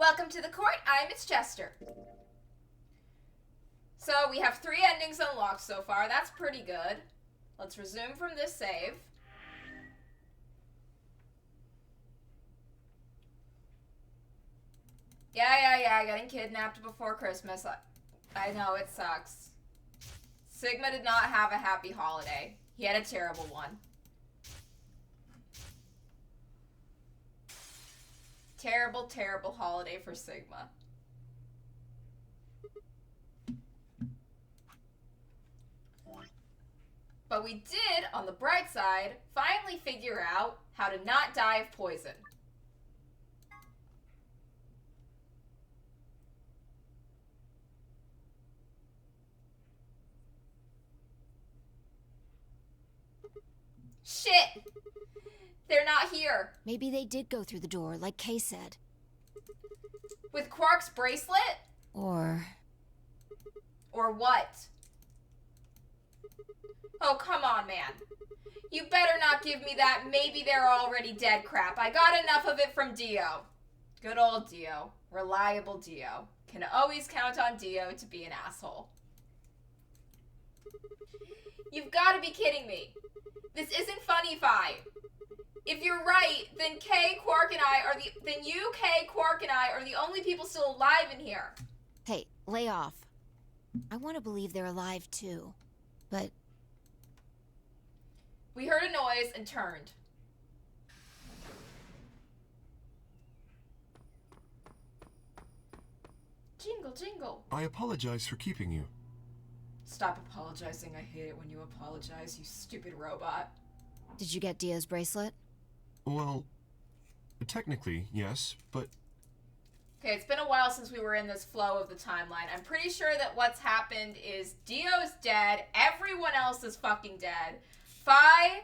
Welcome to the court. I'm its Jester. So we have 3 endings unlocked so far. That's pretty good. Let's resume from this save. Yeah. Getting kidnapped before Christmas. I know, it sucks. Sigma did not have a happy holiday. He had a terrible one. Terrible, terrible holiday for Sigma. But we did, on the bright side, finally figure out how to not die of poison. Shit! They're not here. Maybe they did go through the door, like Kay said. With Quark's bracelet? Or what? Oh, come on, man. You better not give me that maybe they're already dead crap. I got enough of it from Dio. Good old Dio. Reliable Dio. Can always count on Dio to be an asshole. You've got to be kidding me. This isn't funny-fi. If you're right, then Kay, Quark, and I are the only people still alive in here. hey, lay off. I want to believe they're alive too, but We heard a noise and turned. Jingle, jingle. I apologize for keeping you. Stop apologizing. I hate it when you apologize, you stupid robot. did you get Dio's bracelet? Well, technically, yes, but Okay, it's been a while since we were in this flow of the timeline. I'm pretty sure that what's happened is Dio's dead, everyone else is fucking dead. Phi,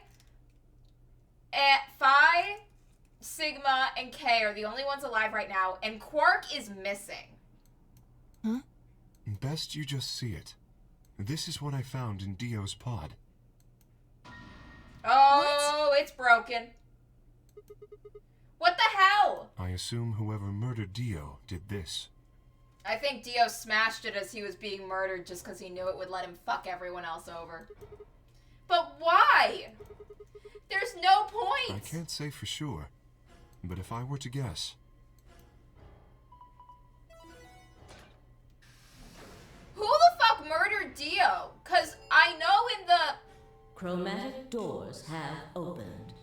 Sigma, and Kay are the only ones alive right now, and Quark is missing. Huh? best you just see it. This is what I found in Dio's pod. Oh, it's broken. What the hell? I assume whoever murdered Dio did this. I think Dio smashed it as he was being murdered just because he knew it would let him fuck everyone else over. But why? There's no point. I can't say for sure, but if I were to guess, Who the fuck murdered Dio? Because I know in the... Chromatic doors have opened.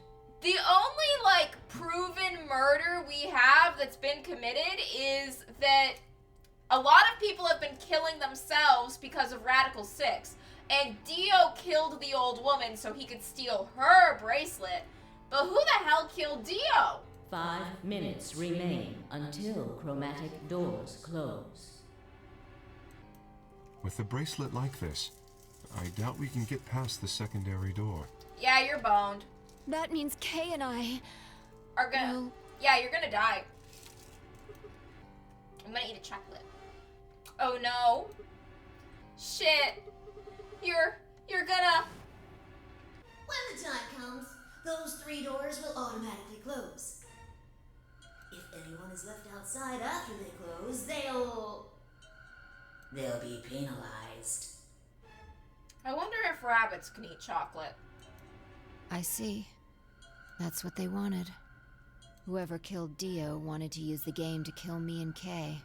The only, proven murder we have that's been committed is that a lot of people have been killing themselves because of Radical 6. And Dio killed the old woman so he could steal her bracelet. But who the hell killed Dio? 5 minutes remain until chromatic doors close. with a bracelet like this, I doubt we can get past the secondary door. Yeah, you're boned. That means Kay and I Are gonna... will... Yeah, you're gonna die. I'm gonna eat a chocolate. Oh no. Shit. You're gonna... When the time comes, those 3 doors will automatically close. If anyone is left outside after they close, they'll be penalized. I wonder if rabbits can eat chocolate. I see. That's what they wanted. Whoever killed Dio wanted to use the game to kill me and Kay.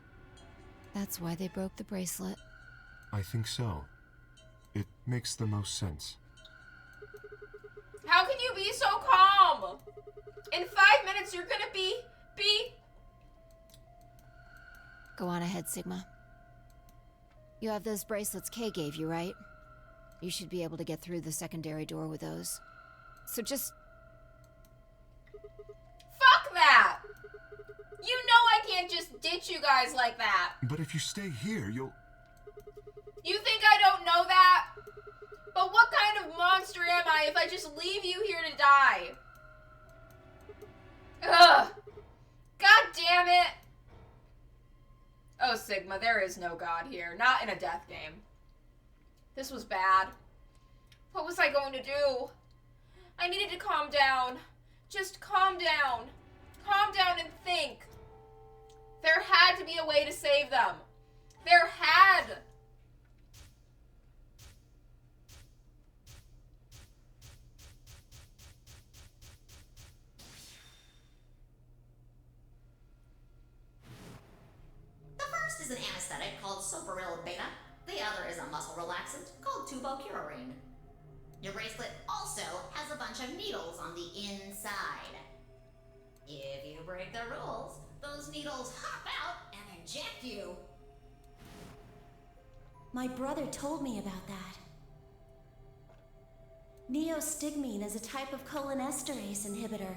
That's why they broke the bracelet. I think so. It makes the most sense. How can you be so calm? In 5 minutes, you're gonna be... Go on ahead, Sigma. You have those bracelets Kay gave you, right? You should be able to get through the secondary door with those. So just... Fuck that! You know I can't just ditch you guys like that. But if you stay here, you'll... You think I don't know that? But what kind of monster am I if I just leave you here to die? Ugh! God damn it! Oh, Sigma, there is no God here. Not in a death game. This was bad. What was I going to do? I needed to calm down. Just calm down. Calm down and think. There had to be a way to save them. There had. The first is an anesthetic called Soparil Beta. The other is a muscle relaxant called tubocurarine. Your bracelet also has a bunch of needles on the inside. If you break the rules, those needles hop out and inject you. My brother told me about that. Neostigmine is a type of cholinesterase inhibitor.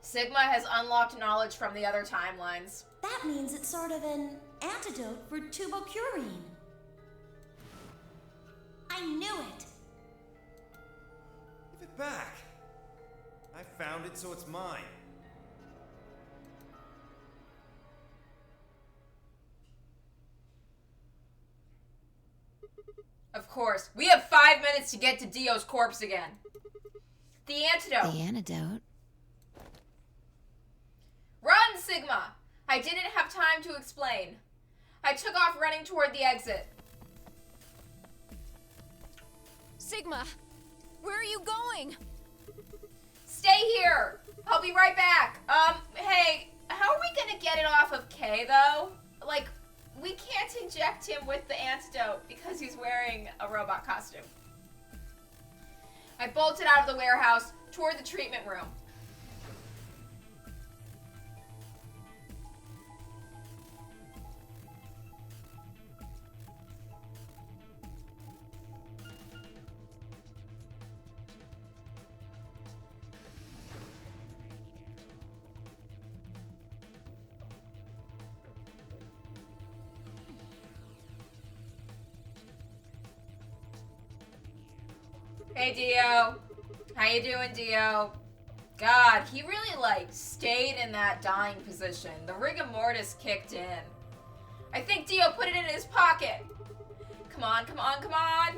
Sigma has unlocked knowledge from the other timelines. That means it's sort of an antidote for tubocurine. I knew it! Give it back. I found it, so it's mine. Of course. We have 5 minutes to get to Dio's corpse again. The antidote. The antidote? Run, Sigma! I didn't have time to explain. I took off running toward the exit. Sigma! Where are you going? Stay here! I'll be right back. Hey, how are we gonna get it off of K, though? Like, we can't inject him with the antidote because he's wearing a robot costume. I bolted out of the warehouse toward the treatment room. Hey, Dio. How you doing, Dio? God, he really, stayed in that dying position. The rigor mortis kicked in. I think Dio put it in his pocket. Come on, come on, come on.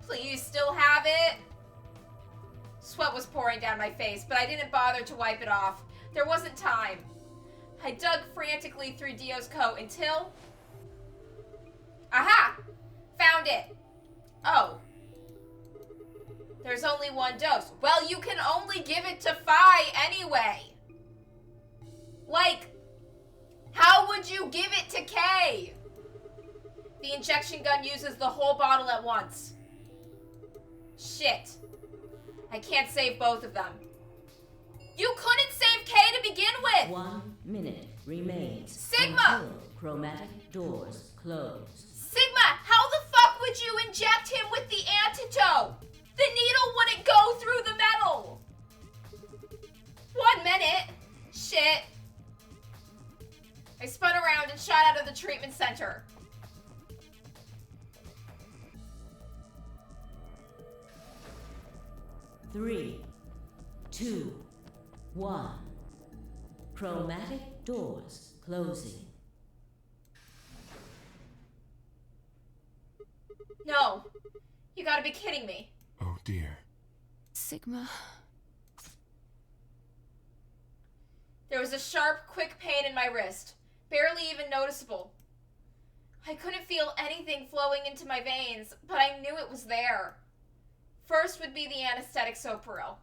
Please still have it. Sweat was pouring down my face, but I didn't bother to wipe it off. There wasn't time. I dug frantically through Dio's coat until... Aha! Found it. Oh. There's only one dose. Well, you can only give it to Phi anyway. How would you give it to K? The injection gun uses the whole bottle at once. Shit. I can't save both of them. You couldn't save K to begin with! 1 minute remains. Sigma! Until chromatic doors close. Sigma, how the fuck would you inject him with the antidote? The needle wouldn't go through the metal. 1 minute. Shit. I spun around and shot out of the treatment center. Three, 2, 1. Chromatic doors closing. No. You gotta be kidding me. Oh dear. Sigma. There was a sharp, quick pain in my wrist, barely even noticeable. I couldn't feel anything flowing into my veins, but I knew it was there. First would be the anesthetic Soparil.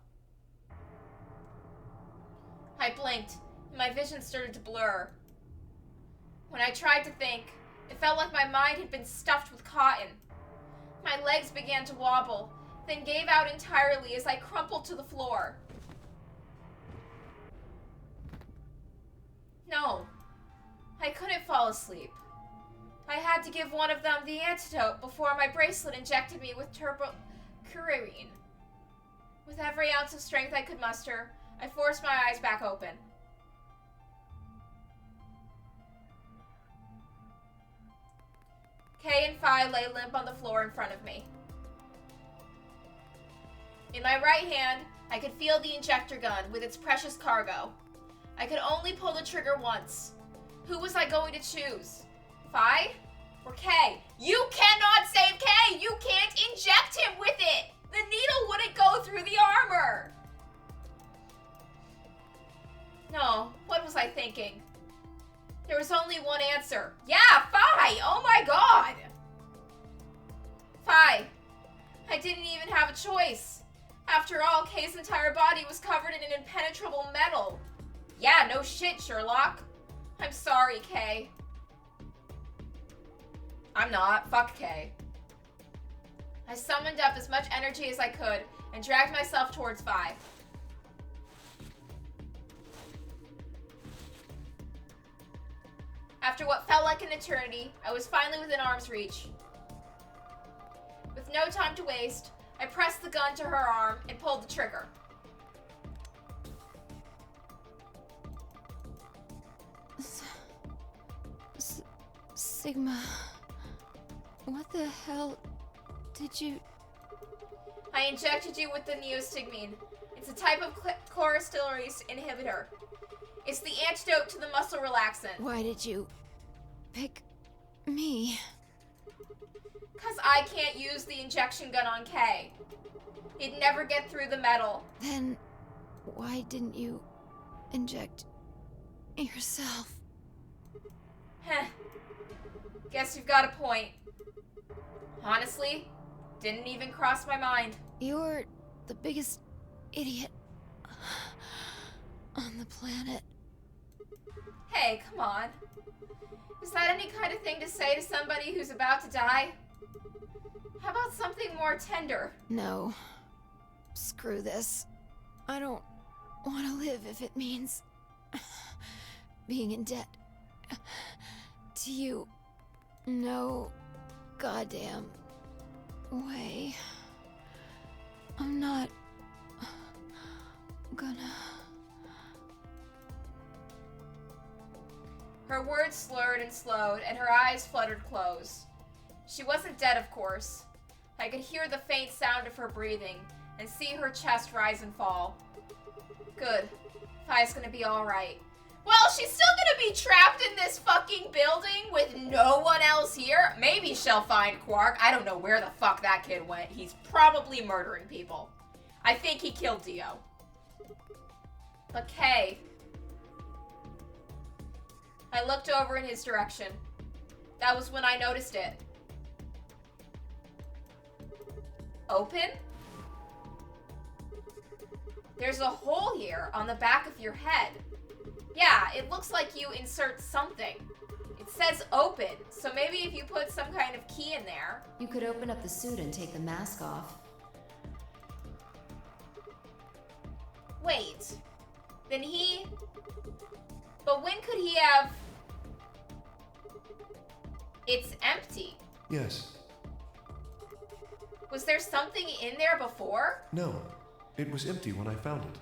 I blinked, and my vision started to blur. When I tried to think, it felt like my mind had been stuffed with cotton. My legs began to wobble, then gave out entirely as I crumpled to the floor. No, I couldn't fall asleep. I had to give one of them the antidote before my bracelet injected me with tubocurarine. With every ounce of strength I could muster, I forced my eyes back open. Kay and Phi lay limp on the floor in front of me. In my right hand, I could feel the injector gun with its precious cargo. I could only pull the trigger once. Who was I going to choose? Phi or Kay? You cannot save Kay! You can't inject him with it! The needle wouldn't go through the armor! No, what was I thinking? There was only one answer. Yeah, Phi! Oh my god! Phi, I didn't even have a choice. After all, Kay's entire body was covered in an impenetrable metal. Yeah, no shit, Sherlock. I'm sorry, Kay. I'm not. Fuck Kay. I summoned up as much energy as I could and dragged myself towards Phi. After what felt like an eternity, I was finally within arm's reach. With no time to waste, I pressed the gun to her arm and pulled the trigger. Sigma, what the hell did you... I injected you with the neostigmine. It's a type of chlorosterase inhibitor. It's the antidote to the muscle relaxant. Why did you pick me? Because I can't use the injection gun on Kay. It'd never get through the metal. Then why didn't you inject yourself? Heh. Guess you've got a point. Honestly, didn't even cross my mind. You're the biggest idiot on the planet. Hey, come on. Is that any kind of thing to say to somebody who's about to die? How about something more tender? No. Screw this. I don't want to live if it means being in debt to you. No goddamn way. I'm not gonna... Her words slurred and slowed, and her eyes fluttered close. She wasn't dead, of course. I could hear the faint sound of her breathing, and see her chest rise and fall. Good. Phi's gonna be alright. Well, she's still gonna be trapped in this fucking building with no one else here. Maybe she'll find Quark. I don't know where the fuck that kid went. He's probably murdering people. I think he killed Dio. But Kay... I looked over in his direction. That was when I noticed it. Open? There's a hole here on the back of your head. Yeah, it looks like you insert something. It says open, so maybe if you put some kind of key in there... You could open up the suit and take the mask off. Wait. Then he... But when could he have... It's empty. Yes. Was there something in there before? No. It was empty when I found it.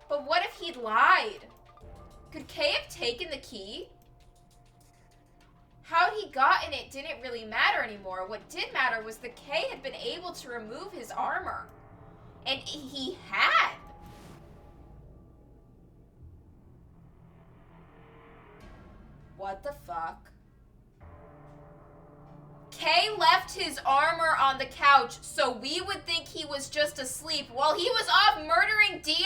But what if he'd lied? Could Kay have taken the key? How he got in it didn't really matter anymore. What did matter was that Kay had been able to remove his armor. And he had. What the fuck? Kay left his armor on the couch so we would think he was just asleep while he was off murdering Dio?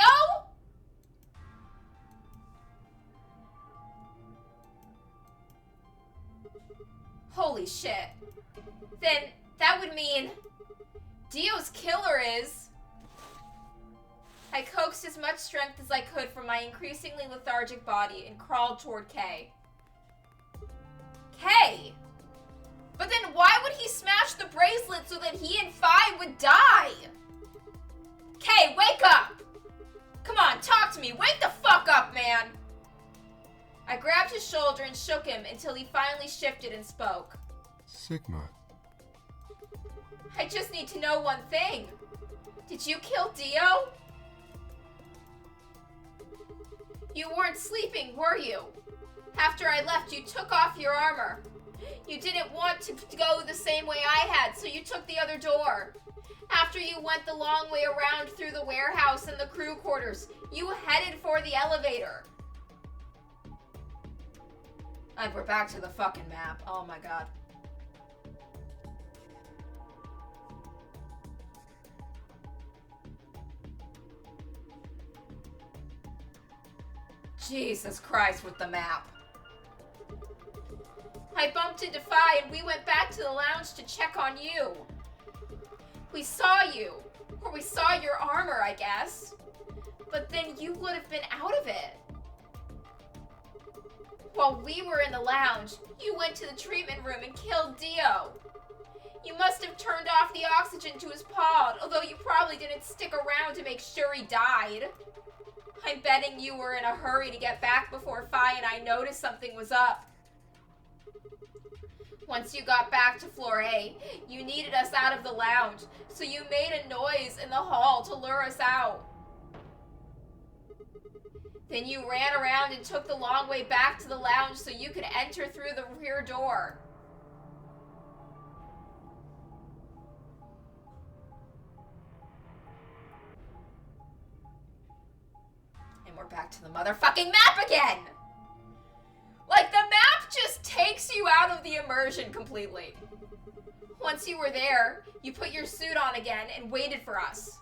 Holy shit. Then that would mean Dio's killer is... I coaxed as much strength as I could from my increasingly lethargic body and crawled toward Kay. Kay! But then why would he smash the bracelet so that he and Phi would die? Kay, wake up! Come on, talk to me. Wake the fuck up, man! I grabbed his shoulder and shook him until he finally shifted and spoke. Sigma. I just need to know one thing. Did you kill Dio? You weren't sleeping, were you? After I left, you took off your armor. You didn't want to go the same way I had, so you took the other door. After you went the long way around through the warehouse and the crew quarters, you headed for the elevator. And we're back to the fucking map. Oh my god. Jesus Christ with the map. I bumped into Fi and we went back to the lounge to check on you. We saw you. Or we saw your armor, I guess. But then you would have been out of it. While we were in the lounge, you went to the treatment room and killed Dio. You must have turned off the oxygen to his pod, although you probably didn't stick around to make sure he died. I'm betting you were in a hurry to get back before Fi and I noticed something was up. Once you got back to floor A, you needed us out of the lounge, so you made a noise in the hall to lure us out. Then you ran around and took the long way back to the lounge so you could enter through the rear door. And we're back to the motherfucking map again! Like, the map just takes you out of the immersion completely. Once you were there, you put your suit on again and waited for us.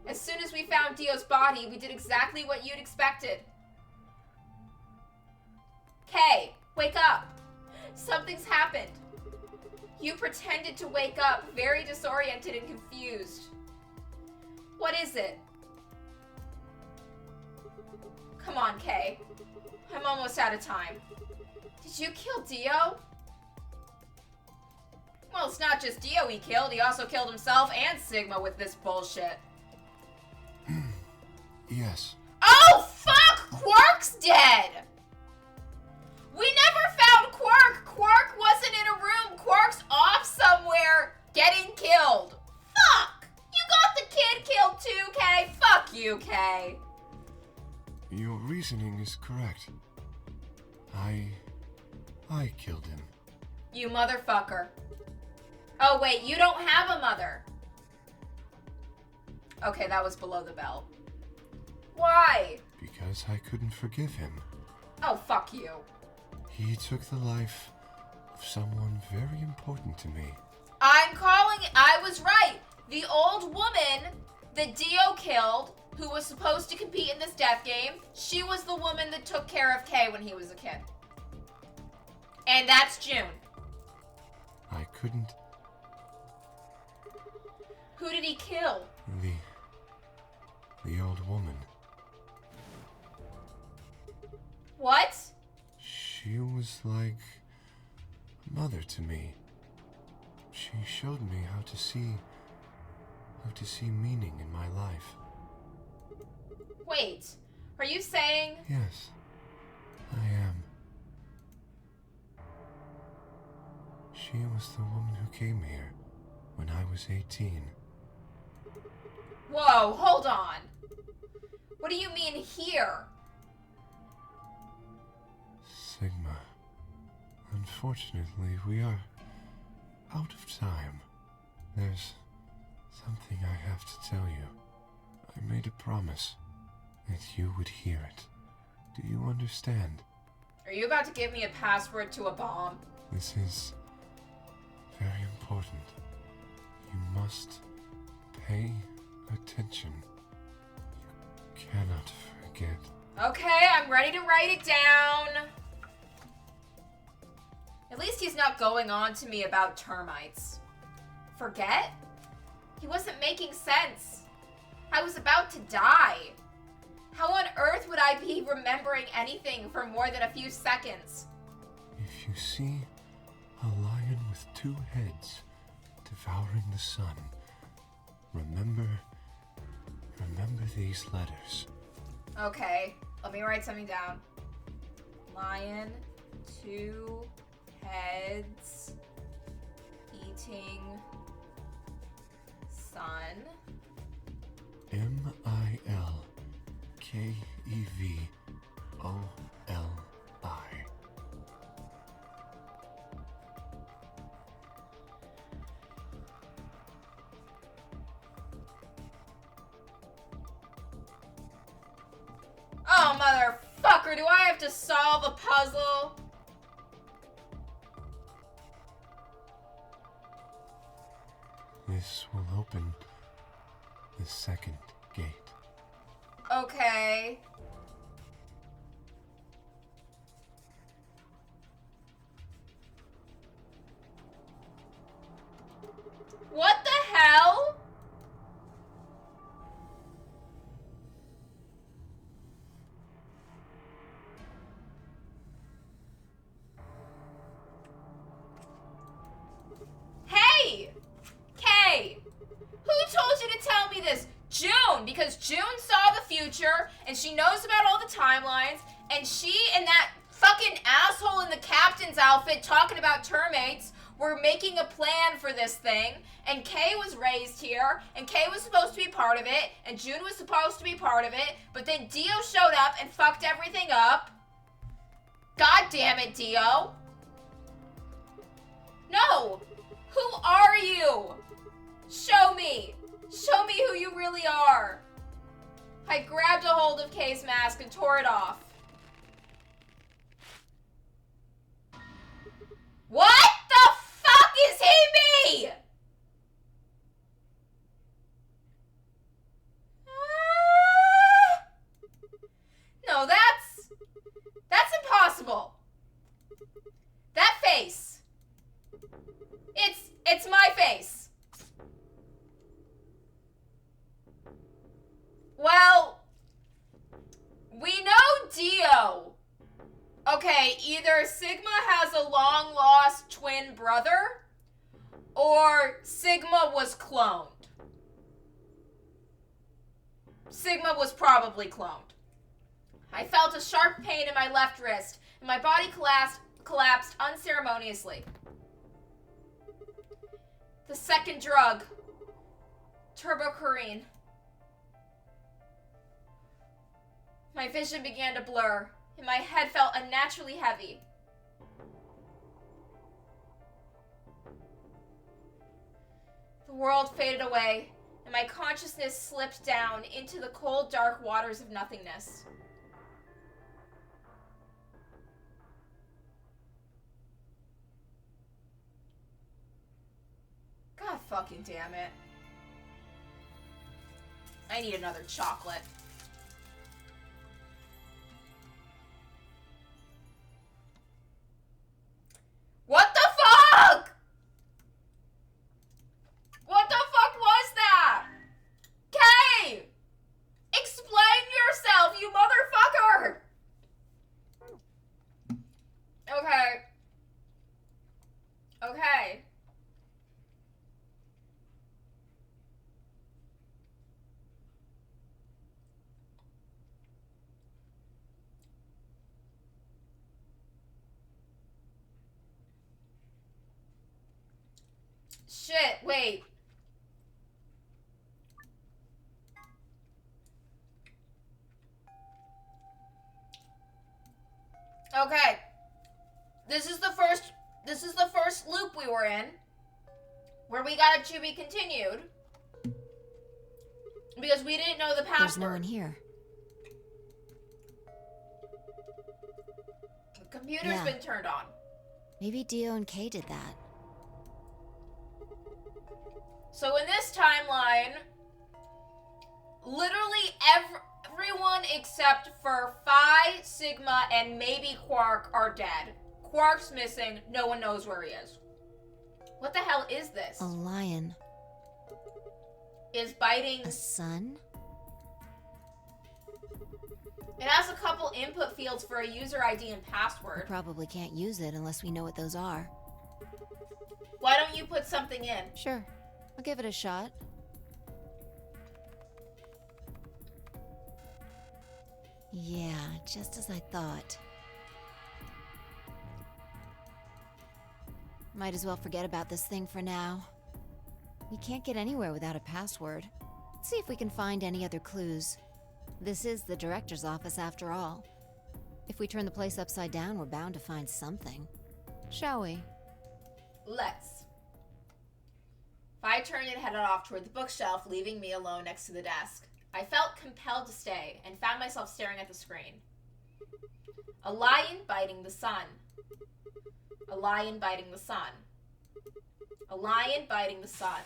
As soon as we found Dio's body, we did exactly what you'd expected. Kay, wake up. Something's happened. You pretended to wake up, very disoriented and confused. What is it? Come on, Kay. I'm almost out of time. Did you kill Dio? Well, it's not just Dio he killed. He also killed himself and Sigma with this bullshit. Yes. Oh, fuck! Quark's dead! We never found Quark! Quark wasn't in a room! Quark's off somewhere getting killed! Fuck! You got the kid killed too, Kay? Fuck you, Kay. Your reasoning is correct. I killed him. You motherfucker. Oh, wait, you don't have a mother. Okay, that was below the belt. Why? Because I couldn't forgive him. Oh, fuck you. He took the life of someone very important to me. I'm calling it. I was right. The old woman that Dio killed, who was supposed to compete in this death game, she was the woman that took care of Kay when he was a kid. And that's June. I couldn't. Who did he kill? The old woman. What? She was like a mother to me. She showed me how to see meaning in my life. Wait, are you saying... Yes, I am. She was the woman who came here when I was 18. Whoa, hold on. What do you mean here? Sigma, unfortunately, we are out of time. There's something I have to tell you. I made a promise that you would hear it. Do you understand? Are you about to give me a password to a bomb? This is very important. You must pay attention. You cannot forget. Okay, I'm ready to write it down. At least he's not going on to me about termites. Forget? He wasn't making sense. I was about to die. How on earth would I be remembering anything for more than a few seconds? If you see a lion with two heads devouring the sun, remember these letters. Okay, let me write something down. Lion, two heads, eating sun. Milkevoli. Oh, motherfucker, do I have to solve a puzzle? This will open the second gate. Okay. June, because June saw the future, and she knows about all the timelines, and she and that fucking asshole in the captain's outfit talking about termates were making a plan for this thing, and Kay was raised here, and Kay was supposed to be part of it, and June was supposed to be part of it, but then Dio showed up and fucked everything up. God damn it, Dio. No! Who are you? Show me! Show me who you really are! I grabbed a hold of Kay's mask and tore it off. What the fuck is he me? No, that's impossible. That face. It's my face. Well, we know Dio. Okay, either Sigma has a long-lost twin brother, or Sigma was cloned. Sigma was probably cloned. I felt a sharp pain in my left wrist, and my body collapsed unceremoniously. The second drug, turbocarine. My vision began to blur, and my head felt unnaturally heavy. The world faded away, and my consciousness slipped down into the cold, dark waters of nothingness. God fucking damn it. I need another chocolate. What the fuck? What the fuck was that? Kay! Explain yourself, you motherfucker! Okay. Okay. Shit, wait. Okay. This is the first loop we were in, where we got it to be continued, because we didn't know the password. There's no one here. The computer's been turned on. Maybe Dio and Kay did that. So in this timeline, literally everyone except for Phi, Sigma, and maybe Quark are dead. Quark's missing. No one knows where he is. What the hell is this? A lion. Is biting... A sun? It has a couple input fields for a user ID and We password. probably can't use it unless we know what those are. Why don't you put something in? Sure. I'll give it a shot. Yeah, just as I thought. Might as well forget about this thing for now. We can't get anywhere without a password. Let's see if we can find any other clues. This is the director's office after all. If we turn the place upside down, we're bound to find something. Shall we? Let's. I turned and headed off toward the bookshelf, leaving me alone next to the desk. I felt compelled to stay and found myself staring at the screen. A lion biting the sun. A lion biting the sun. A lion biting the sun.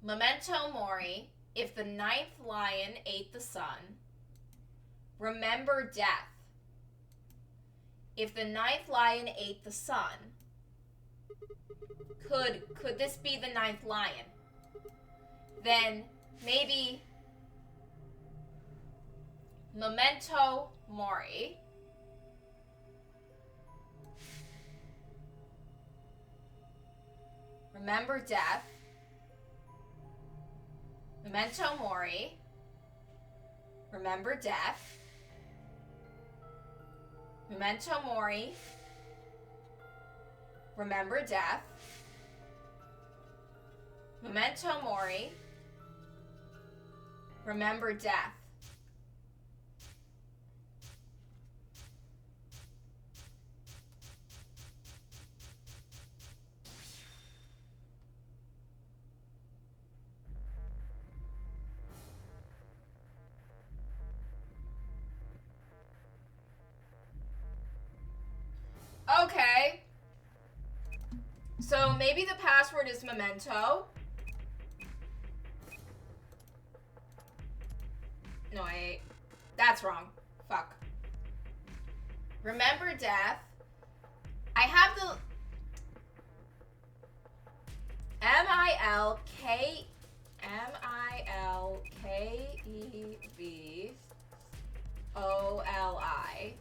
Memento mori, if the ninth lion ate the sun. Remember death. If the ninth lion ate the sun. Could this be the ninth lion? Then maybe memento mori. Remember death. Memento Mori. Remember death. Memento Mori. Remember death. Memento Mori. Remember death. Okay. So maybe the password is memento. No, that's wrong. Fuck. Remember death. I have the Milkevoli.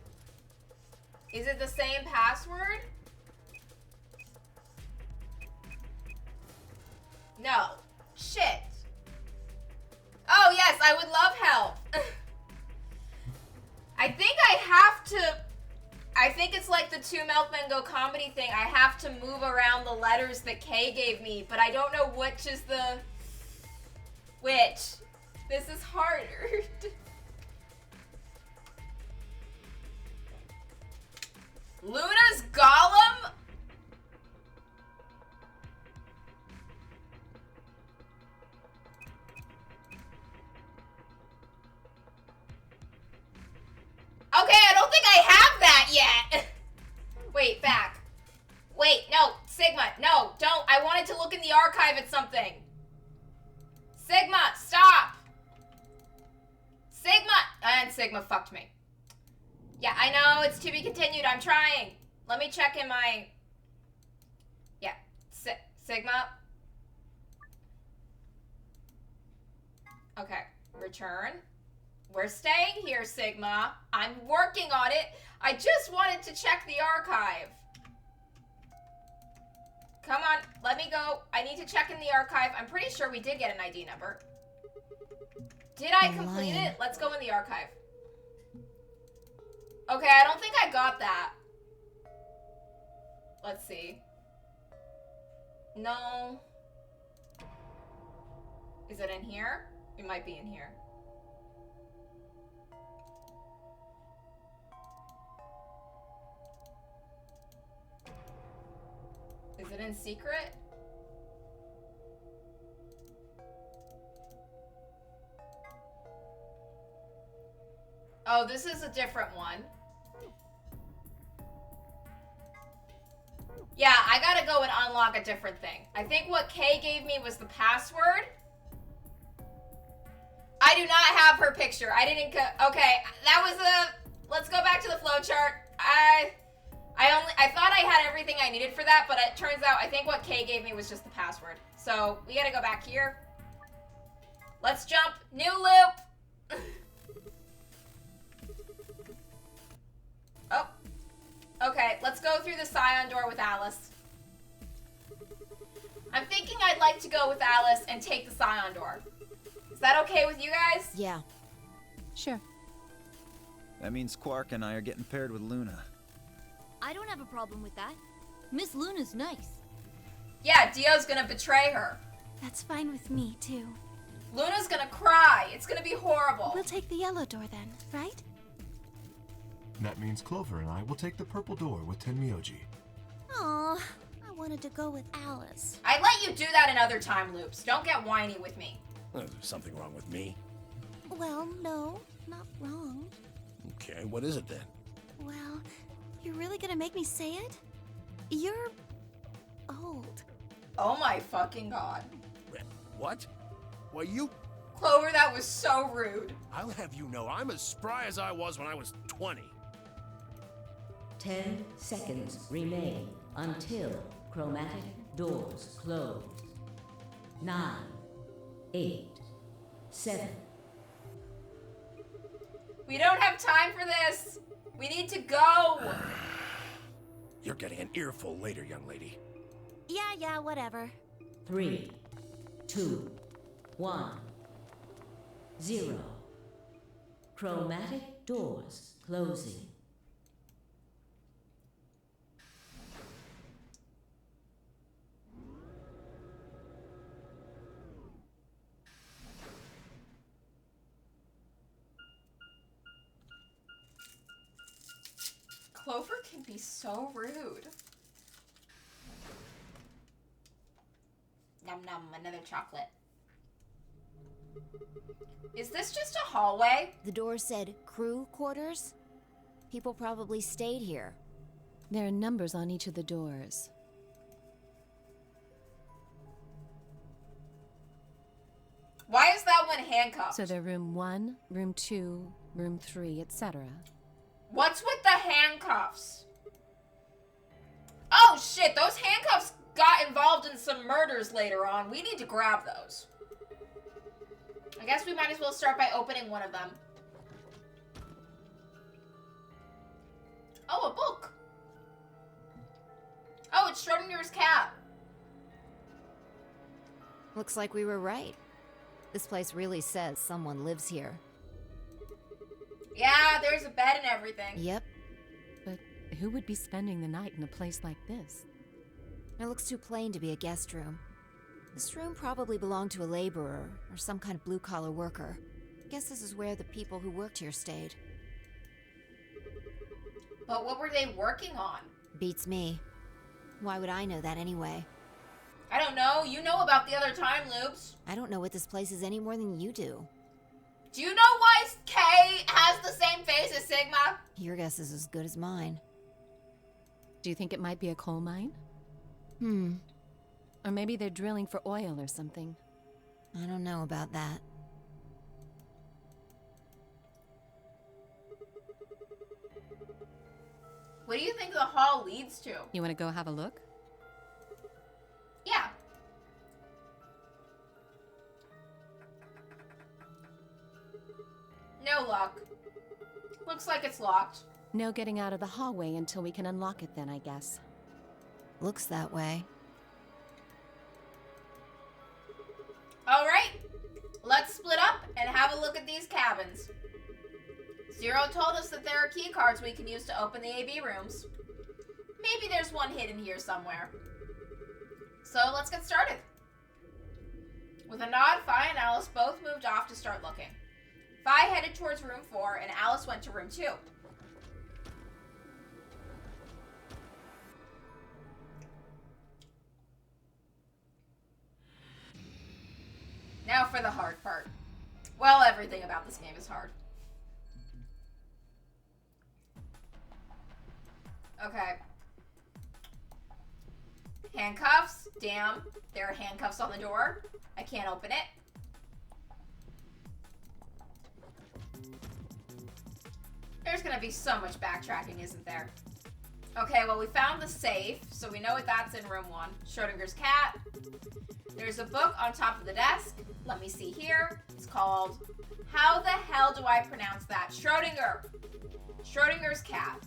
Is it the same password? No. Shit. Oh, yes, I would love help. I think it's like the Two Milkmen Go comedy thing. I have to move around the letters that Kay gave me, but I don't know which is which. This is harder. Luna's Golem? Okay, I don't think I have that yet. Wait, back. Wait, no, Sigma, no, don't. I wanted to look in the archive at something. Sigma, stop. Sigma, and Sigma fucked me. Yeah, I know, it's to be continued. I'm trying. Let me check in my... Yeah, Sigma. Okay, return. We're staying here, Sigma. I'm working on it. I just wanted to check the archive. Come on, let me go. I need to check in the archive. I'm pretty sure we did get an ID number. Did I complete it? Let's go in the archive. Okay, I don't think I got that. Let's see. No. Is it in here? It might be in here. Is it in secret? Oh, this is a different one. Yeah, I gotta go and unlock a different thing. I think what Kay gave me was the password. I do not have her picture. I didn't okay, that was let's go back to the flowchart. I thought I had everything I needed for that, but it turns out I think what Kay gave me was just the password. So, we gotta go back here. Let's jump. New loop. Oh. Okay, let's go through the Scion door with Alice. I'm thinking I'd like to go with Alice and take the Scion door. Is that okay with you guys? Yeah. Sure. That means Quark and I are getting paired with Luna. I don't have a problem with that. Miss Luna's nice. Yeah, Dio's gonna betray her. That's fine with me, too. Luna's gonna cry. It's gonna be horrible. We'll take the yellow door then, right? That means Clover and I will take the purple door with Tenmyoji. Aw, I wanted to go with Alice. I'd let you do that in other time loops. Don't get whiny with me. There's something wrong with me. Well, no, not wrong. Okay, what is it then? Well, you're really gonna make me say it? You're old. Oh my fucking god. What? Well, you... Clover, that was so rude. I'll have you know I'm as spry as I was when I was 20. 10 seconds remain until chromatic doors close. 9, 8, 7. We don't have time for this. We need to go. You're getting an earful later, young lady. Yeah, whatever. 3, 2, 1. 0. Chromatic doors closing. Clover can be so rude. Num num, another chocolate. Is this just a hallway? The door said crew quarters? People probably stayed here. There are numbers on each of the doors. Why is that one handcuffed? So they're room 1, room 2, room 3, etc. What's with the handcuffs? Oh shit, those handcuffs got involved in some murders later on. We need to grab those. I guess we might as well start by opening one of them. Oh, a book. Oh, it's Schrodinger's cat. Looks like we were right. This place really says someone lives here. Yeah, there's a bed and everything. Yep. But who would be spending the night in a place like this? It looks too plain to be a guest room. This room probably belonged to a laborer or some kind of blue-collar worker. Guess this is where the people who worked here stayed. But what were they working on? Beats me. Why would I know that anyway? I don't know. You know about the other time loops. I don't know what this place is any more than you do. Do you know why K has the same face as Sigma? Your guess is as good as mine. Do you think it might be a coal mine? Or maybe they're drilling for oil or something. I don't know about that. What do you think the hall leads to? You want to go have a look? Yeah. No luck. Looks like it's locked. No getting out of the hallway until we can unlock it then, I guess. Looks that way. Alright, let's split up and have a look at these cabins. Zero told us that there are key cards we can use to open the AB rooms. Maybe there's one hidden here somewhere. So let's get started. With a nod, Fi and Alice both moved off to start looking. Fi headed towards room 4 and Alice went to room 2. Now for the hard part. Well, everything about this game is hard. Okay. Handcuffs. Damn. There are handcuffs on the door. I can't open it. There's gonna be so much backtracking, isn't there? Okay, well, we found the safe, so we know what that's in room 1. Schrodinger's cat. There's a book on top of the desk. Let me see here. It's called, how the hell do I pronounce that? Schrodinger. Schrodinger's cat.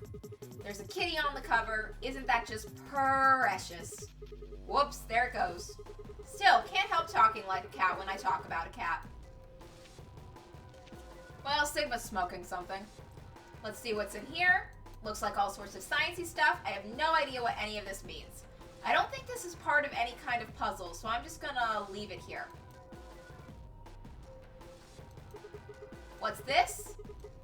There's a kitty on the cover. Isn't that just precious? Whoops, there it goes. Still, can't help talking like a cat when I talk about a cat. Well, Sigma's smoking something. Let's see what's in here. Looks like all sorts of sciencey stuff. I have no idea what any of this means. I don't think this is part of any kind of puzzle, so I'm just gonna leave it here. What's this?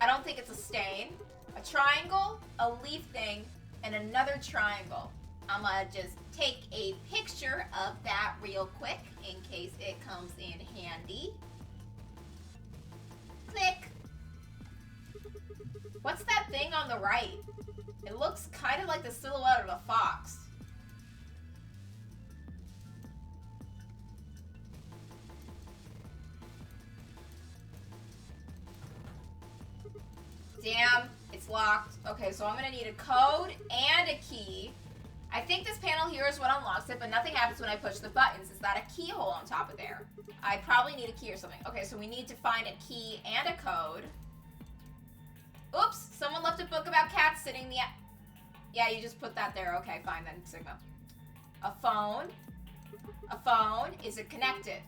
I don't think it's a stain. A triangle, a leaf thing, and another triangle. I'm gonna just take a picture of that real quick in case it comes in handy. Click. What's that thing on the right? It looks kind of like the silhouette of a fox. Damn, it's locked. Okay, so I'm gonna need a code and a key. I think this panel here is what unlocks it, but nothing happens when I push the buttons. Is that a keyhole on top of there? I probably need a key or something. Okay, so we need to find a key and a code. Oops, someone left a book about cats sitting in the... Yeah, you just put that there. Okay, fine then, Sigma. A phone. A phone. Is it connected?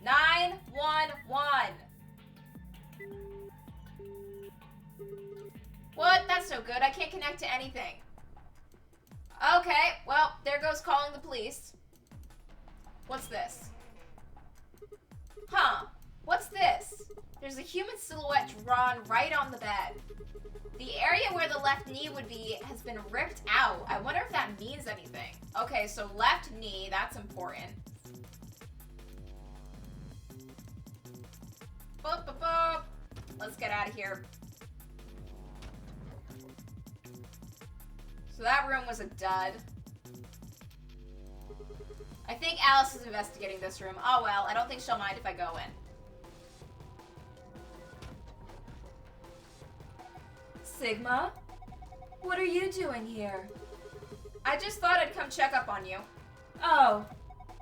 911. What? That's no good. I can't connect to anything. Okay, well, there goes calling the police. What's this? Huh. What's this? There's a human silhouette drawn right on the bed. The area where the left knee would be has been ripped out. I wonder if that means anything. Okay, so left knee, that's important. Boop, boop, boop. Let's get out of here. So that room was a dud. I think Alice is investigating this room. Oh well, I don't think she'll mind if I go in. Sigma? What are you doing here? I just thought I'd come check up on you. Oh.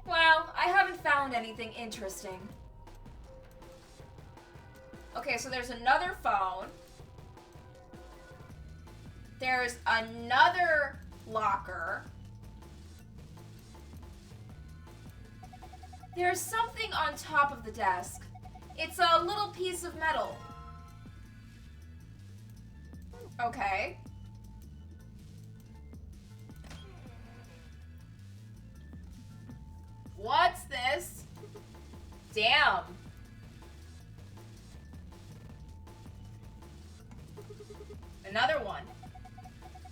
Well, I haven't found anything interesting. Okay, so there's another phone. There's another locker. There's something on top of the desk. It's a little piece of metal. Okay. What's this? Damn. Another one.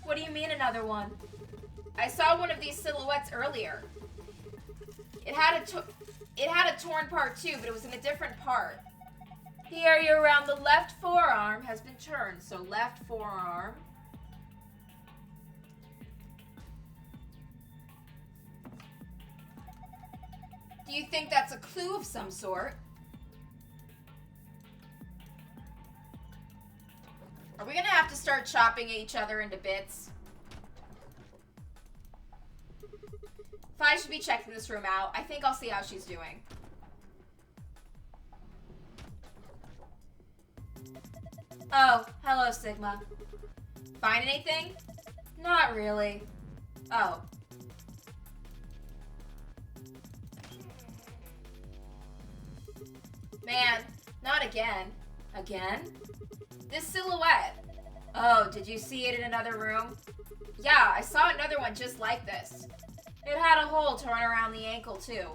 What do you mean another one? I saw one of these silhouettes earlier. It had a torn part too, but it was in a different part. The area around the left forearm has been turned, so left forearm. Do you think that's a clue of some sort? Are we gonna have to start chopping each other into bits? I should be checking this room out. I think I'll see how she's doing. Oh, hello, Sigma. Find anything? Not really. Oh. Man, not again. Again? This silhouette. Oh, did you see it in another room? Yeah, I saw another one just like this. It had a hole torn around the ankle, too.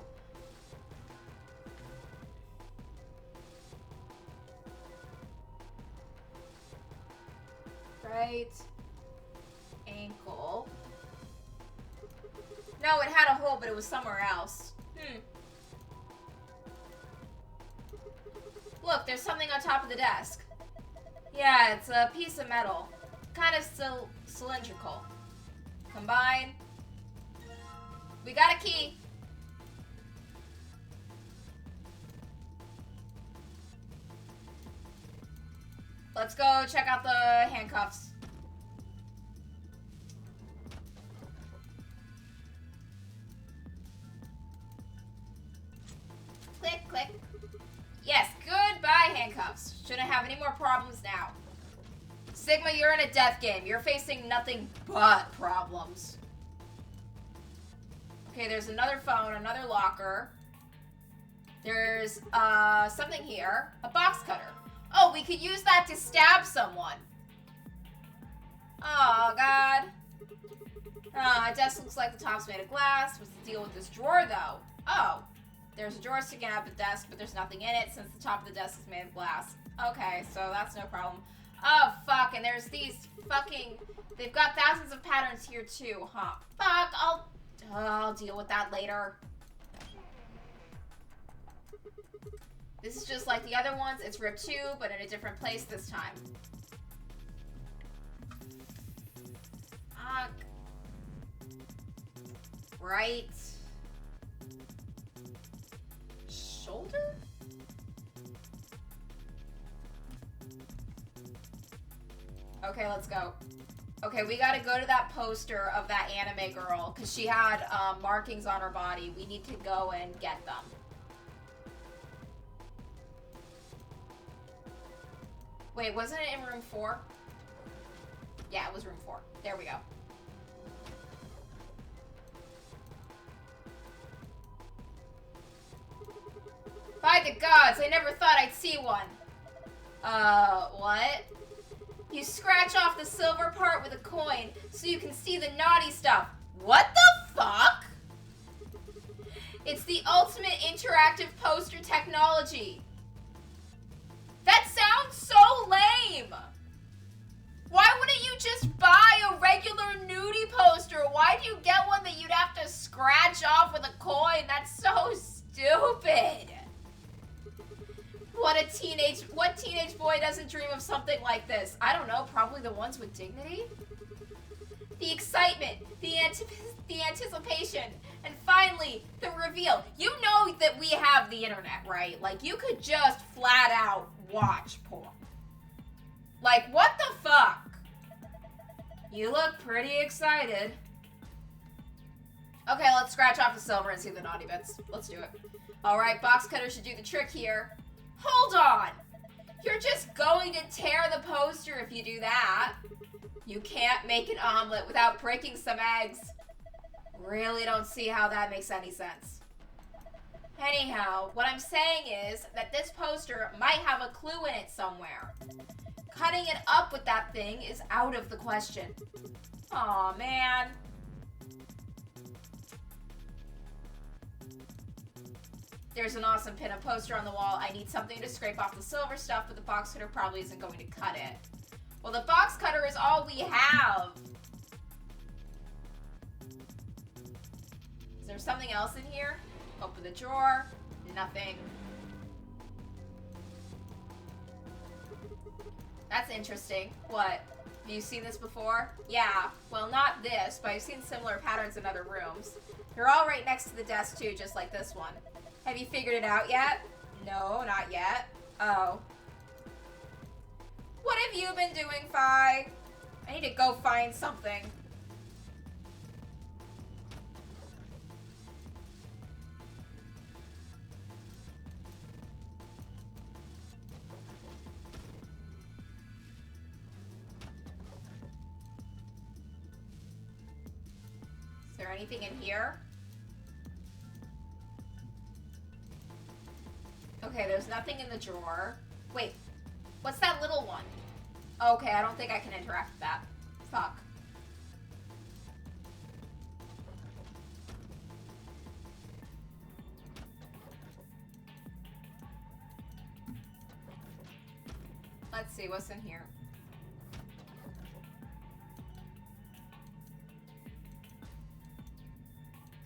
Right ankle. No, it had a hole, but it was somewhere else. Look, there's something on top of the desk. Yeah, it's a piece of metal. Kind of still cylindrical. Combine. We got a key. Let's go check out the handcuffs. Click, click. Yes, goodbye handcuffs. Shouldn't have any more problems now. Sigma, you're in a death game. You're facing nothing but problems. Okay, there's another phone, another locker. There's something here. A box cutter. Oh, we could use that to stab someone. Oh, God. Desk looks like the top's made of glass. What's the deal with this drawer, though? Oh, there's a drawer sticking out of the desk, but there's nothing in it since the top of the desk is made of glass. Okay, so that's no problem. Oh, fuck, and there's these fucking... They've got thousands of patterns here, too, huh? Fuck, I'll deal with that later. This is just like the other ones. It's ripped too, but in a different place this time. Fuck. Right. Shoulder? Okay, let's go. Okay, we gotta go to that poster of that anime girl, because she had markings on her body. We need to go and get them. Wait, wasn't it in room 4? Yeah, it was room 4. There we go. By the gods, I never thought I'd see one. What? You scratch off the silver part with a coin so you can see the naughty stuff. What the fuck? It's the ultimate interactive poster technology. That sounds so lame. Why wouldn't you just buy a regular nudie poster? Why do you get one that you'd have to scratch off with a coin? That's so stupid. What teenage boy doesn't dream of something like this? I don't know, probably the ones with dignity? The excitement, the anticipation, and finally, the reveal. You know that we have the internet, right? Like, you could just flat out watch porn. Like, what the fuck? You look pretty excited. Okay, let's scratch off the silver and see the naughty bits. Let's do it. Alright, box cutter should do the trick here. Hold on! You're just going to tear the poster if you do that. You can't make an omelet without breaking some eggs. Really don't see how that makes any sense. Anyhow, what I'm saying is that this poster might have a clue in it somewhere. Cutting it up with that thing is out of the question. Aw, man. There's an awesome pin-up poster on the wall. I need something to scrape off the silver stuff, but the box cutter probably isn't going to cut it. Well, the box cutter is all we have. Is there something else in here? Open the drawer. Nothing. That's interesting. What? Have you seen this before? Yeah. Well, not this, but I've seen similar patterns in other rooms. They're all right next to the desk, too, just like this one. Have you figured it out yet? No, not yet. Oh. What have you been doing, Fi? I need to go find something. Is there anything in here? Okay, there's nothing in the drawer. Wait, what's that little one? Okay, I don't think I can interact with that. Fuck. Let's see, what's in here?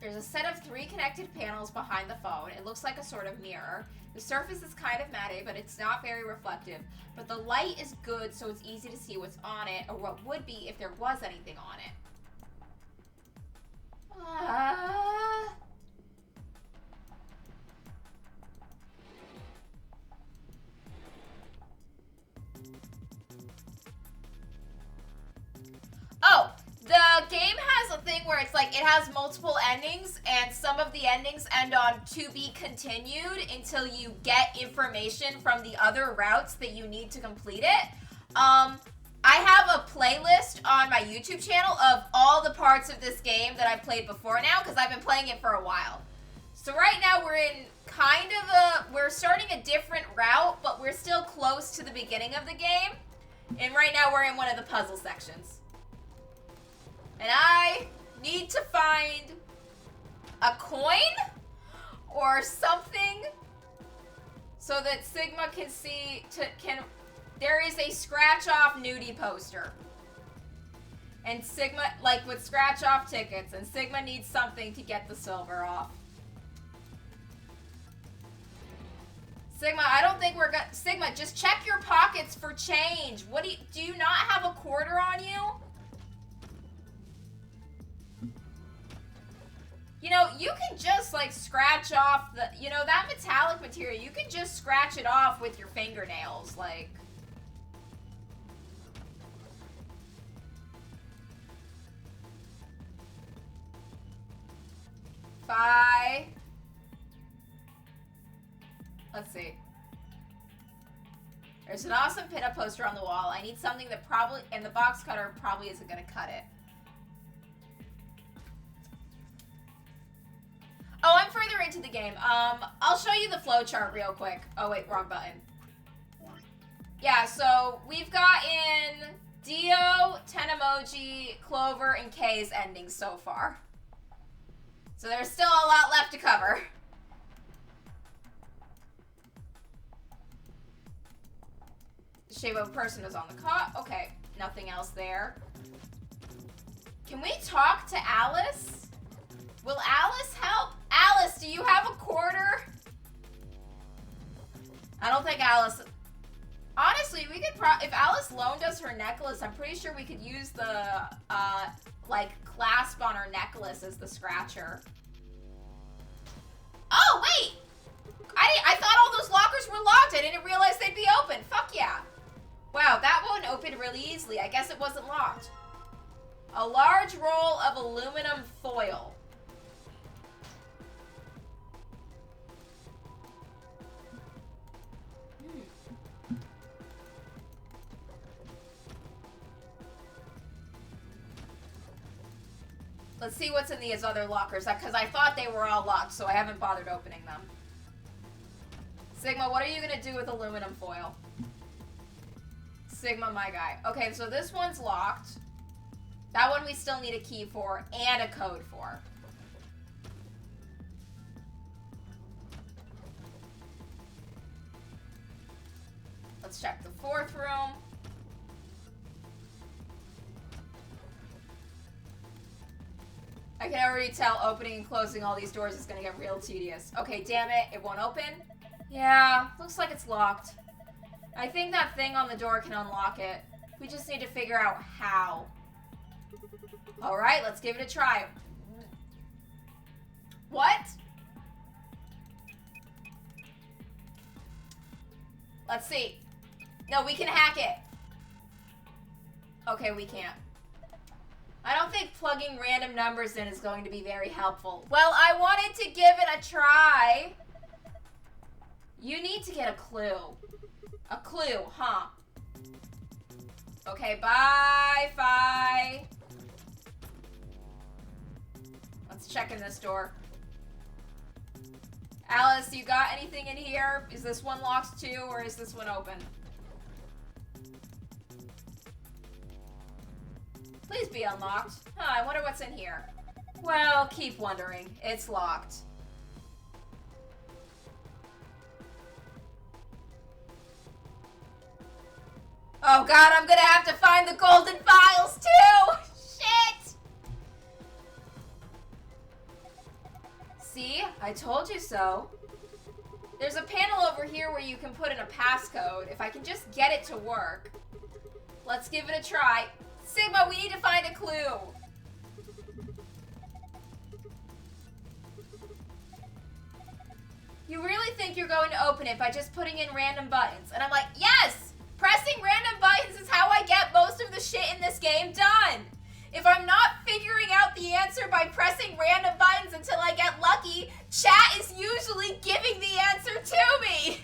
There's a set of 3 connected panels behind the phone. It looks like a sort of mirror. The surface is kind of matte, but it's not very reflective. But the light is good, so it's easy to see what's on it, or what would be if there was anything on it. Oh! The game has a thing where it's like, it has multiple endings, and some of the endings end on to be continued until you get information from the other routes that you need to complete it. I have a playlist on my YouTube channel of all the parts of this game that I've played before now, because I've been playing it for a while. So right now we're in kind of we're starting a different route, but we're still close to the beginning of the game. And right now we're in one of the puzzle sections. And I need to find a coin or something so that Sigma can see, there is a scratch off nudie poster. And Sigma, like with scratch off tickets, and Sigma needs something to get the silver off. Sigma, I don't think we're gonna, Sigma, just check your pockets for change. What do you not have a quarter on you? You know, you can just, like, scratch off the, you know, that metallic material, you can just scratch it off with your fingernails, like. Let's see. There's an awesome pinup poster on the wall. I need something that probably, and the box cutter probably isn't gonna cut it. Oh, I'm further into the game. I'll show you the flowchart real quick. Oh, wait, wrong button. Yeah, so we've gotten Dio, Tenemoji, Clover, and K's endings so far. So there's still a lot left to cover. The shape of a person is on the cot. Okay, nothing else there. Can we talk to Alice? Will Alice help? Alice, do you have a quarter? I don't think Alice... Honestly, we could if Alice loaned us her necklace, I'm pretty sure we could use the, like, clasp on her necklace as the scratcher. Oh, wait! I thought all those lockers were locked. I didn't realize they'd be open. Fuck yeah. Wow, that one opened really easily. I guess it wasn't locked. A large roll of aluminum foil. Let's see what's in these other lockers, because I thought they were all locked, so I haven't bothered opening them. Sigma, what are you going to do with aluminum foil? Sigma, my guy. Okay, so this one's locked. That one we still need a key for and a code for. Let's check the fourth room. I can already tell opening and closing all these doors is gonna get real tedious. Okay, damn it, it won't open. Yeah, looks like it's locked. I think that thing on the door can unlock it. We just need to figure out how. Alright, let's give it a try. What? Let's see. No, we can hack it. Okay, we can't. I don't think plugging random numbers in is going to be very helpful. Well, I wanted to give it a try. You need to get a clue. A clue, huh? Okay, bye, bye. Let's check in this door. Alice, you got anything in here? Is this one locked too, or is this one open? Please be unlocked. Huh, I wonder what's in here. Well, keep wondering. It's locked. Oh god, I'm gonna have to find the golden files too! Shit! See? I told you so. There's a panel over here where you can put in a passcode. If I can just get it to work. Let's give it a try. Sigma, we need to find a clue. You really think you're going to open it by just putting in random buttons? And I'm like, yes! Pressing random buttons is how I get most of the shit in this game done. If I'm not figuring out the answer by pressing random buttons until I get lucky, chat is usually giving the answer to me.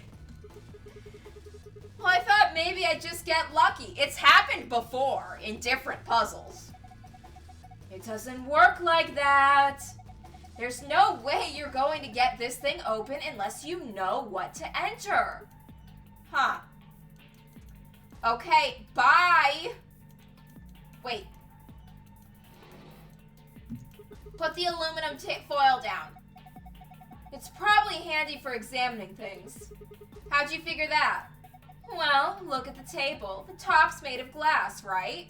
Well, I thought maybe I'd just get lucky. It's happened before in different puzzles. It doesn't work like that. There's no way you're going to get this thing open unless you know what to enter. Huh. Okay, bye. Wait. Put the aluminum foil down. It's probably handy for examining things. How'd you figure that? Well, look at the table. The top's made of glass, right?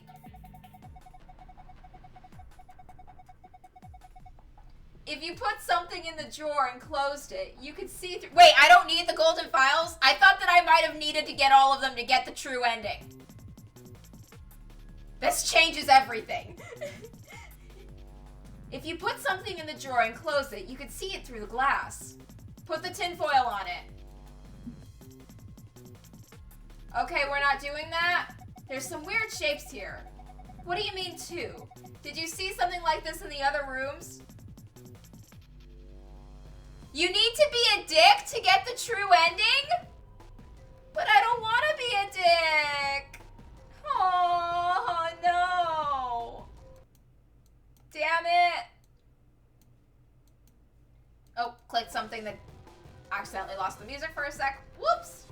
If you put something in the drawer and closed it, you could see through... Wait, I don't need the golden files? I thought that I might have needed to get all of them to get the true ending. This changes everything. If you put something in the drawer and close it, you could see it through the glass. Put the tinfoil on it. Okay, we're not doing that? There's some weird shapes here. What do you mean, two? Did you see something like this in the other rooms? You need to be a dick to get the true ending? But I don't want to be a dick. Oh, no. Damn it. Oh, clicked something that accidentally lost the music for a sec. Whoops.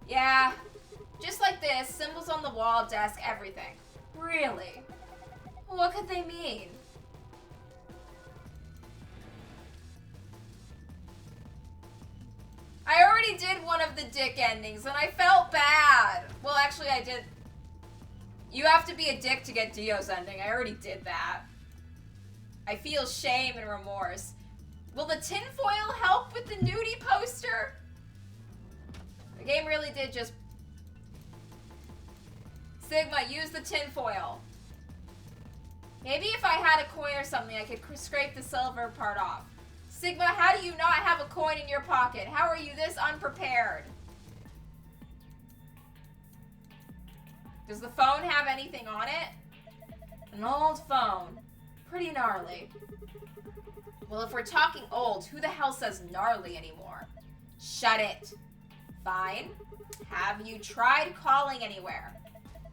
Yeah, just like this, symbols on the wall, desk, everything. Really? What could they mean? I already did one of the dick endings and I felt bad. Well, actually I did. You have to be a dick to get Dio's ending. I already did that. I feel shame and remorse. Will the tinfoil help with the nudie poster? The game really did just... Sigma, use the tinfoil. Maybe if I had a coin or something, I could scrape the silver part off. Sigma, how do you not have a coin in your pocket? How are you this unprepared? Does the phone have anything on it? An old phone. Pretty gnarly. Well, if we're talking old, who the hell says gnarly anymore? Shut it. Fine. Have you tried calling anywhere?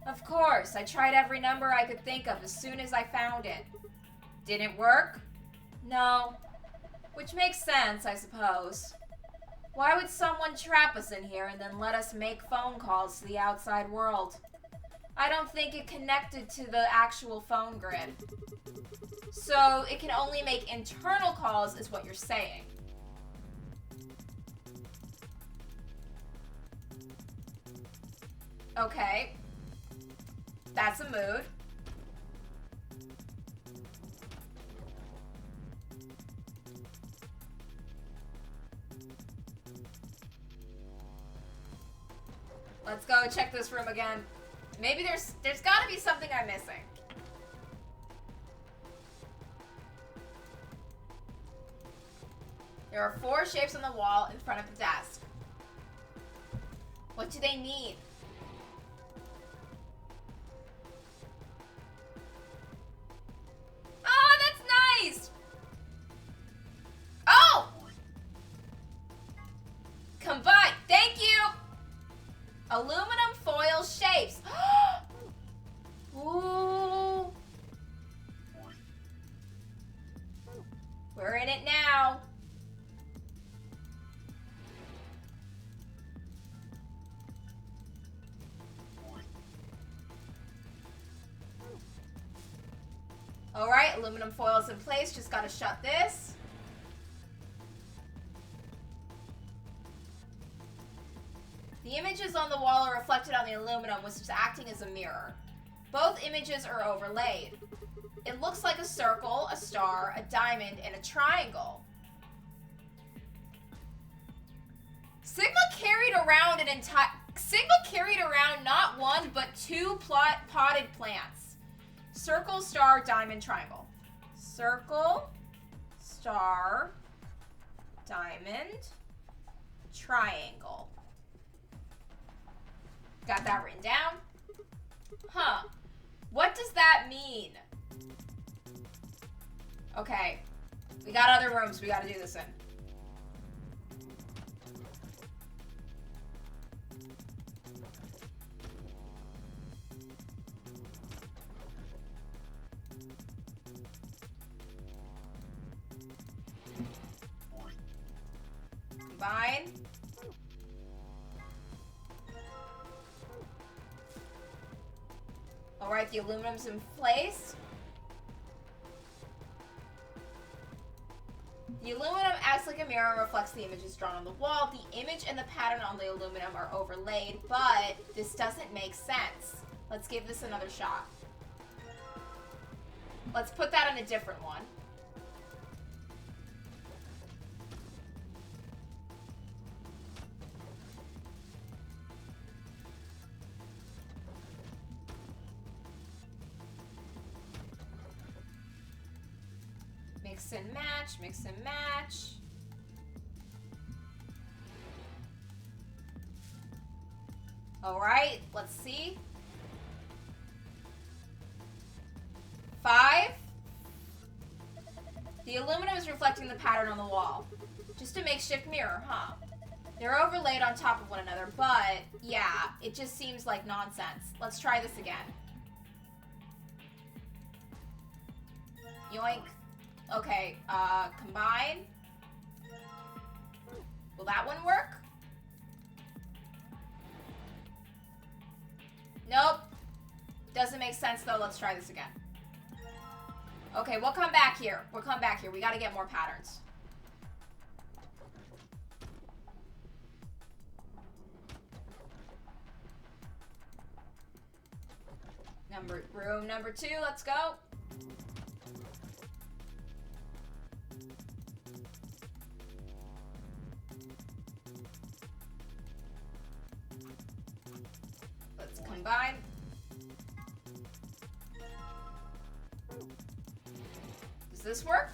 Of course, I tried every number I could think of as soon as I found it. Didn't work? No. Which makes sense, I suppose. Why would someone trap us in here and then let us make phone calls to the outside world? I don't think it connected to the actual phone grid. So it can only make internal calls is what you're saying. Okay. That's a mood. Let's go check this room again. Maybe there's gotta be something I'm missing. There are 4 shapes on the wall in front of the desk. What do they mean? Oh, that's nice! Oh! Combine. Thank you! Aluminum foil shapes. Ooh. We're in it now. All right, aluminum foil's in place. Just gotta shut this. The images on the wall are reflected on the aluminum, which is acting as a mirror. Both images are overlaid. It looks like a circle, a star, a diamond, and a triangle. Sigma carried around not one, but 2 potted plants. Circle, star, diamond, triangle. Circle, star, diamond, triangle. Got that written down. Huh. What does that mean? Okay. We got other rooms we gotta do this in. Combine. Alright, the aluminum's in place. The aluminum acts like a mirror and reflects the images drawn on the wall. The image and the pattern on the aluminum are overlaid, but this doesn't make sense. Let's give this another shot. Let's put that on a different one. Mix and match, mix and match. All right, let's see. 5. The aluminum is reflecting the pattern on the wall. Just a makeshift mirror, huh? They're overlaid on top of one another, but yeah, it just seems like nonsense. Let's try this again. Yoink. Okay, combine. Will that one work? Nope. Doesn't make sense though. Let's try this again. Okay, we'll come back here. We'll come back here. We gotta get more patterns. Room number 2, let's go. Let's combine. Does this work?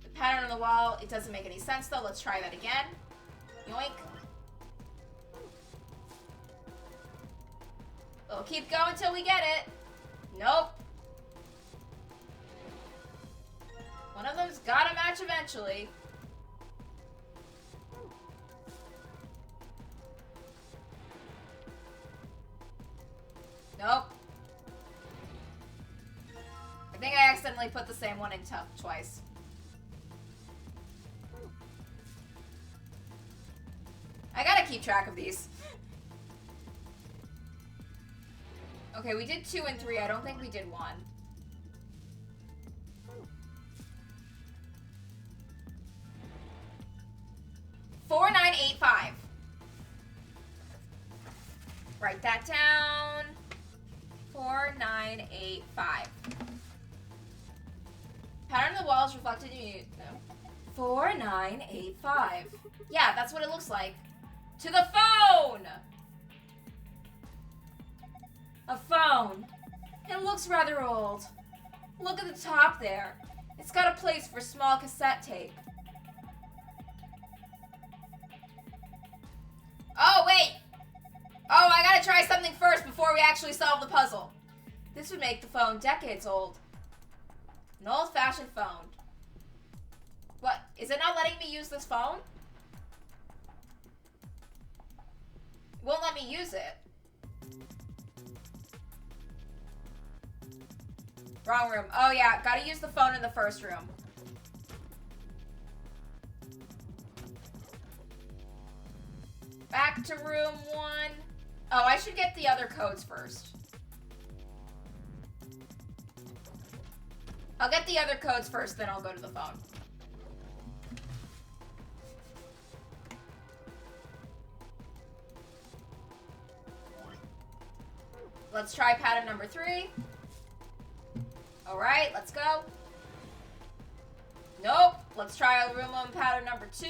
The pattern on the wall, it doesn't make any sense though. Let's try that again. Yoink. We'll keep going till we get it. Nope. One of them's gotta match eventually. Nope. I think I accidentally put the same one in twice. I gotta keep track of these. Okay, we did 2 and 3. I don't think we did 1. Four, 9, 8, 5. Write that down. 4, 9, 8, 5. Pattern of the walls reflected in you. No. 4, 9, 8, 5. Yeah, that's what it looks like. To the phone! A phone. It looks rather old. Look at the top there. It's got a place for small cassette tape. Oh, wait! Oh, I gotta try something first before we actually solve the puzzle. This would make the phone decades old. An old-fashioned phone. What? Is it not letting me use this phone? It won't let me use it. Wrong room. Oh yeah, gotta use the phone in the first room. Back to room 1. Oh, I should get the other codes first. I'll get the other codes first, then I'll go to the phone. Let's try pattern number 3. Alright, let's go. Nope. Let's try room 1 pattern number 2.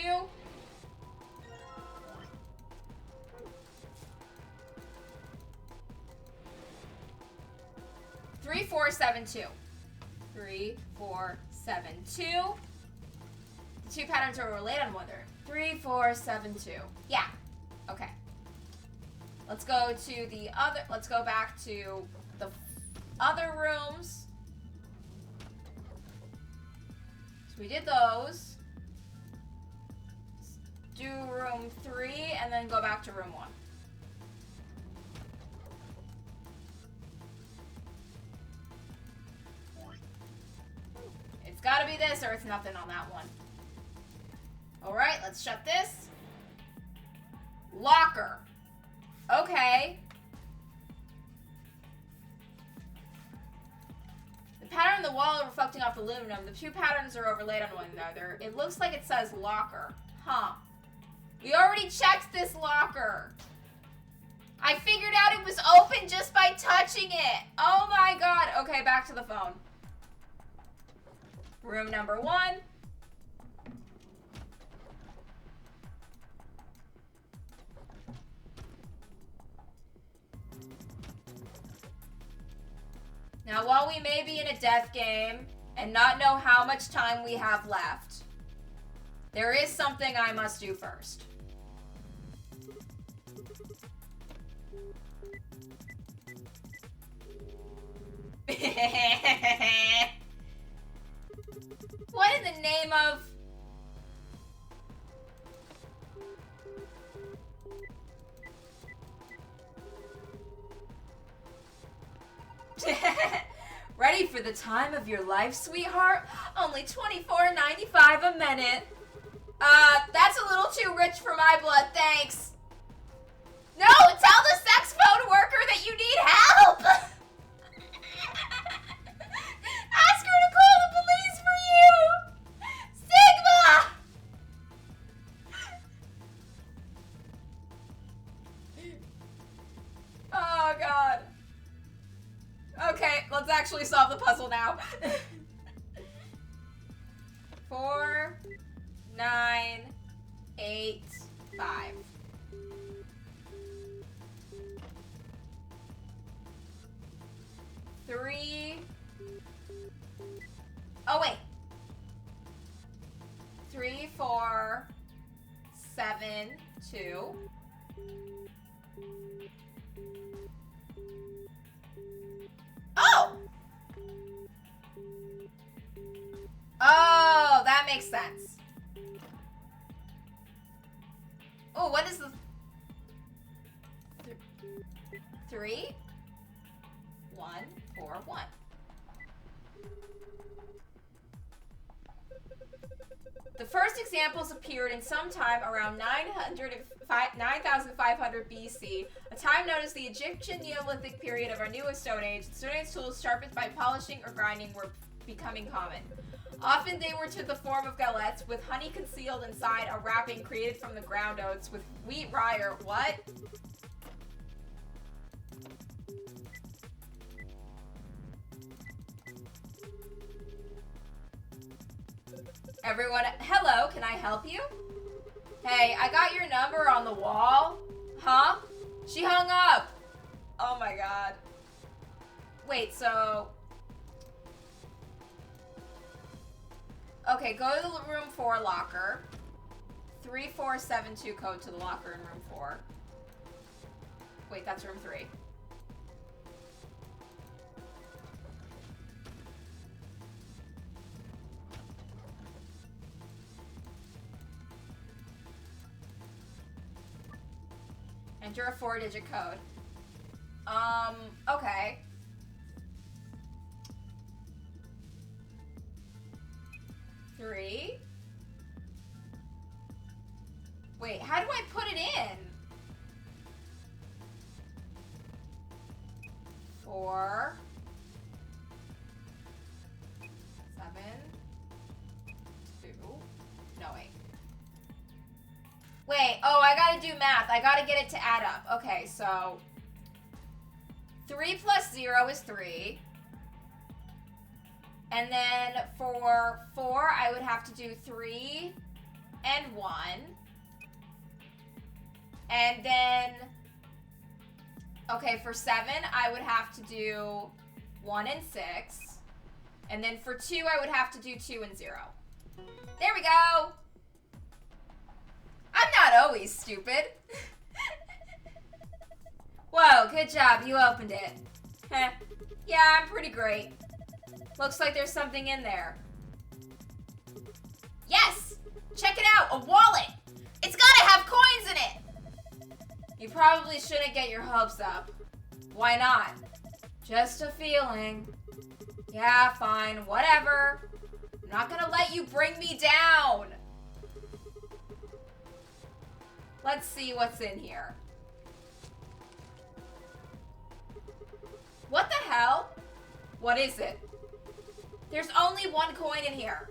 Three, 4, 7, 2. 3, 4, 7, 2. The 2 patterns are related on one another. 3, 4, 7, 2. Yeah. Okay. Let's go to the other. Let's go back to the other rooms. So we did those. Do room 3 and then go back to room 1. It's gotta be this or it's nothing on that one. Alright, let's shut this. Locker. Okay. The pattern on the wall reflecting off the aluminum. The 2 patterns are overlaid on one another. It looks like it says locker. Huh. We already checked this locker. I figured out it was open just by touching it. Oh my god. Okay, back to the phone. Room number 1. Now, while we may be in a death game and not know how much time we have left, there is something I must do first. What in the name of... Ready for the time of your life, sweetheart? Only $24.95 a minute. That's a little too rich for my blood, thanks. No, tell the sex phone worker that you need help! Ask her to call the police for you! Sigma! Oh, God. Okay, let's actually solve the puzzle now. 4, 9, 8, 5. Three. Oh, wait. 3, 4, 7, 2. Oh! Oh, that makes sense. Oh, what is the... 3, 1, 4, 1. The first examples appeared in some time around 9,500 BC, a time known as the Egyptian Neolithic period of our newest Stone Age. The Stone Age tools sharpened by polishing or grinding were becoming common. Often they were to the form of galettes, with honey concealed inside a wrapping created from the ground oats with wheat rye or what? Everyone, hello, can I help you? Hey, I got your number on the wall. Huh? She hung up. Oh my god. Wait, so... Okay, go to the room 4 locker. 3472 code to the locker in room 4. Wait, that's room 3. Enter a 4-digit code. Okay. Three. Wait, how do I put it in? 4. 7. 2. No, wait. Wait, oh, I gotta do math. I gotta get it to add up. Okay, so 3 plus 0 is 3. And then for 4, I would have to do 3 and 1. And then, okay, for 7, I would have to do 1 and 6. And then for 2, I would have to do 2 and 0. There we go. I'm not always stupid. Whoa, good job. You opened it. Heh. Yeah, I'm pretty great. Looks like there's something in there. Yes! Check it out, a wallet! It's gotta have coins in it! You probably shouldn't get your hopes up. Why not? Just a feeling. Yeah, fine, whatever. I'm not gonna let you bring me down. Let's see what's in here. What the hell? What is it? There's only 1 coin in here.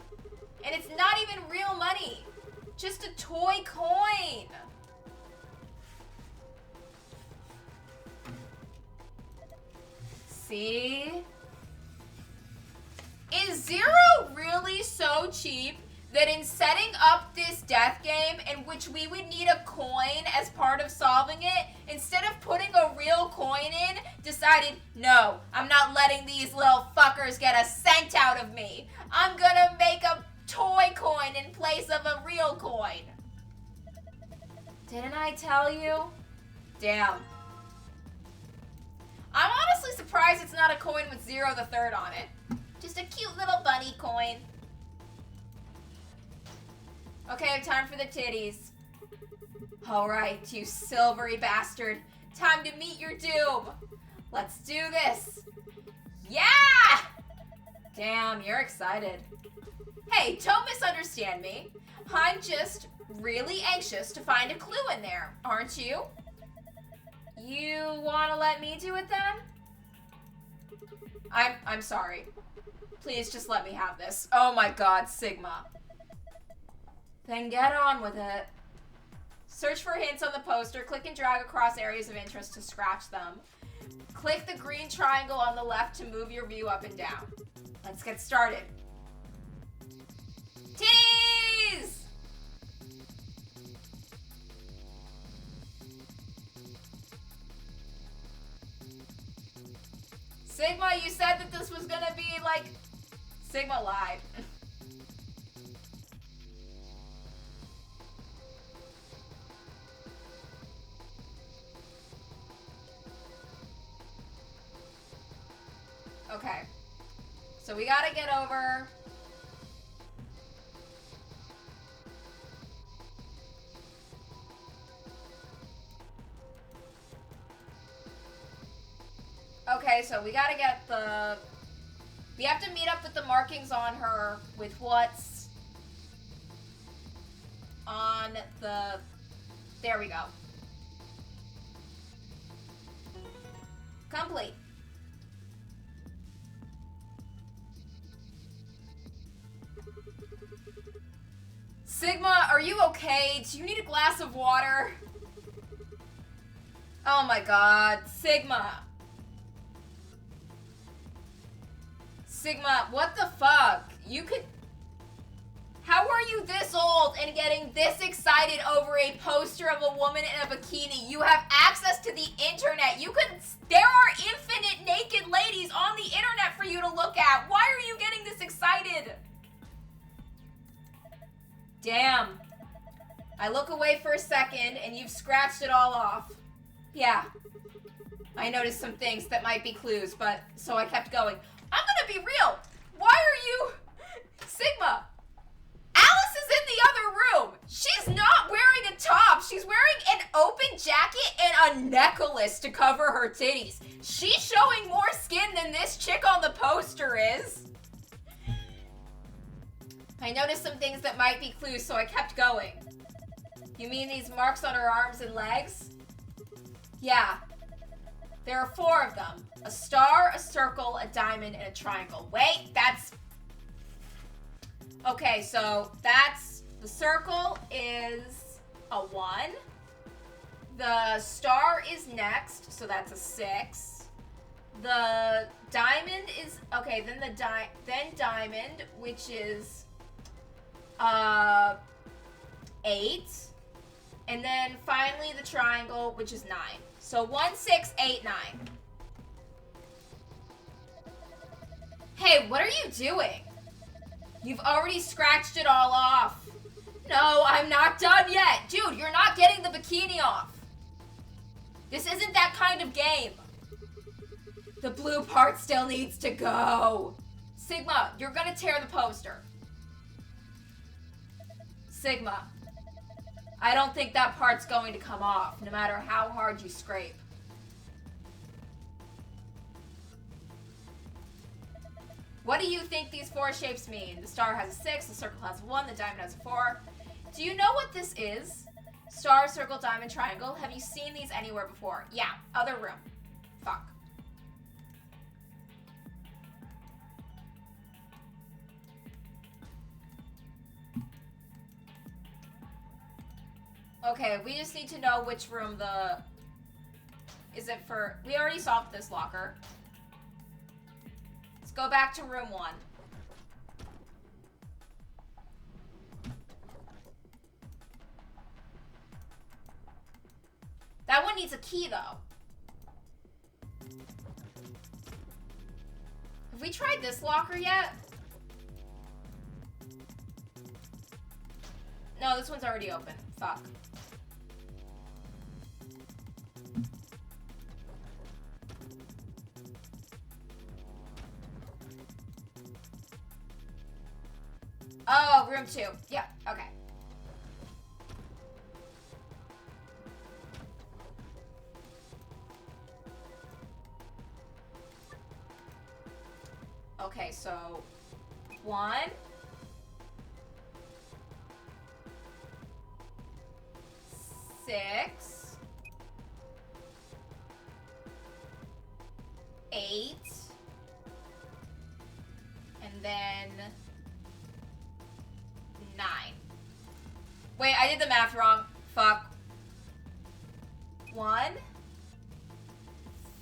And it's not even real money. Just a toy coin. See? Is 0 really so cheap that in setting up this death game in which we would need a coin as part of solving it, instead of putting a real coin in, decided, no, I'm not letting these little fuckers get a cent out of me. I'm gonna make a toy coin in place of a real coin. Didn't I tell you? Damn. I'm honestly surprised it's not a coin with 0 the third on it. Just a cute little bunny coin. Okay, time for the titties. Alright, you silvery bastard. Time to meet your doom. Let's do this. Yeah! Damn, you're excited. Hey, don't misunderstand me. I'm just really anxious to find a clue in there, aren't you? You want to let me do it then? I'm sorry. Please just let me have this. Oh my god, Sigma. Then get on with it. Search for hints on the poster. Click and drag across areas of interest to scratch them. Click the green triangle on the left to move your view up and down. Let's get started. Titties! Sigma, you said that this was gonna be like... Sigma lied. Okay. So we gotta get over... Okay, so we gotta get the... We have to meet up with the markings on her with what's on the... There we go. Complete. Sigma, are you okay? Do you need a glass of water? Oh my god, Sigma. Sigma, what the fuck? You could... How are you this old and getting this excited over a poster of a woman in a bikini? You have access to the internet. You could... There are infinite naked ladies on the internet for you to look at. Why are you getting this excited? Damn. I look away for a second and you've scratched it all off. Yeah. I noticed some things that might be clues, but... So I kept going. I'm gonna be real. Why are you... Sigma. Alice is in the other room. She's not wearing a top. She's wearing an open jacket and a necklace to cover her titties. She's showing more skin than this chick on the poster is. I noticed some things that might be clues, so I kept going. You mean these marks on her arms and legs? Yeah. There are 4 of them. A star, a circle, a diamond, and a triangle. Wait, that's... Okay, so that's... The circle is a 1. The star is next, so that's a 6. The diamond is... Okay, then then diamond, which is... 8. And then finally the triangle, which is 9. So 1, 6, 8, 9. Hey, what are you doing? You've already scratched it all off. No, I'm not done yet. Dude, you're not getting the bikini off. This isn't that kind of game. The blue part still needs to go. Sigma, you're gonna tear the poster. Sigma, I don't think that part's going to come off, no matter how hard you scrape. What do you think these 4 shapes mean? The star has a 6, the circle has a 1, the diamond has a 4. Do you know what this is? Star, circle, diamond, triangle. Have you seen these anywhere before? Yeah, other room. Fuck. Okay, we just need to know which room the... Is it for... We already solved this locker. Let's go back to room 1. That one needs a key, though. Have we tried this locker yet? No, this one's already open. Fuck. Oh, room 2. Yeah, okay. Okay, so 1, 6, 8, and then 9. Wait, I did the math wrong. Fuck. 1,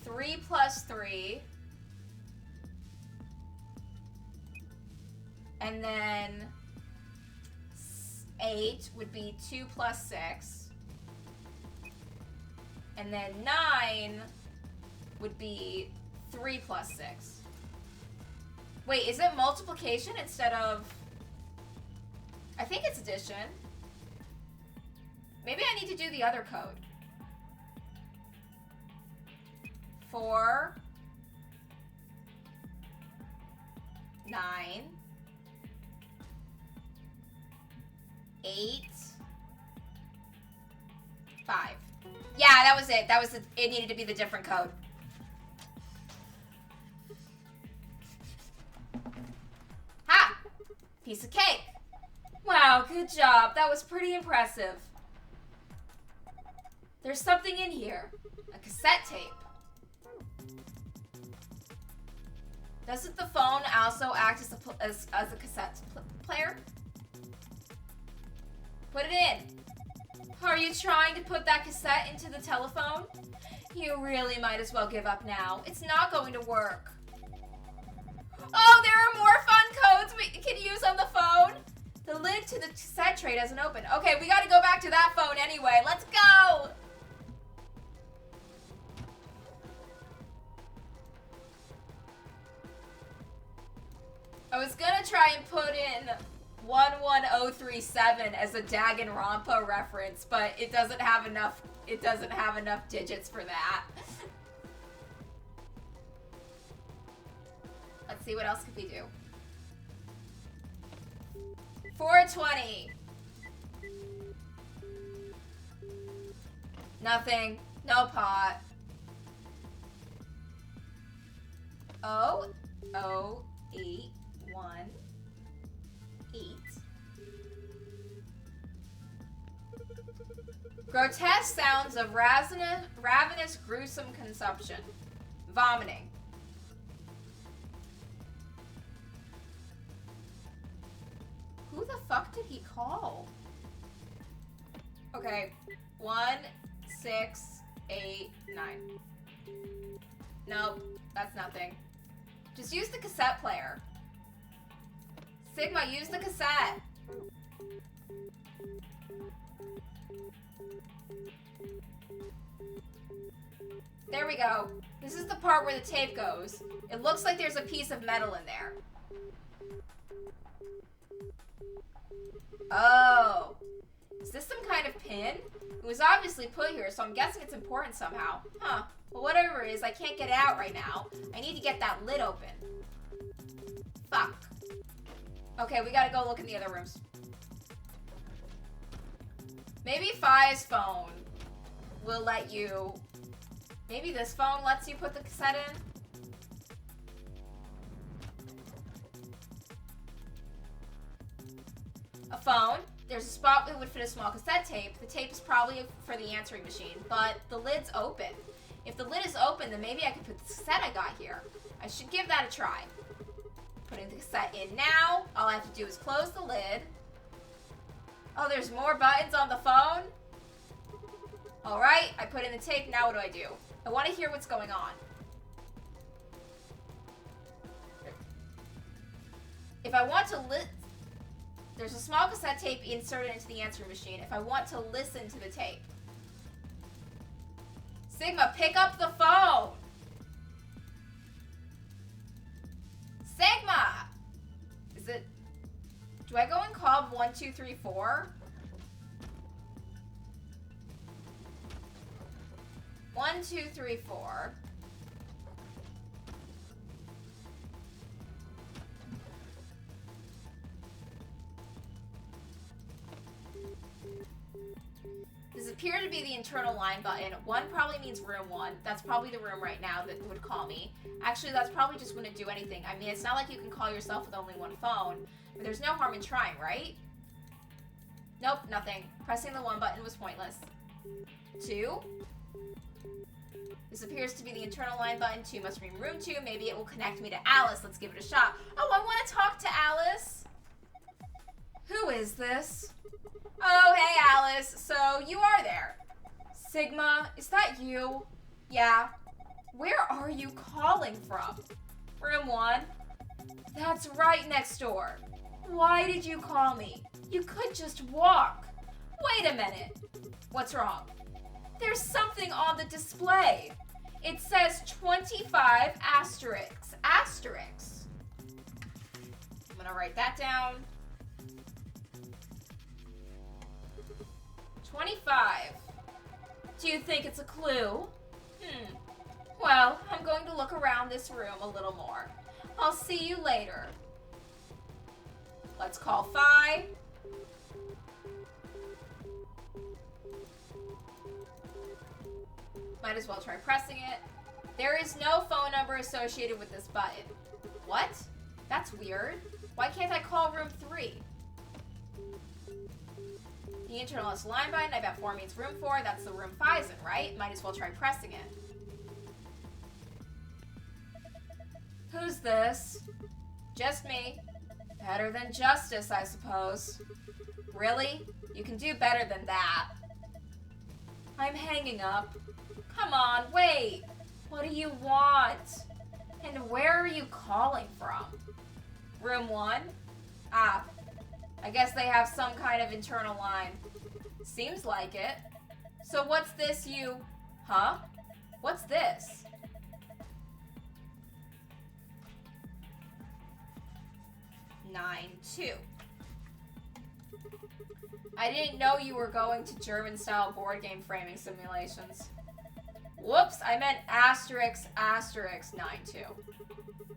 3 plus 3, and then 8 would be 2 plus 6, and then 9 would be 3 plus 6. Wait, is it multiplication instead of... I think it's addition. Maybe I need to do the other code. 4, 9, 8, 5. Yeah, that was it. That was it. It needed to be the different code. Ha! Piece of cake. Wow, good job. That was pretty impressive. There's something in here. A cassette tape. Doesn't the phone also act as a cassette player? Put it in. Are you trying to put that cassette into the telephone? You really might as well give up now. It's not going to work. Oh, there are more fun codes we can use on the phone. The lid to the cassette tray doesn't open. Okay, we gotta go back to that phone anyway. Let's go! I was gonna try and put in 11037 as a Danganronpa reference, but it doesn't have enough digits for that. Let's see, what else could we do? 420. Nothing. No pot. Oh, 8, 1, 8. Grotesque sounds of ravenous, gruesome consumption. Vomiting. Who the fuck did he call? Okay. 1, 6, 8, 9. Nope, that's nothing. Just use the cassette player. Sigma, use the cassette. There we go. This is the part where the tape goes. It looks like there's a piece of metal in there. Oh. Is this some kind of pin? It was obviously put here, so I'm guessing it's important somehow. Huh. Well, whatever it is, I can't get it out right now. I need to get that lid open. Fuck. Okay, we gotta go look in the other rooms. Maybe Fi's phone will let you... Maybe this phone lets you put the cassette in? A phone. There's a spot that would fit a small cassette tape. The tape is probably for the answering machine, but the lid's open. If the lid is open, then maybe I can put the cassette I got here. I should give that a try. Putting the cassette in now. All I have to do is close the lid. Oh, there's more buttons on the phone? Alright, I put in the tape. Now what do? I want to hear what's going on. If I want to there's a small cassette tape inserted into the answering machine. If I want to listen to the tape. Sigma, pick up the phone! Sigma! Is it... Do I go and call 1234? 1234. Is it appear to be the internal line button. 1 probably means room 1. That's probably the room right now that would call me. Actually, that's probably just wouldn't do anything. I mean, it's not like you can call yourself with only 1 phone. But there's no harm in trying, right? Nope, nothing. Pressing the 1 button was pointless. 2. This appears to be the internal line button. 2 must mean room 2. Maybe it will connect me to Alice. Let's give it a shot. Oh, I want to talk to Alice. Who is this? Oh, hey, Alice. So, you are there. Sigma, is that you? Yeah. Where are you calling from? Room 1? That's right next door. Why did you call me? You could just walk. Wait a minute. What's wrong? There's something on the display. It says 25 asterisks. Asterisks. I'm gonna write that down. 25. Do you think it's a clue? Well, I'm going to look around this room a little more. I'll see you later. Let's call Phi. Might as well try pressing it. There is no phone number associated with this button. What? That's weird. Why can't I call room 3? The internal line button, I bet 4 means room 4. That's the room Phi's in, right? Might as well try pressing it. Who's this? Just me. Better than Justice, I suppose. Really? You can do better than that. I'm hanging up. Come on, wait. What do you want? And where are you calling from? Room 1? Ah, I guess they have some kind of internal line. Seems like it. So what's this you... Huh? What's this? Nine, 2. I didn't know you were going to German-style board game framing simulations. Whoops, I meant asterisk, asterisk, 9, 2.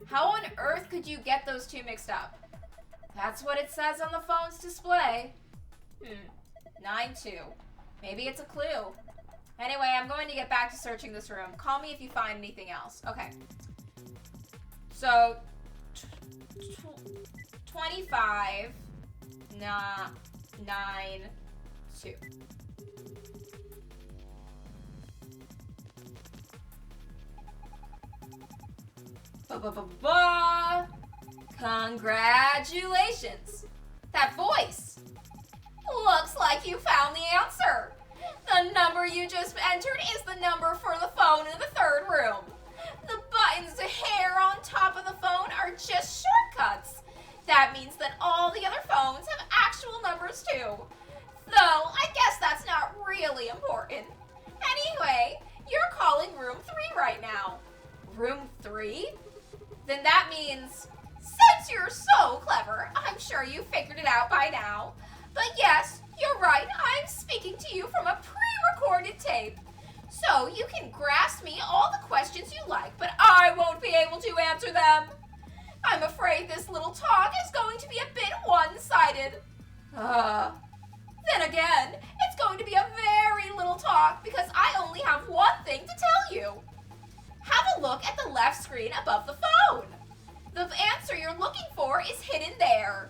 How on earth could you get those two mixed up? That's what it says on the phone's display. 9, 2. Maybe it's a clue. Anyway, I'm going to get back to searching this room. Call me if you find anything else. Okay. So, 25, 9, 2. Ba-ba-ba-ba! Congratulations! That voice! Looks like you found the answer! The number you just entered is the number for the phone in the 3rd room. The buttons here on top of the phone are just shortcuts. That means that all the other phones have actual numbers too. Though, I guess that's not really important. Anyway, you're calling room 3 right now. Room 3? Then that means, since you're so clever, I'm sure you figured it out by now. But yes, you're right, I'm speaking to you from a pre-recorded tape. So you can grasp me all the questions you like, but I won't be able to answer them. I'm afraid this little talk is going to be a bit one-sided. Then again, it's going to be a very little talk because I only have one thing to tell you. Have a look at the left screen above the phone. The answer you're looking for is hidden there.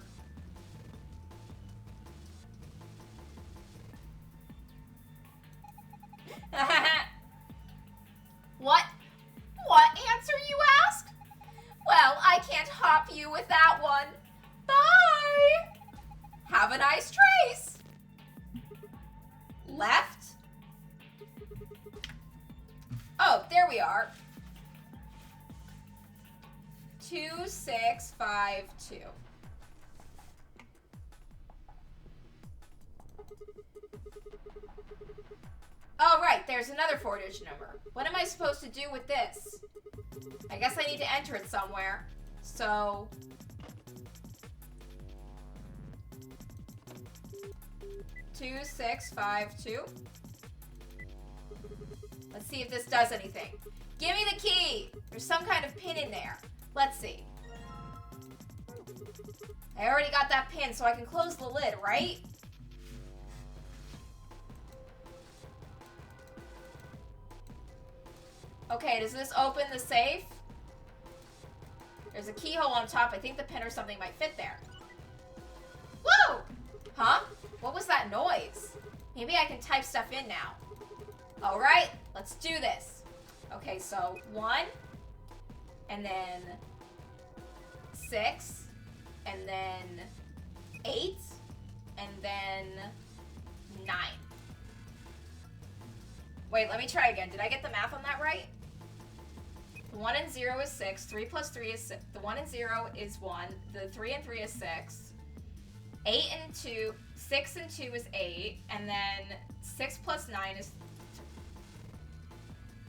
What? What answer, you ask? Well, I can't hop you with that one. Bye! Have a nice trace. Left? Oh, there we are. 2652. Oh, right, there's another 4-digit number. What am I supposed to do with this? I guess I need to enter it somewhere. So... 2652. Let's see if this does anything. Give me the key! There's some kind of pin in there. Let's see. I already got that pin, so I can close the lid, right? Okay, does this open the safe? There's a keyhole on top. I think the pin or something might fit there. Woo! Huh? What was that noise? Maybe I can type stuff in now. Alright, let's do this. Okay, so 1, and then 6, and then 8, and then 9. Wait, let me try again. Did I get the math on that right? The 1 and 0 is 6. 3 plus 3 is 6. The 1 and 0 is 1. The 3 and 3 is 6. 8 and 2, 6 and 2 is 8. And then 6 plus 9 is...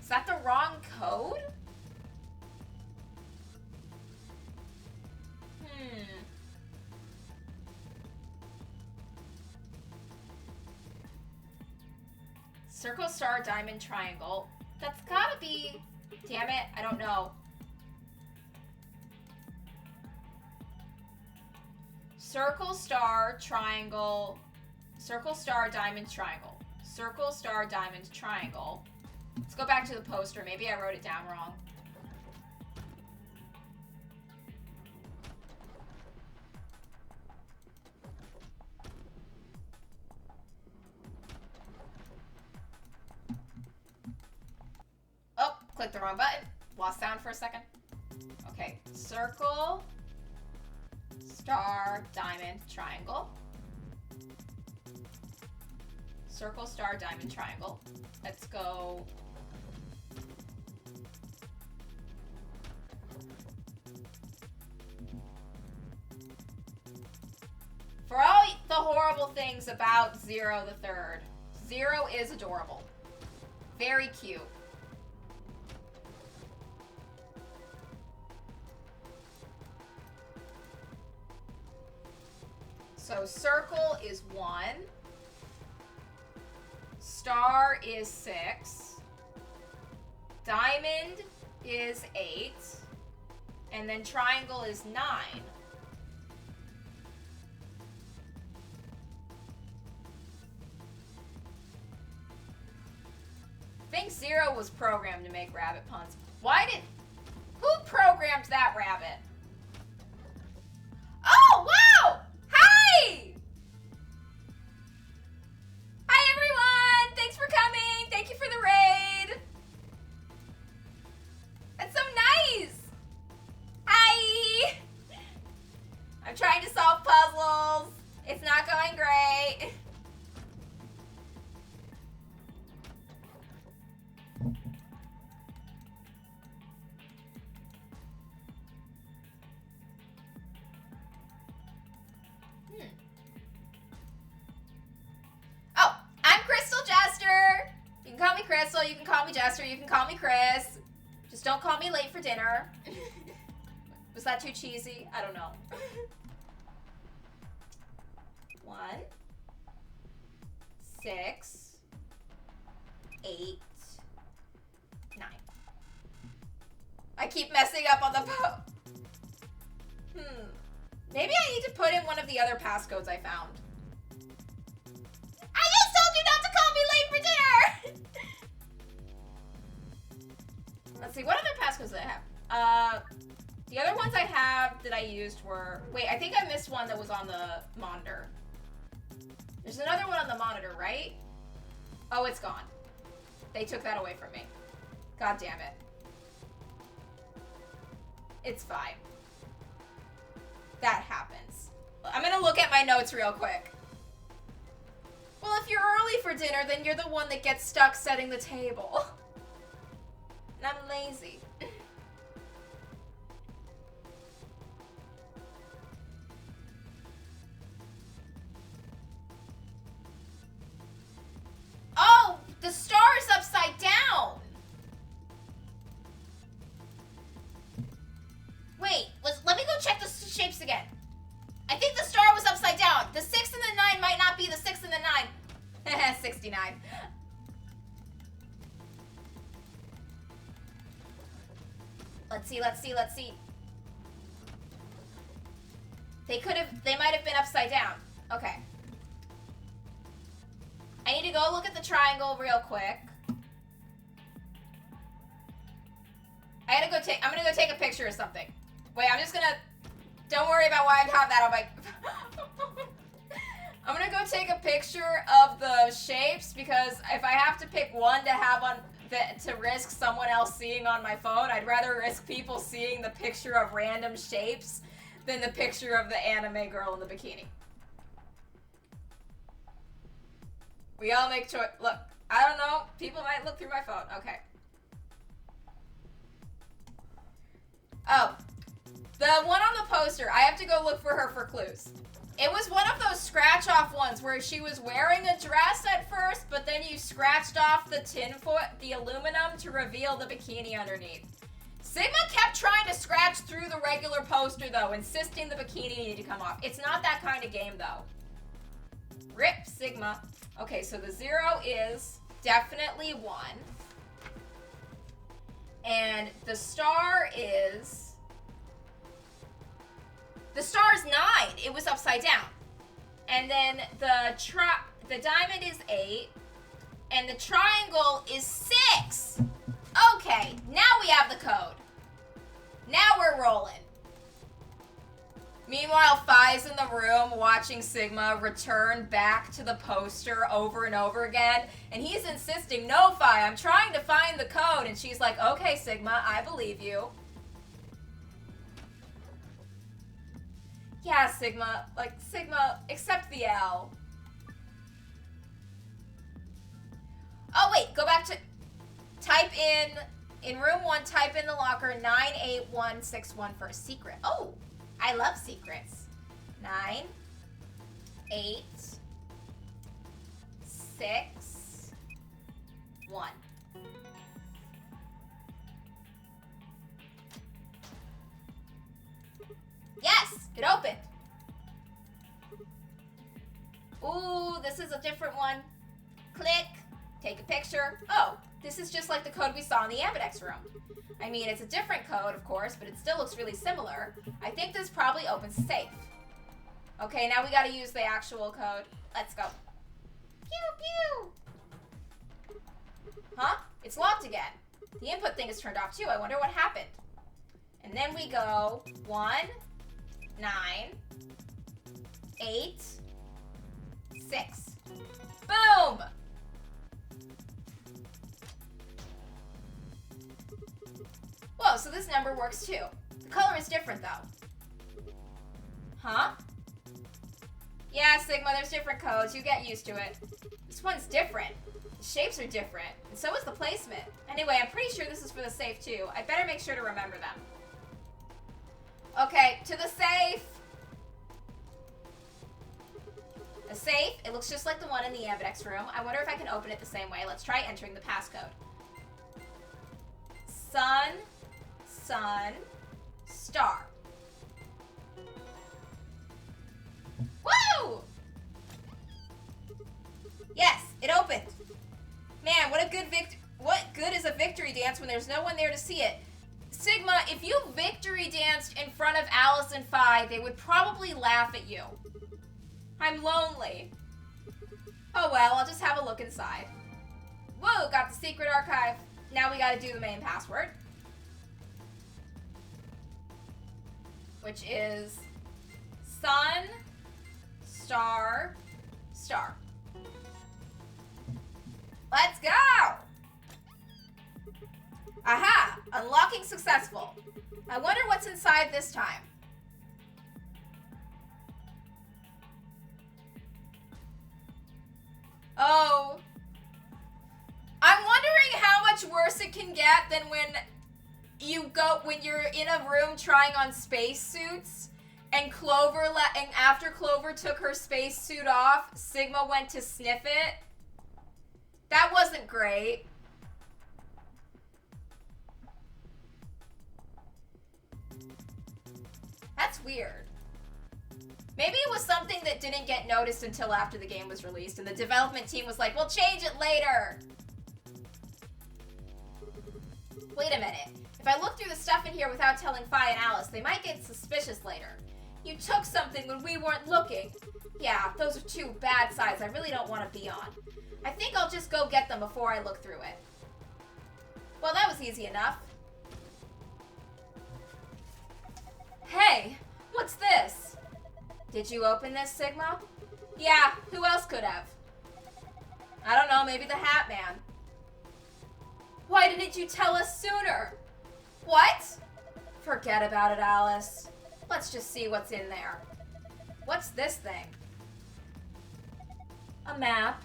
Is that the wrong code? Circle, star, diamond, triangle. That's gotta be... Damn it, I don't know. Circle, star, triangle. Circle, star, diamond, triangle. Circle, star, diamond, triangle. Let's go back to the poster. Maybe I wrote it down wrong. Oh, clicked the wrong button. Lost sound for a second. Okay, circle, star, diamond, triangle. Circle, star, diamond, triangle. Let's go. For all the horrible things about Zero the Third, Zero is adorable. Very cute. So circle is 1. Star is 6. Diamond is 8. And then triangle is 9. I think Zero was programmed to make rabbit puns. Who programmed that rabbit? Oh, wow! Hi! Hi, everyone! Thanks for coming! Thank you for the raid! That's so nice! Hi! I'm trying to solve puzzles. It's not going great. Oh, I'm Crystal Jester. You can call me Crystal, you can call me Jester, you can call me Chris. Just don't call me late for dinner. Was that too cheesy? I don't know. 1, 6, 8, 9. I keep messing up on the Maybe I need to put in one of the other passcodes I found. I just told you not to call me late for dinner! Let's see, what other passcodes did I have? The other ones I have that I used were... Wait, I think I missed one that was on the monitor. There's another one on the monitor, right? Oh, it's gone. They took that away from me. God damn it. It's fine. That happens. I'm gonna look at my notes real quick. Well, if you're early for dinner, then you're the one that gets stuck setting the table. And I'm lazy. Oh, the star is upside down. Wait, let me go check the shapes again. I think the star was upside down. The 6 and the 9 might not be the 6 and the 9. 69. Let's see. They might have been upside down. Okay. I need to go look at the triangle real quick. I'm gonna go take a picture of something. Wait, I'm just gonna, don't worry about why I have that on my, I'm gonna go take a picture of the shapes because if I have to pick one to have on, to risk someone else seeing on my phone, I'd rather risk people seeing the picture of random shapes than the picture of the anime girl in the bikini. We all make choice. Look, I don't know. People might look through my phone. Okay. Oh. The one on the poster, I have to go look for her for clues. It was one of those scratch-off ones where she was wearing a dress at first, but then you scratched off the the aluminum to reveal the bikini underneath. Sigma kept trying to scratch through the regular poster, though, insisting the bikini needed to come off. It's not that kind of game, though. Rip Sigma. Okay, so the 0 is definitely 1. And the star is... The star's 9. It was upside down. And then the diamond is 8. And the triangle is 6. Okay, now we have the code. Now we're rolling. Meanwhile, Phi's in the room watching Sigma return back to the poster over and over again. And he's insisting, no, Phi, I'm trying to find the code. And she's like, okay, Sigma, I believe you. Yeah, Sigma. Like, Sigma, accept the L. Oh, wait, go back to... Type in room 1, type in the locker 98161 for a secret. Oh, I love secrets. 9, 8, 6, 1. Yes, it opened. Ooh, this is a different one. Click, take a picture. Oh, this is just like the code we saw in the Ambidex room. I mean, it's a different code, of course, but it still looks really similar. I think this probably opens safe. Okay, now we gotta use the actual code. Let's go. Pew, pew. Huh? It's locked again. The input thing is turned off too. I wonder what happened. And then we go 1, 9, 8, 6. Boom! Whoa, so this number works too. The color is different though. Huh? Yeah, Sigma, there's different codes. You get used to it. This one's different. The shapes are different. And so is the placement. Anyway, I'm pretty sure this is for the safe too. I better make sure to remember them. Okay, to the safe. A safe. It looks just like the one in the Ambidex room. I wonder if I can open it the same way. Let's try entering the passcode. Sun, sun, star. Woo! Yes, it opened. Man, what good is a victory dance when there's no one there to see it? Sigma, if you victory danced in front of Alice and Phi, they would probably laugh at you. I'm lonely. Oh well, I'll just have a look inside. Whoa, got the secret archive. Now we gotta do the main password. Which is sun, star, star. Let's go! Aha! Unlocking successful. I wonder what's inside this time. Oh. I'm wondering how much worse it can get than when you're in a room trying on spacesuits and after Clover took her spacesuit off, Sigma went to sniff it. That wasn't great. That's weird. Maybe it was something that didn't get noticed until after the game was released, and the development team was like, we'll change it later. Wait a minute. If I look through the stuff in here without telling Phi and Alice, they might get suspicious later. You took something when we weren't looking. Yeah, those are two bad sides I really don't want to be on. I think I'll just go get them before I look through it. Well, that was easy enough. What's this? Did you open this, Sigma? Yeah, who else could have? I don't know, maybe the Hat Man. Why didn't you tell us sooner? What? Forget about it, Alice. Let's just see what's in there. What's this thing? A map.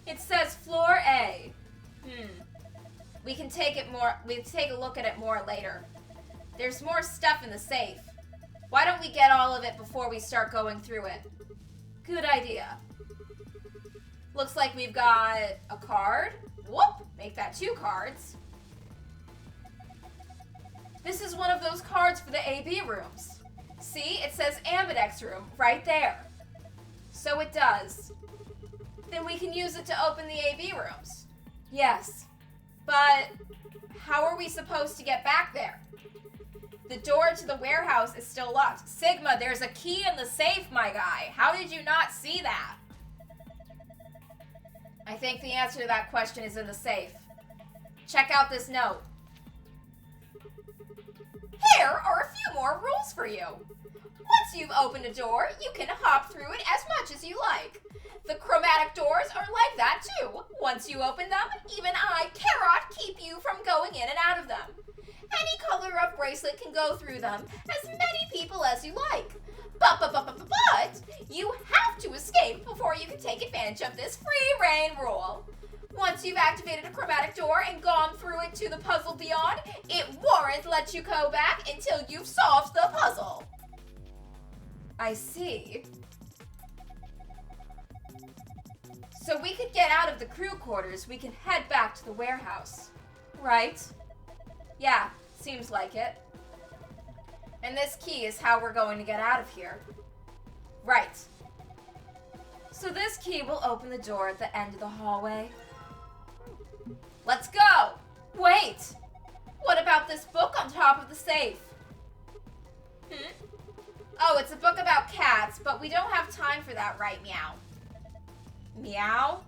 It says floor A. We can take a look at it more later. There's more stuff in the safe. Why don't we get all of it before we start going through it? Good idea. Looks like we've got a card. Whoop! Make that 2 cards. This is one of those cards for the AB rooms. See? It says Ambidex room right there. So it does. Then we can use it to open the AB rooms. Yes. But how are we supposed to get back there? The door to the warehouse is still locked. Sigma, there's a key in the safe, my guy. How did you not see that? I think the answer to that question is in the safe. Check out this note. Here are a few more rules for you. Once you've opened a door, you can hop through it as much as you like. The chromatic doors are like that too. Once you open them, even I cannot keep you from going in and out of them. Any color of bracelet can go through them, as many people as you like. But you have to escape before you can take advantage of this free reign rule. Once you've activated a chromatic door and gone through it to the puzzle beyond, it won't let you go back until you've solved the puzzle. I see. So we could get out of the crew quarters, we can head back to the warehouse. Right? Yeah, seems like it. And this key is how we're going to get out of here. Right. So this key will open the door at the end of the hallway. Let's go! Wait! What about this book on top of the safe? Oh, it's a book about cats, but we don't have time for that, right, Meow? Meow?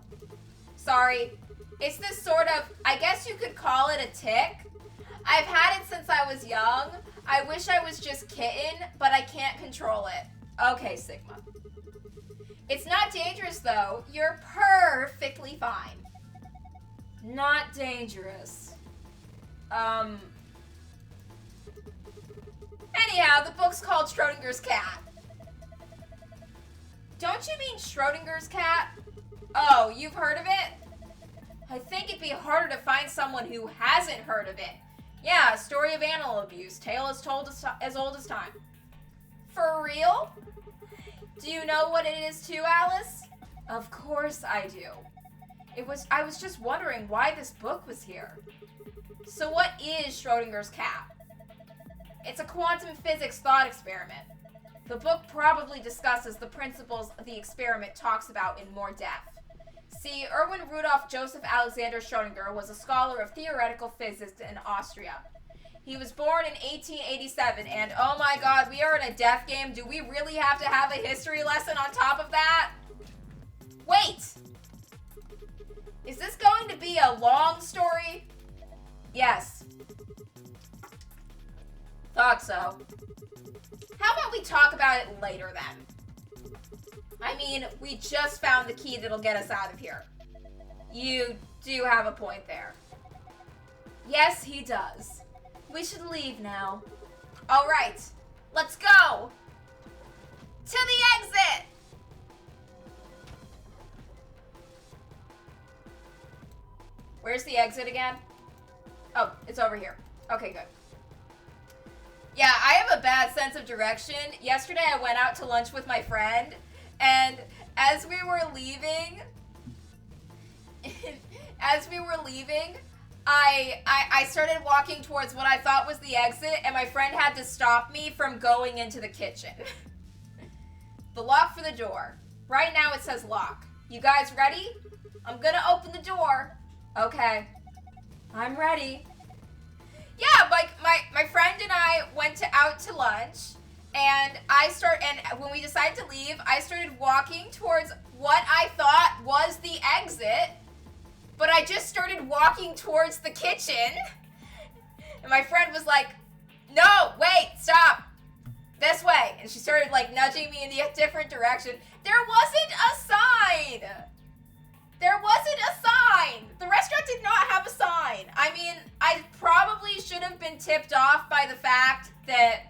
Sorry. It's this sort of, I guess you could call it a tick. I've had it since I was young. I wish I was just kitten, but I can't control it. Okay, Sigma. It's not dangerous, though. You're perfectly fine. Not dangerous. Anyhow, the book's called Schrodinger's Cat. Don't you mean Schrodinger's cat? Oh, you've heard of it? I think it'd be harder to find someone who hasn't heard of it. Yeah, a story of animal abuse. Tale is told as old as time. For real? Do you know what it is too, Alice? Of course I do. I was just wondering why this book was here. So what is Schrodinger's cat? It's a quantum physics thought experiment. The book probably discusses the principles the experiment talks about in more depth. See, Erwin Rudolf Joseph Alexander Schrödinger was a scholar of theoretical physics in Austria. He was born in 1887, and oh my god, we are in a death game. Do we really have to have a history lesson on top of that? Wait! Is this going to be a long story? Yes. Thought so. How about we talk about it later then? I mean, we just found the key that'll get us out of here. You do have a point there. Yes, he does. We should leave now. All right, let's go! To the exit! Where's the exit again? Oh, it's over here. Okay, good. Yeah, I have a bad sense of direction. Yesterday I went out to lunch with my friend, and as we were leaving, I started walking towards what I thought was the exit, and my friend had to stop me from going into the kitchen. The lock for the door. Right now it says lock. You guys ready? I'm gonna open the door. Okay. I'm ready. Yeah, like my friend and I went out to lunch, and when we decided to leave, I started walking towards what I thought was the exit, but I just started walking towards the kitchen, and my friend was like, "No, wait, stop, this way," and And she started, like, nudging me in the different direction. There wasn't a sign! There wasn't a sign! The restaurant did not have a sign. I mean, I probably should have been tipped off by the fact that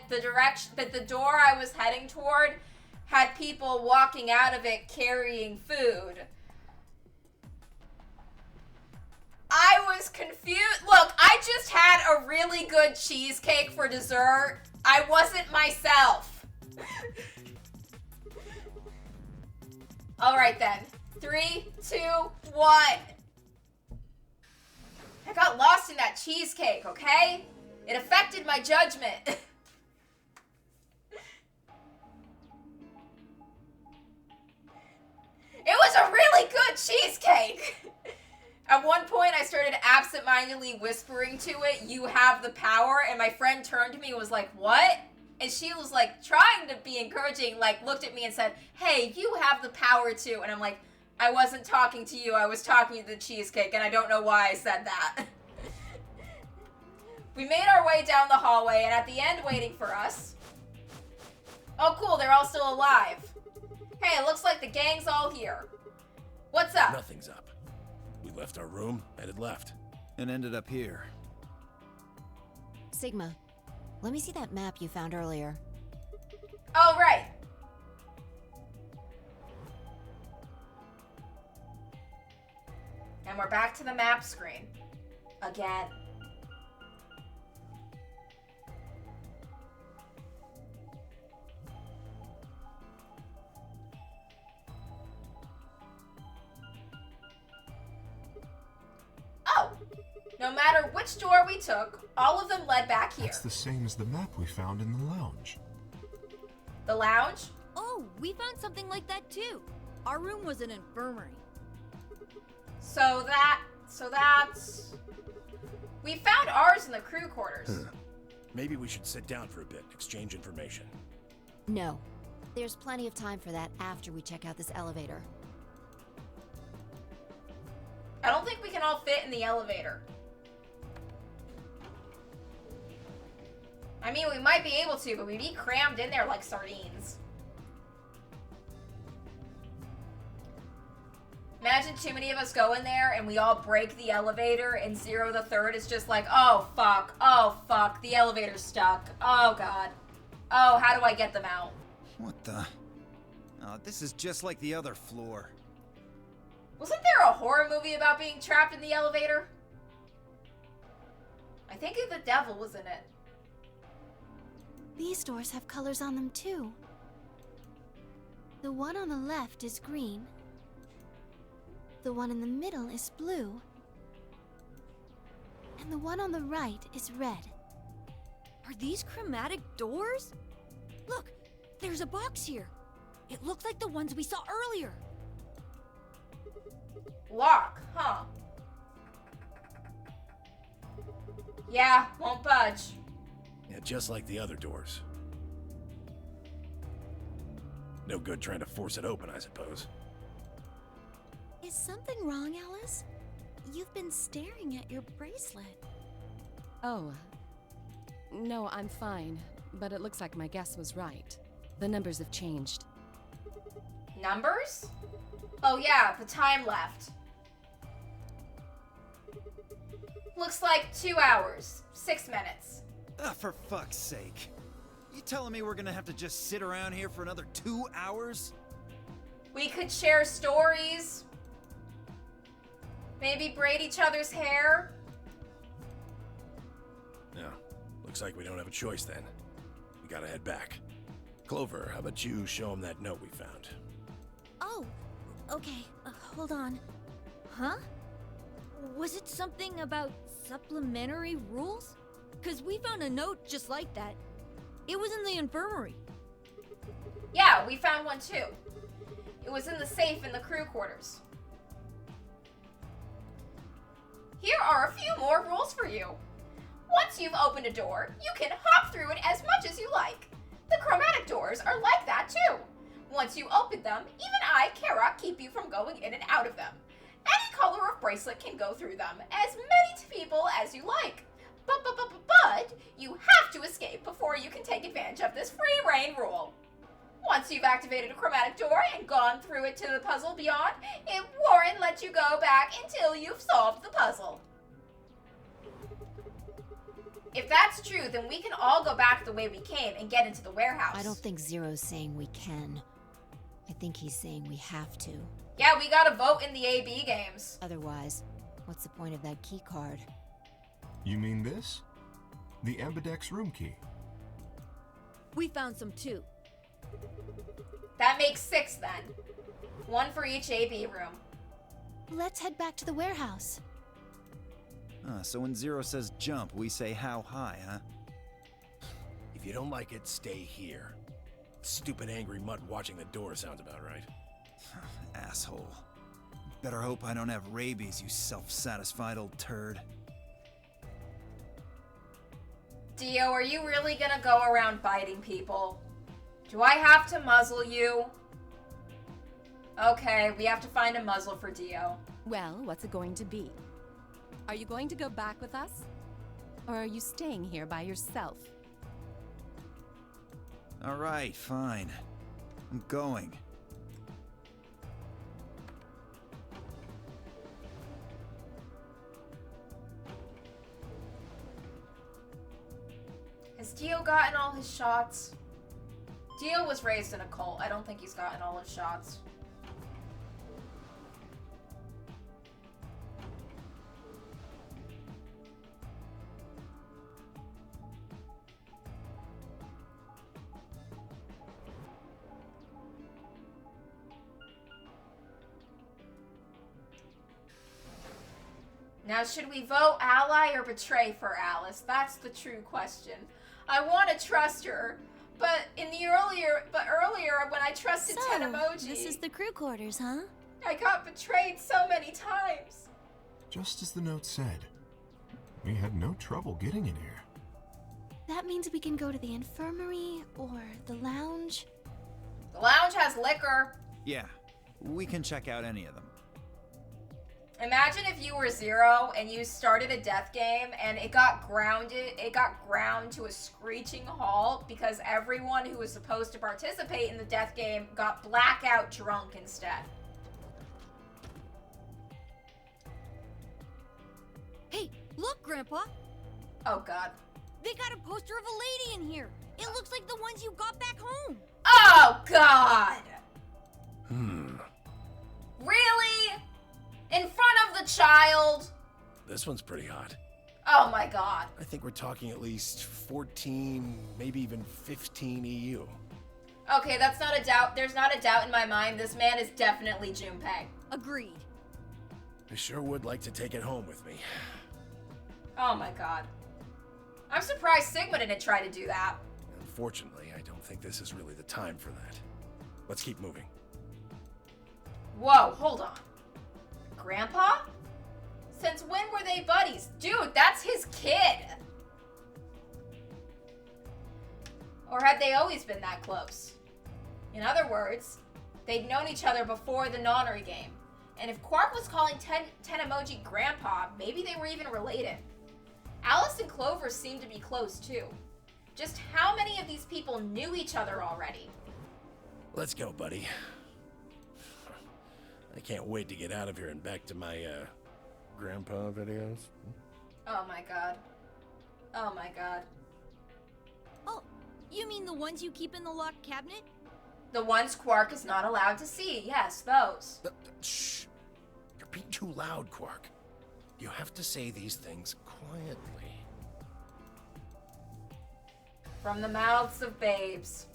the door I was heading toward had people walking out of it carrying food. I was confused. Look, I just had a really good cheesecake for dessert. I wasn't myself. All right then. 3, 2, 1. I got lost in that cheesecake, okay? It affected my judgment. It was a really good cheesecake. At one point, I started absentmindedly whispering to it, "You have the power," and my friend turned to me and was like, "What?" And she was like trying to be encouraging, like looked at me and said, "Hey, you have the power too." And I'm like, I wasn't talking to you, I was talking to the cheesecake, and I don't know why I said that. We made our way down the hallway, and at the end waiting for us... Oh cool, they're all still alive. Hey, it looks like the gang's all here. What's up? Nothing's up. We left our room and it left. And ended up here. Sigma, let me see that map you found earlier. Oh, right. And we're back to the map screen. Again. Oh! No matter which door we took, all of them led back here. That's the same as the map we found in the lounge. The lounge? Oh, we found something like that too. Our room was an infirmary. So that's... We found ours in the crew quarters. Maybe we should sit down for a bit, exchange information. No. There's plenty of time for that after we check out this elevator. I don't think we can all fit in the elevator. I mean, we might be able to, but we'd be crammed in there like sardines. Imagine too many of us go in there and we all break the elevator and Zero the Third is just like, oh fuck, the elevator's stuck. Oh god. Oh, how do I get them out? What the? Oh, this is just like the other floor. Wasn't there a horror movie about being trapped in the elevator? I think the devil was in it. These doors have colors on them too. The one on the left is green. The one in the middle is blue. And the one on the right is red. Are these chromatic doors? Look, there's a box here. It looks like the ones we saw earlier. Lock, huh? Yeah, won't budge. Yeah, just like the other doors. No good trying to force it open, I suppose. Is something wrong, Alice? You've been staring at your bracelet. Oh. No, I'm fine. But it looks like my guess was right. The numbers have changed. Numbers? Oh yeah, the time left. Looks like 2 hours, 6 minutes. Ah, for fuck's sake. You telling me we're gonna have to just sit around here for another 2 hours? We could share stories. Maybe braid each other's hair. Yeah, looks like we don't have a choice then. We gotta head back. Clover, how about you show him that note we found? Oh, okay. Hold on. Huh? Was it something about supplementary rules? 'Cause we found a note just like that. It was in the infirmary. Yeah, we found one too. It was in the safe in the crew quarters. Here are a few more rules for you. Once you've opened a door, you can hop through it as much as you like. The chromatic doors are like that too. Once you open them, even I, Kara, keep you from going in and out of them. Any color of bracelet can go through them, as many people as you like. But you have to escape before you can take advantage of this free reign rule. Once you've activated a chromatic door and gone through it to the puzzle beyond, it won't let you go back until you've solved the puzzle. If that's true, then we can all go back the way we came and get into the warehouse. I don't think Zero's saying we can. I think he's saying we have to. Yeah, we gotta vote in the AB games. Otherwise, what's the point of that key card? You mean this? The Ambidex room key. We found some too. That makes 6 then. 1 for each AB room. Let's head back to the warehouse. So when Zero says jump, we say how high, huh? If you don't like it, stay here. Stupid angry mutt watching the door sounds about right. Asshole. Better hope I don't have rabies, you self-satisfied old turd. Dio, are you really gonna go around biting people? Do I have to muzzle you? Okay, we have to find a muzzle for Dio. Well, what's it going to be? Are you going to go back with us? Or are you staying here by yourself? Alright, fine. I'm going. Has Dio gotten all his shots? Dio was raised in a cult. I don't think he's gotten all his shots. Now, should we vote ally or betray for Alice? That's the true question. I want to trust her, but earlier when I trusted So, Ten Emoji, this is the crew quarters, huh? I got betrayed so many times. Just as the note said. We had no trouble getting in here. That means we can go to the infirmary or the lounge. The lounge has liquor. Yeah, we can check out any of them. Imagine if you were Zero and you started a death game and it got ground to a screeching halt because everyone who was supposed to participate in the death game got blackout drunk instead. Hey, look, Grandpa! Oh god. They got a poster of a lady in here! It looks like the ones you got back home! Oh god! Really? In front of the child? This one's pretty hot. Oh my god. I think we're talking at least 14, maybe even 15 EU. Okay, that's not a doubt. There's not a doubt in my mind. This man is definitely Junpei. Agreed. I sure would like to take it home with me. Oh my god. I'm surprised Sigma didn't try to do that. Unfortunately, I don't think this is really the time for that. Let's keep moving. Whoa, hold on. Grandpa? Since when were they buddies? Dude, that's his kid! Or had they always been that close? In other words, they'd known each other before the nonary game. And if Quark was calling Ten Emoji Grandpa, maybe they were even related. Alice and Clover seem to be close too. Just how many of these people knew each other already? Let's go, buddy. I can't wait to get out of here and back to my, grandpa videos. Oh my god. Oh my god. Oh, you mean the ones you keep in the locked cabinet? The ones Quark is not allowed to see. Yes, those. Shh. You're being too loud, Quark. You have to say these things quietly. From the mouths of babes.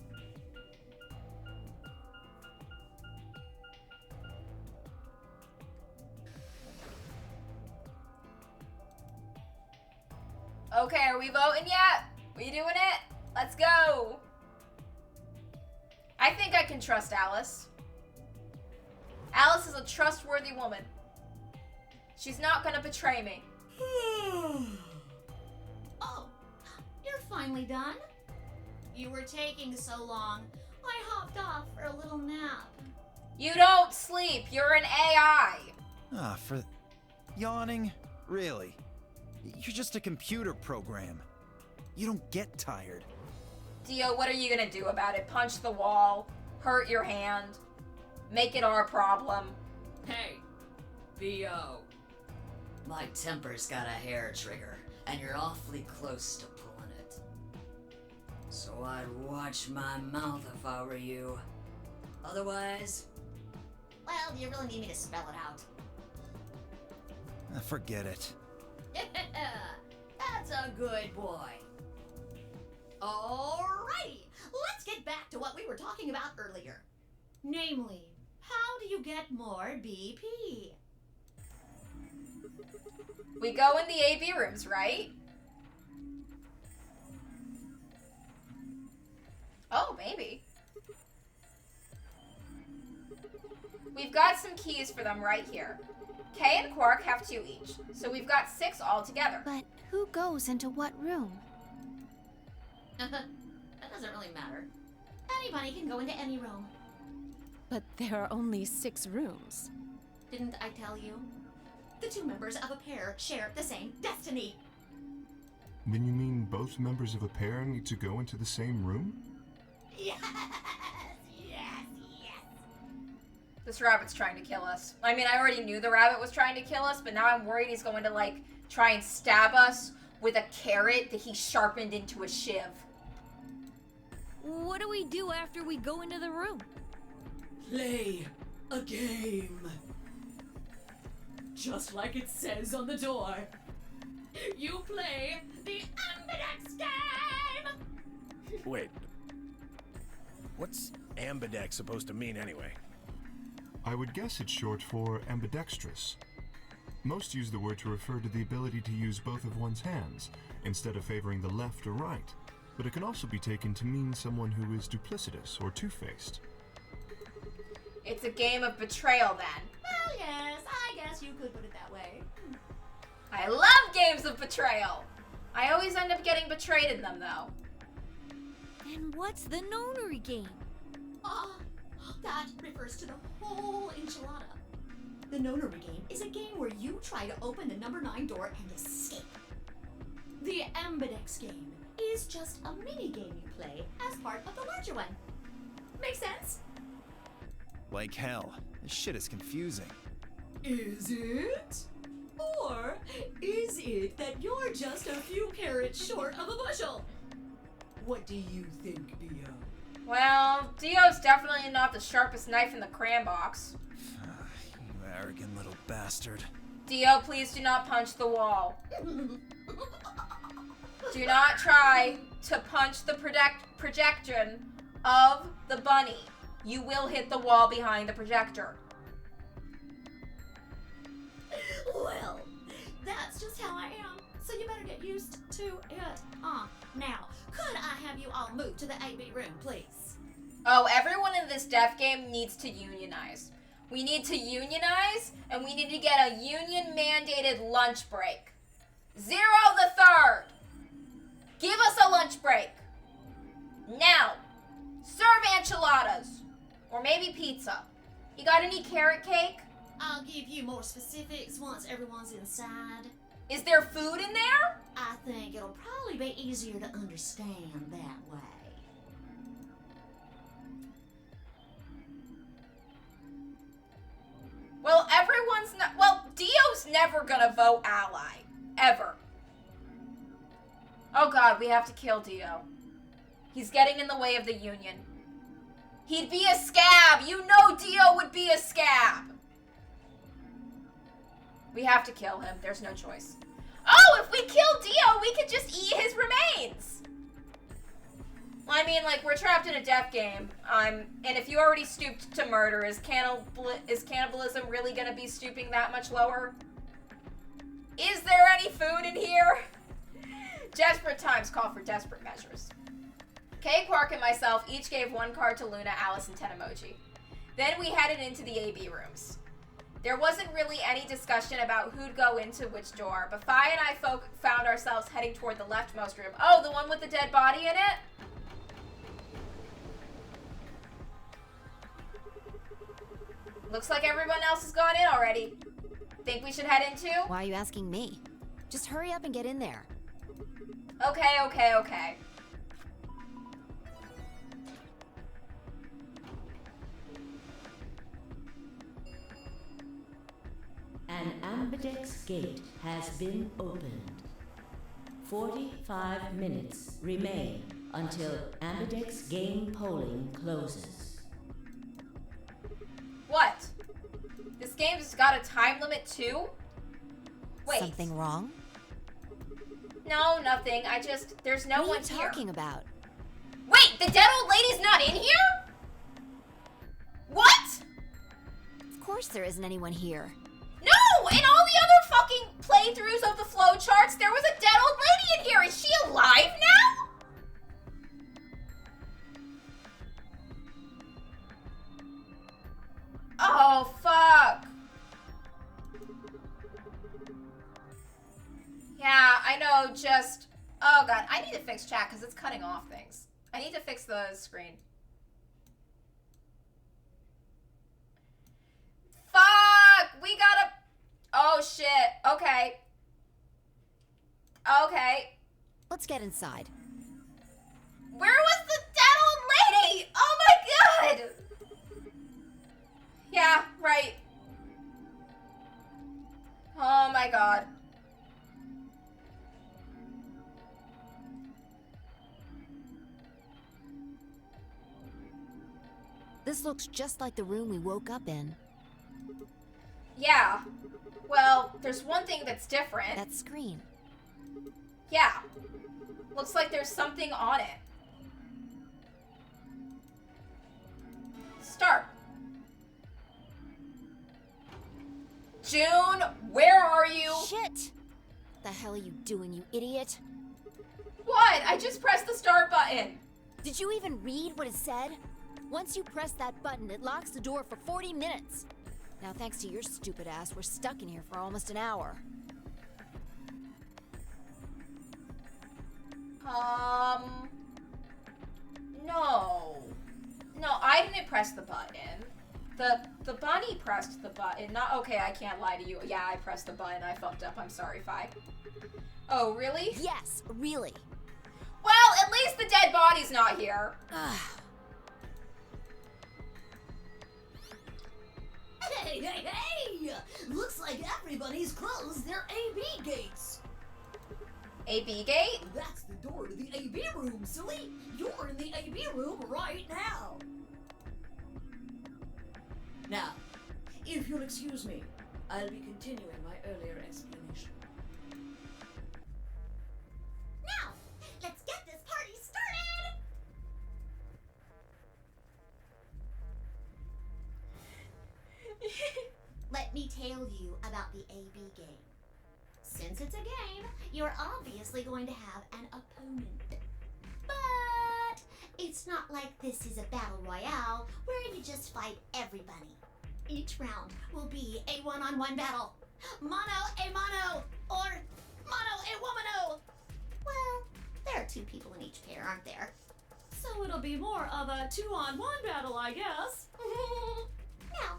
Okay, are we voting yet? We doing it? Let's go. I think I can trust Alice. Alice is a trustworthy woman. She's not gonna betray me. Oh, you're finally done? You were taking so long. I hopped off for a little nap. You don't sleep. You're an AI. For yawning? Really? You're just a computer program. You don't get tired. Dio, what are you gonna do about it? Punch the wall? Hurt your hand? Make it our problem? Hey, Theo. My temper's got a hair trigger, and you're awfully close to pulling it. So I'd watch my mouth if I were you. Otherwise... Well, do you really need me to spell it out? Forget it. That's a good boy. Alrighty, let's get back to what we were talking about earlier. Namely, how do you get more BP? We go in the AB rooms, right? Oh, maybe. We've got some keys for them right here. Kay and Quark have 2 each, so we've got 6 altogether. But who goes into what room? That doesn't really matter. Anybody can go into any room. But there are only 6 rooms. Didn't I tell you? The 2 members of a pair share the same destiny. Then you mean both members of a pair need to go into the same room? Yes, yes, yes. This rabbit's trying to kill us. I mean, I already knew the rabbit was trying to kill us, but now I'm worried he's going to, like, try and stab us with a carrot that he sharpened into a shiv. What do we do after we go into the room? Play a game. Just like it says on the door. You play the Ambidex game! Wait. What's ambidex supposed to mean anyway? I would guess it's short for ambidextrous. Most use the word to refer to the ability to use both of one's hands, instead of favoring the left or right. But it can also be taken to mean someone who is duplicitous or two-faced. It's a game of betrayal, then. Well, yes, I guess you could put it that way. I love games of betrayal! I always end up getting betrayed in them, though. And what's the nonary game? That refers to the whole enchilada. The nonary game is a game where you try to open the number 9 door and escape. The Ambidex game is just a mini game you play as part of the larger one. Make sense? Like hell. This shit is confusing. Is it? Or is it that you're just a few carrots short of a bushel? What do you think, Dio? Well, Dio's definitely not the sharpest knife in the cram box. You arrogant little bastard. Dio, please do not punch the wall. Do not try to punch the projection of the bunny. You will hit the wall behind the projector. Well, that's just how I am, so you better get used to it. Now, could I have you all move to the AB room, please? Oh, everyone in this death game needs to unionize. We need to unionize, and we need to get a union-mandated lunch break. 0 the 3rd. Give us a lunch break. Now. Serve enchiladas. Or maybe pizza. You got any carrot cake? I'll give you more specifics once everyone's inside. Is there food in there? I think it'll probably be easier to understand that way. Well, Dio's never gonna vote ally. Ever. Oh god, we have to kill Dio. He's getting in the way of the Union. He'd be a scab! You know Dio would be a scab! We have to kill him. There's no choice. Oh, if we kill Dio, we could just eat his remains! Well, I mean, like, we're trapped in a death game. And if you already stooped to murder, is cannibalism really gonna be stooping that much lower? Is there any food in here? Desperate times call for desperate measures. Kay, Quark, and myself each gave 1 card to Luna, Alice, and 10 emoji. Then we headed into the AB rooms. There wasn't really any discussion about who'd go into which door, but Fi and I found ourselves heading toward the leftmost room. Oh, the one with the dead body in it? Looks like everyone else has gone in already. Think we should head into? Why are you asking me? Just hurry up and get in there. Okay. An ambidex gate has been opened. 45 minutes remain until ambidex game polling closes. What? This game's got a time limit too? Wait. Something wrong? No, nothing. There's no one here. What are you talking about? Wait, the dead old lady's not in here? What? Of course there isn't anyone here. No! In all the other fucking playthroughs of the flowcharts, there was a dead old lady in here. Is she alive now? Oh, fuck. Yeah, I know, just... Oh, God. I need to fix chat because it's cutting off things. I need to fix the screen. Fuck! We gotta... Oh, shit. Okay. Okay. Let's get inside. Where was the dead old lady? Oh, my God! Yeah, right. Oh, my God. This looks just like the room we woke up in. Yeah. Well, there's one thing that's different. That screen. Yeah. Looks like there's something on it. Start. June, where are you? Shit! The hell are you doing, you idiot? What? I just pressed the start button. Did you even read what it said? Once you press that button, it locks the door for 40 minutes. Now, thanks to your stupid ass, we're stuck in here for almost an hour. No. No, I didn't press the button. The bunny pressed the button. Not okay, I can't lie to you. Yeah, I pressed the button. I fucked up. I'm sorry, Fi. Oh, really? Yes, really. Well, at least the dead body's not here. Hey! Looks like everybody's closed their AB gates. AB gate? That's the door to the AB room, silly. You're in the AB room right now. Now, if you'll excuse me, I'll be continuing my earlier explanation. Now, let's get this party started! Let me tell you about the AB game. Since it's a game, you're obviously going to have an opponent. But it's not like this is a battle royale where you just fight everybody. Each round will be a one-on-one battle. Mono a mono, or mono a womano. Well, there are two people in each pair, aren't there? So it'll be more of a 2-on-1 battle, I guess. Now,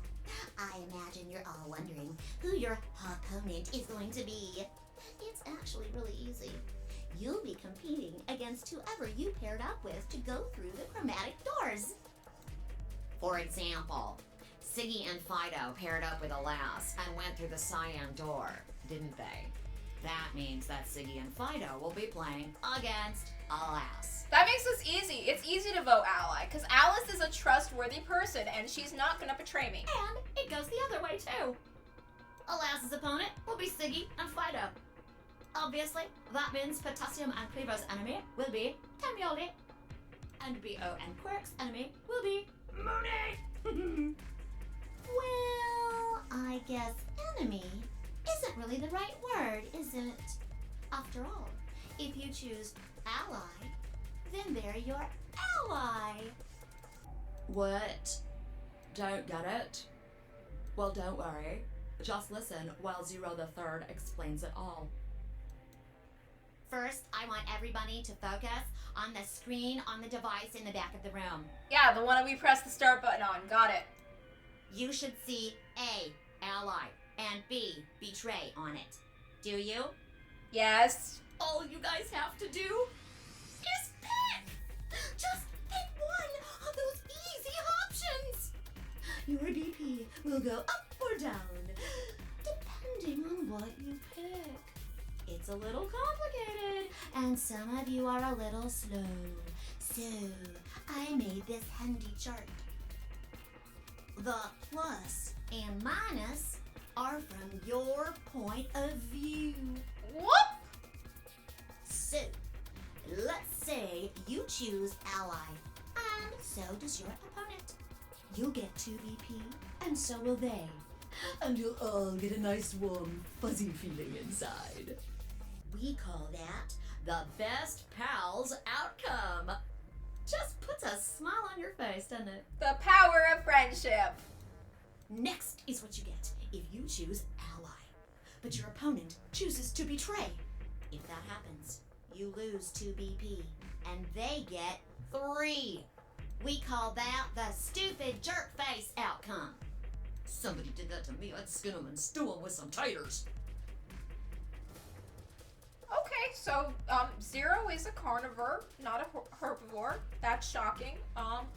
I imagine you're all wondering who your opponent is going to be. It's actually really easy. You'll be competing against whoever you paired up with to go through the chromatic doors. For example, Siggy and Fido paired up with Alas and went through the cyan door, didn't they? That means that Siggy and Fido will be playing against Alas. That makes this easy. It's easy to vote Ally, because Alice is a trustworthy person, and she's not gonna betray me. And it goes the other way, too. Alas's opponent will be Siggy and Fido. Obviously, that means Potassium and Cleaver's enemy will be Tamioli. And B.O. and Quirk's enemy will be Mooney. Well, I guess enemy isn't really the right word, is it? After all, if you choose ally, then they're your ally. What? Don't get it? Well, don't worry. Just listen while Zero the Third explains it all. First, I want everybody to focus on the screen on the device in the back of the room. Yeah, the one that we pressed the start button on. Got it. You should see A, ally, and B, betray on it. Do you? Yes. All you guys have to do is pick! Just pick one of those easy options! Your DP will go up or down, depending on what you pick. It's a little complicated, and some of you are a little slow. So, I made this handy chart. The plus and minus are from your point of view. Whoop! So, let's say you choose ally, and so does your opponent. You'll get 2 BP, and so will they. And you'll all get a nice warm, fuzzy feeling inside. We call that the best pals outcome. Just puts a smile on your face, doesn't it? The power of friendship. Next is what you get if you choose ally, but your opponent chooses to betray. If that happens, you lose 2 BP, and they get 3. We call that the stupid jerk face outcome. Somebody did that to me, I'd skin them and stew them with some taters. Okay, so Zero is a carnivore, not a herbivore. That's shocking.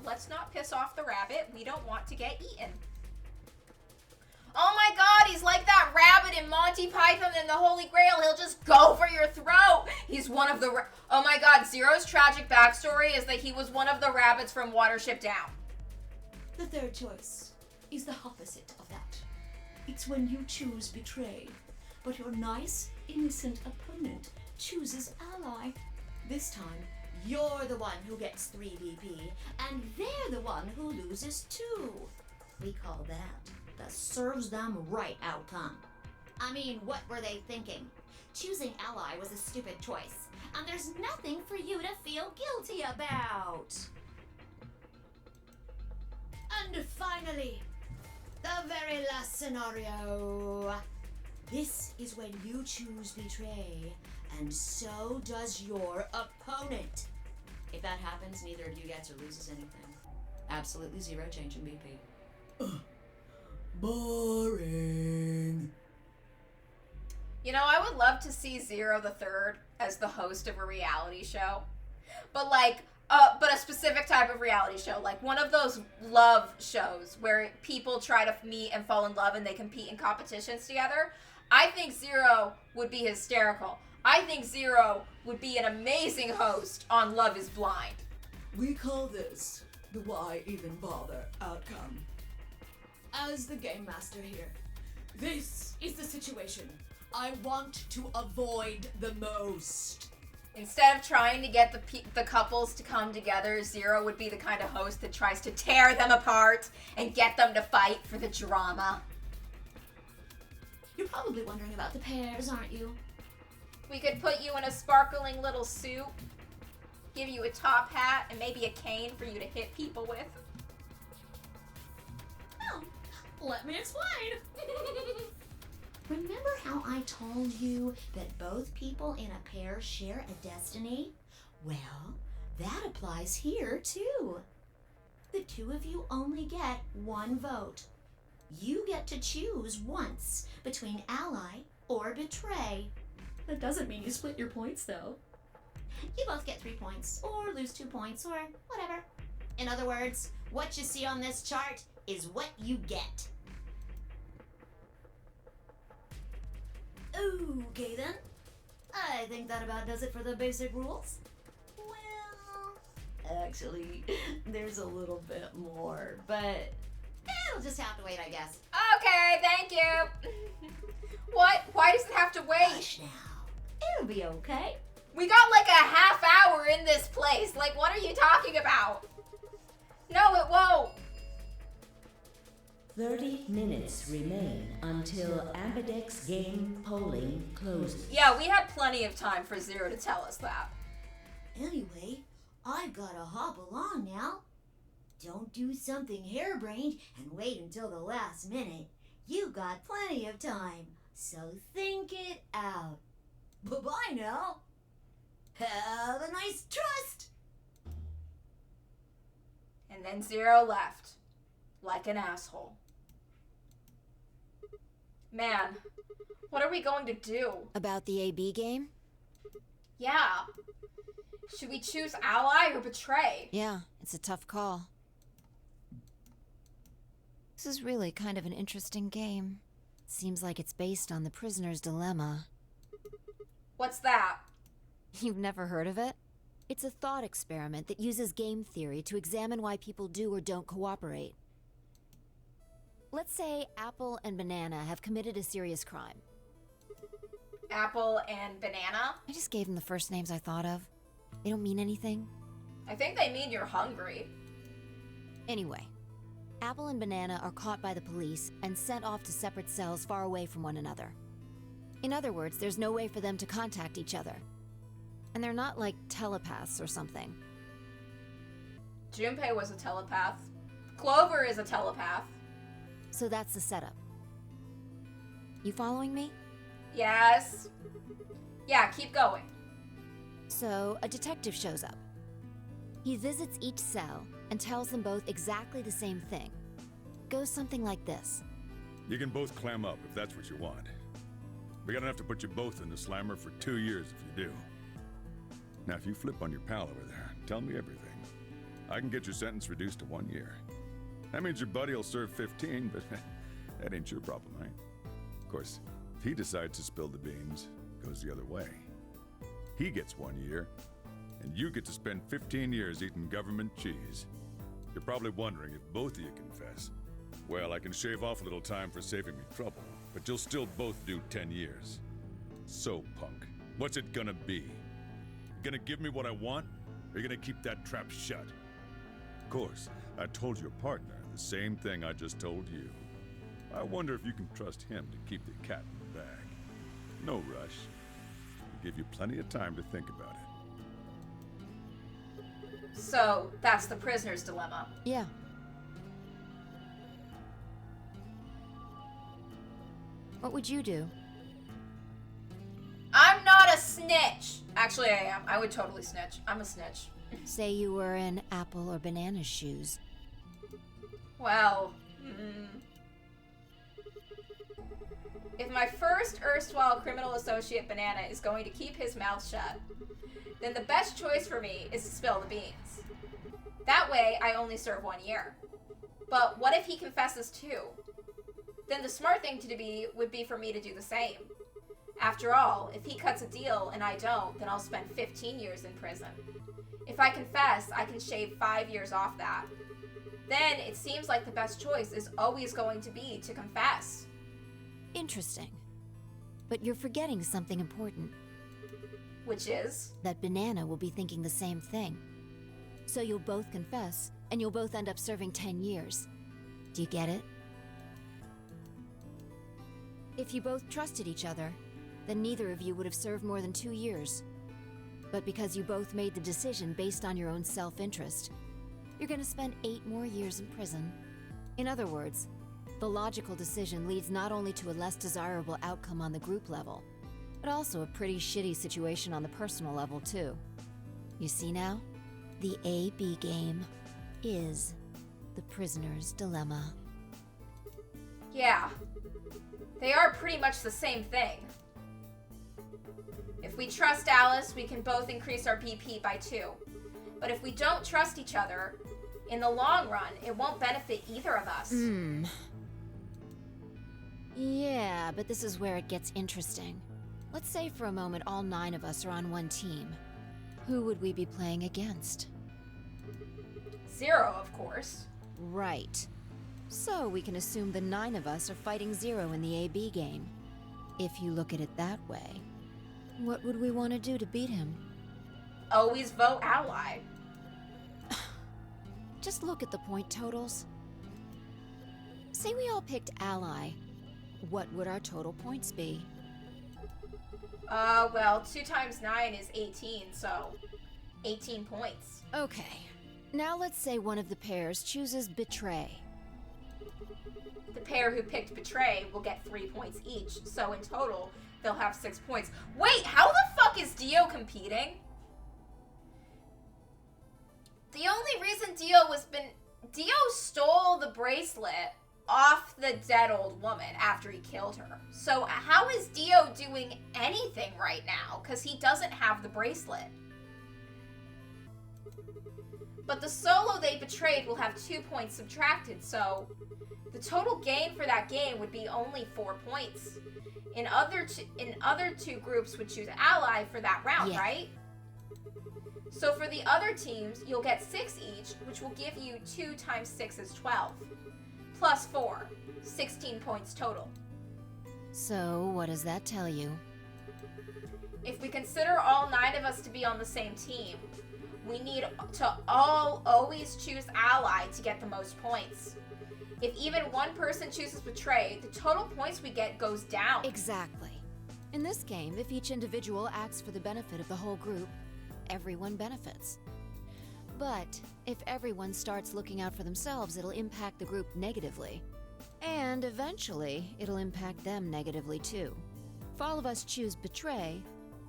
Let's not piss off the rabbit. We don't want to get eaten. Oh my god, he's like that rabbit in Monty Python and the Holy Grail. He'll just go for your throat. He's one of the... Oh my god, Zero's tragic backstory is that he was one of the rabbits from Watership Down. The third choice is the opposite of that. It's when you choose betray, but your nice, innocent opponent chooses ally. This time, you're the one who gets 3 BP, and they're the one who loses 2. We call that the serves them right outcome. I mean, what were they thinking? Choosing ally was a stupid choice, and there's nothing for you to feel guilty about. And finally, the very last scenario. This is when you choose betray, and so does your opponent. If that happens, neither of you gets or loses anything. Absolutely 0 change in BP. Boring. You know, I would love to see Zero the Third as the host of a reality show. But but a specific type of reality show. Like one of those love shows where people try to meet and fall in love and they compete in competitions together. I think Zero would be hysterical. I think Zero would be an amazing host on Love is Blind. We call this the why even bother outcome. As the game master here, this is the situation I want to avoid the most. Instead of trying to get the couples to come together, Zero would be the kind of host that tries to tear them apart and get them to fight for the drama. You're probably wondering about the pairs, aren't you? We could put you in a sparkling little suit, give you a top hat, and maybe a cane for you to hit people with. Well, let me explain. Remember how I told you that both people in a pair share a destiny? Well, that applies here too. The two of you only get 1 vote. You get to choose once between ally or betray. That doesn't mean you split your points, though. You both get 3 points, or lose 2 points, or whatever. In other words, what you see on this chart is what you get. Okay then. I think that about does it for the basic rules. Well, actually, there's a little bit more, but it'll just have to wait, I guess. Okay, thank you. What? Why does it have to wait? Hush now. It'll be okay. We got like a half hour in this place. Like, what are you talking about? No, it won't. 30 minutes remain until Ambidex game polling closes. Yeah, we had plenty of time for Zero to tell us that. Anyway, I've gotta hop along now. Don't do something harebrained and wait until the last minute. You got plenty of time, so think it out. Bye-bye now. Have a nice trust. And then Zero left. Like an asshole. Man, what are we going to do? About the AB game? Yeah. Should we choose ally or betray? Yeah, it's a tough call. This is really kind of an interesting game. Seems like it's based on the prisoner's dilemma. What's that? You've never heard of it? It's a thought experiment that uses game theory to examine why people do or don't cooperate. Let's say Apple and Banana have committed a serious crime. Apple and Banana? I just gave them the first names I thought of. They don't mean anything. I think they mean you're hungry. Anyway, Apple and Banana are caught by the police and sent off to separate cells far away from one another. In other words, there's no way for them to contact each other. And they're not like telepaths or something. Junpei was a telepath. Clover is a telepath. So that's the setup. You following me? Yes. Yeah, keep going. So, a detective shows up. He visits each cell and tells them both exactly the same thing. Goes something like this. You can both clam up if that's what you want. We're gonna have to put you both in the slammer for 2 years if you do. Now, if you flip on your pal over there, tell me everything. I can get your sentence reduced to 1 year. That means your buddy will serve 15, but that ain't your problem, right? Of course, if he decides to spill the beans, it goes the other way. He gets 1 year, and you get to spend 15 years eating government cheese. You're probably wondering if both of you confess. Well, I can shave off a little time for saving me trouble, but you'll still both do 10 years. So, punk, what's it gonna be? You gonna give me what I want, or you gonna keep that trap shut? Of course, I told your partner the same thing I just told you. I wonder if you can trust him to keep the cat in the bag. No rush. I'll give you plenty of time to think about it. So, that's the prisoner's dilemma. Yeah. What would you do? I'm not a snitch! Actually, I am. I would totally snitch. I'm a snitch. Say you were in Apple or Banana's shoes. Well, if my first erstwhile criminal associate Banana is going to keep his mouth shut, then the best choice for me is to spill the beans. That way, I only serve 1 year. But what if he confesses too? Then the smart thing to do would be for me to do the same. After all, if he cuts a deal and I don't, then I'll spend 15 years in prison. If I confess, I can shave 5 years off that. Then it seems like the best choice is always going to be to confess. Interesting. But you're forgetting something important. Which is? That Banana will be thinking the same thing. So you'll both confess, and you'll both end up serving 10 years. Do you get it? If you both trusted each other, then neither of you would have served more than 2 years. But because you both made the decision based on your own self-interest, you're gonna spend 8 more years in prison. In other words, the logical decision leads not only to a less desirable outcome on the group level, but also a pretty shitty situation on the personal level too. You see now? The A-B game is the prisoner's dilemma. Yeah. They are pretty much the same thing. If we trust Alice, we can both increase our BP by 2. But if we don't trust each other, in the long run, it won't benefit either of us. Yeah, but this is where it gets interesting. Let's say for a moment all 9 of us are on one team. Who would we be playing against? 0, of course. Right. So we can assume the 9 of us are fighting 0 in the AB game. If you look at it that way, what would we want to do to beat him? Always vote ally. Just look at the point totals. Say we all picked ally. What would our total points be? Well, 2 times 9 is 18, so 18 points. Okay. Now let's say one of the pairs chooses betray. The pair who picked betray will get 3 points each, so in total, they'll have 6 points. Wait, how the fuck is Dio competing? The only reason Dio stole the bracelet off the dead old woman after he killed her. So how is Dio doing anything right now? Because he doesn't have the bracelet. But the solo they betrayed will have 2 points subtracted, so the total gain for that game would be only 4 points. In other two groups would choose ally for that round, right? So for the other teams, you'll get 6 each, which will give you 2 times 6 is 12. Plus 4. 16 points total. So, what does that tell you? If we consider all 9 of us to be on the same team, we need to all always choose ally to get the most points. If even one person chooses betray, the total points we get goes down. Exactly. In this game, if each individual acts for the benefit of the whole group, everyone benefits. But if everyone starts looking out for themselves, it'll impact the group negatively. And eventually, it'll impact them negatively too. If all of us choose betray,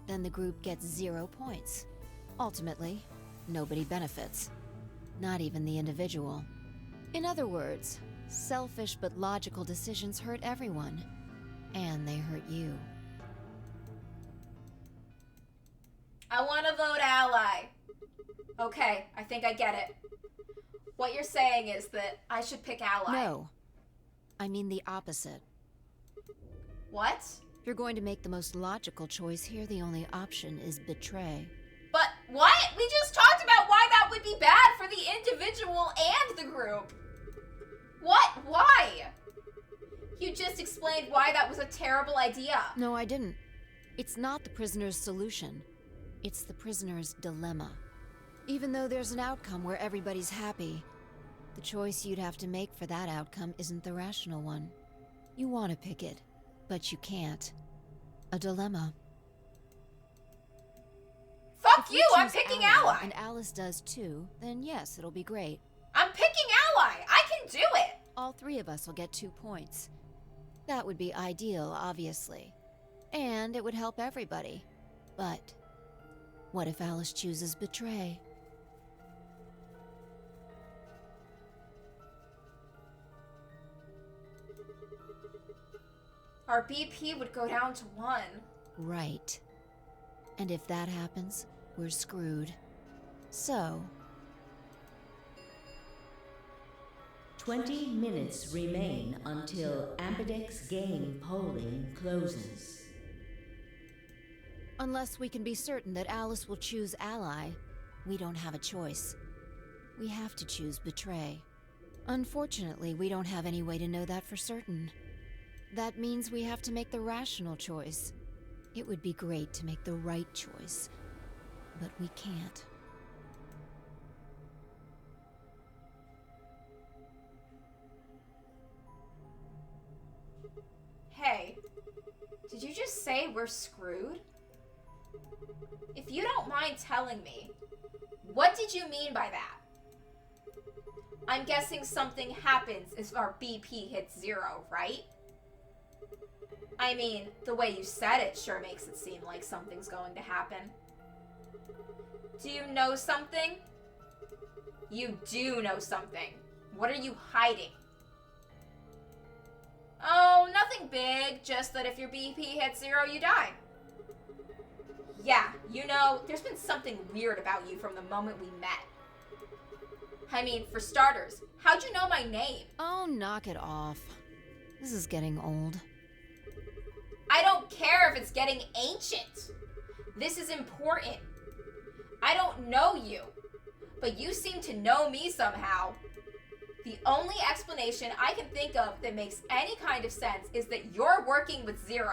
then the group gets 0 points. Ultimately, nobody benefits. Not even the individual. In other words, selfish but logical decisions hurt everyone. And they hurt you. I want to vote ally. Okay, I think I get it. What you're saying is that I should pick ally. No. I mean the opposite. What? If you're going to make the most logical choice here, the only option is betray. But what? We just talked about why that would be bad for the individual and the group. What? Why? You just explained why that was a terrible idea. No, I didn't. It's not the prisoner's solution. It's the prisoner's dilemma. Even though there's an outcome where everybody's happy, the choice you'd have to make for that outcome isn't the rational one. You want to pick it, but you can't. A dilemma. Fuck you, I'm picking ally. And Alice does too, then yes, it'll be great. I'm picking ally. I can do it. All 3 of us will get 2 points. That would be ideal, obviously. And it would help everybody. But what if Alice chooses betray? Our BP would go down to 1. Right. And if that happens, we're screwed. So... 20 minutes remain until Ambidex game polling closes. Unless we can be certain that Alice will choose ally, we don't have a choice. We have to choose betray. Unfortunately, we don't have any way to know that for certain. That means we have to make the rational choice. It would be great to make the right choice, but we can't. Hey, did you just say we're screwed? If you don't mind telling me, what did you mean by that? I'm guessing something happens if our BP hits 0, right? I mean, the way you said it sure makes it seem like something's going to happen. Do you know something? You do know something. What are you hiding? Oh, nothing big, just that if your BP hits 0, you die. Yeah, you know, there's been something weird about you from the moment we met. I mean, for starters, how'd you know my name? Oh, knock it off. This is getting old. I don't care if it's getting ancient. This is important. I don't know you, but you seem to know me somehow. The only explanation I can think of that makes any kind of sense is that you're working with 0.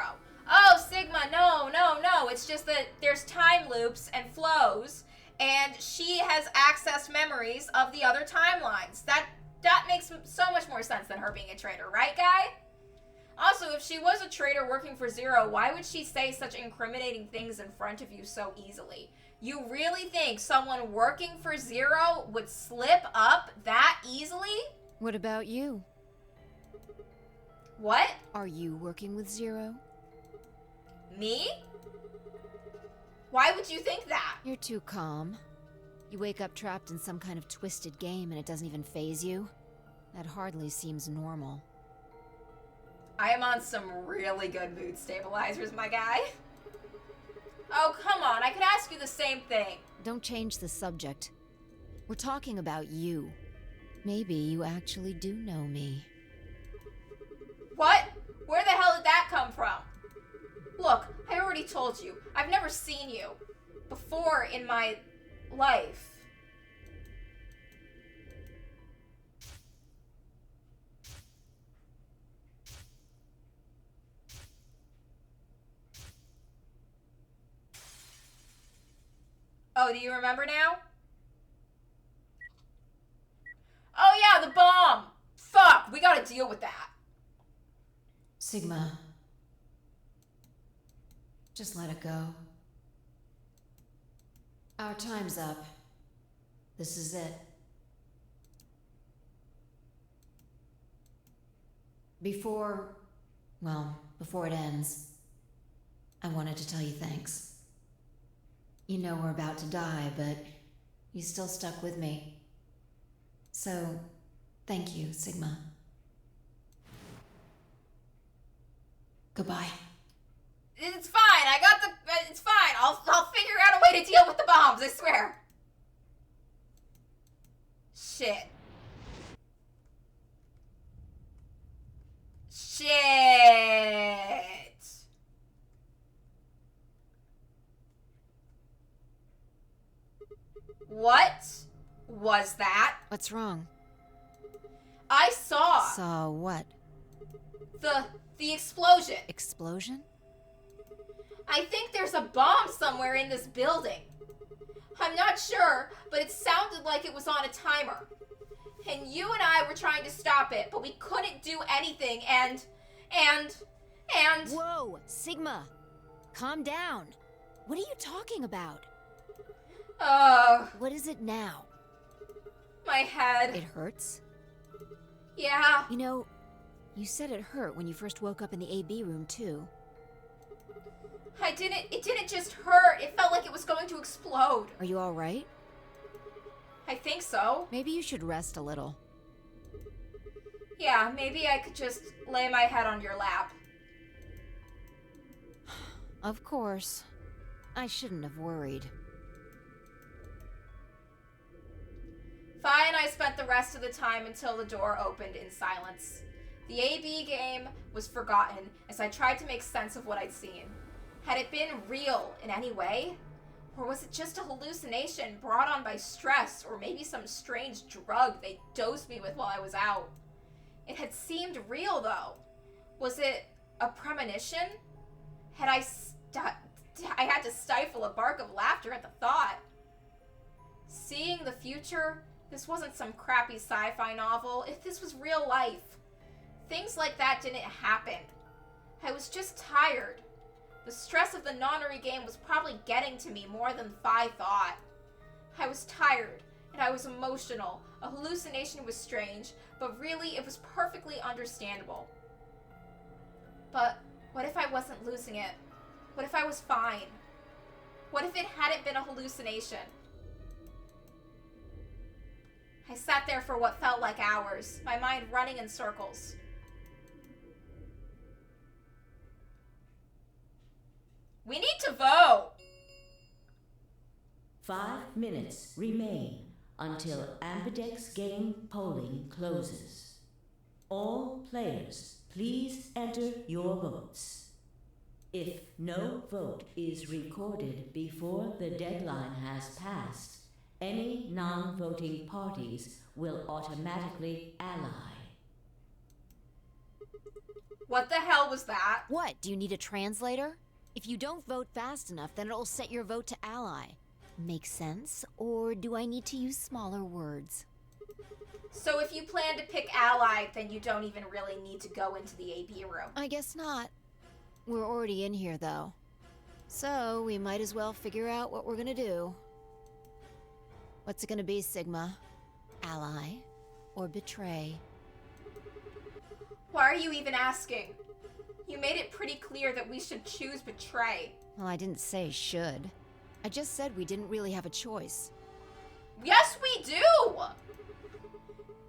Oh, Sigma, no. It's just that there's time loops and flows, and she has accessed memories of the other timelines. That makes so much more sense than her being a traitor, right, guy? Also, if she was a traitor working for 0, why would she say such incriminating things in front of you so easily? You really think someone working for 0 would slip up that easily? What about you? What? Are you working with 0? Me? Why would you think that? You're too calm. You wake up trapped in some kind of twisted game and it doesn't even faze you. That hardly seems normal. I am on some really good mood stabilizers, my guy. Oh, come on. I could ask you the same thing. Don't change the subject. We're talking about you. Maybe you actually do know me. What? Where the hell did that come from? Look, I already told you. I've never seen you before in my life. Oh, do you remember now? Oh yeah, the bomb! Fuck, we gotta deal with that. Sigma. Just let it go. Our time's up. This is it. Before it ends, I wanted to tell you thanks. You know we're about to die, but you still stuck with me. So, thank you, Sigma. Goodbye. It's fine. It's fine. I'll figure out a way to deal with the bombs. I swear. Shit. What was that? What's wrong? I saw. Saw what? The explosion. Explosion? I think there's a bomb somewhere in this building. I'm not sure, but it sounded like it was on a timer. And you and I were trying to stop it, but we couldn't do anything, and... Whoa, Sigma! Calm down. What are you talking about? What is it now? My head. It hurts? Yeah. You know, you said it hurt when you first woke up in the AB room, too. It didn't just hurt. It felt like it was going to explode. Are you all right? I think so. Maybe you should rest a little. Yeah, maybe I could just lay my head on your lap. Of course. I shouldn't have worried. Fi and I spent the rest of the time until the door opened in silence. The AB game was forgotten as I tried to make sense of what I'd seen. Had it been real in any way? Or was it just a hallucination brought on by stress or maybe some strange drug they dosed me with while I was out? It had seemed real, though. Was it a premonition? I had to stifle a bark of laughter at the thought. Seeing the future, this wasn't some crappy sci-fi novel. If this was real life, things like that didn't happen. I was just tired. The stress of the nonary game was probably getting to me more than Phi thought. I was tired, and I was emotional. A hallucination was strange, but really it was perfectly understandable. But what if I wasn't losing it? What if I was fine? What if it hadn't been a hallucination? I sat there for what felt like hours, my mind running in circles. We need to vote! 5 minutes remain until Ambidex game polling closes. All players, please enter your votes. If no vote is recorded before the deadline has passed, any non-voting parties will automatically ally. What the hell was that? What? Do you need a translator? If you don't vote fast enough, then it'll set your vote to ally. Make sense? Or do I need to use smaller words? So if you plan to pick ally, then you don't even really need to go into the AB room. I guess not. We're already in here, though. So we might as well figure out what we're gonna do. What's it gonna be, Sigma? Ally or betray? Why are you even asking? You made it pretty clear that we should choose betray. Well, I didn't say should. I just said we didn't really have a choice. Yes, we do!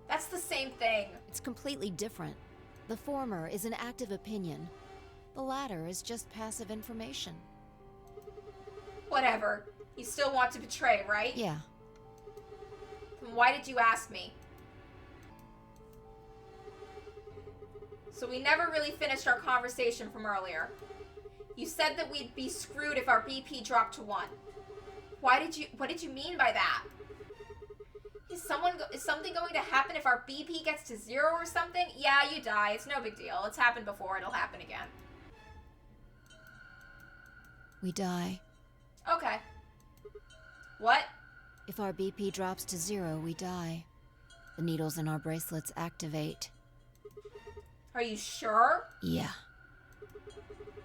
That's the same thing. It's completely different. The former is an active opinion. The latter is just passive information. Whatever. You still want to betray, right? Yeah. Then why did you ask me? So we never really finished our conversation from earlier. You said that we'd be screwed if our BP dropped to 1. What did you mean by that? Is something going to happen if our BP gets to 0 or something? Yeah, you die. It's no big deal. It's happened before. It'll happen again. We die. Okay. What? If our BP drops to 0, we die. The needles in our bracelets activate. Are you sure? Yeah.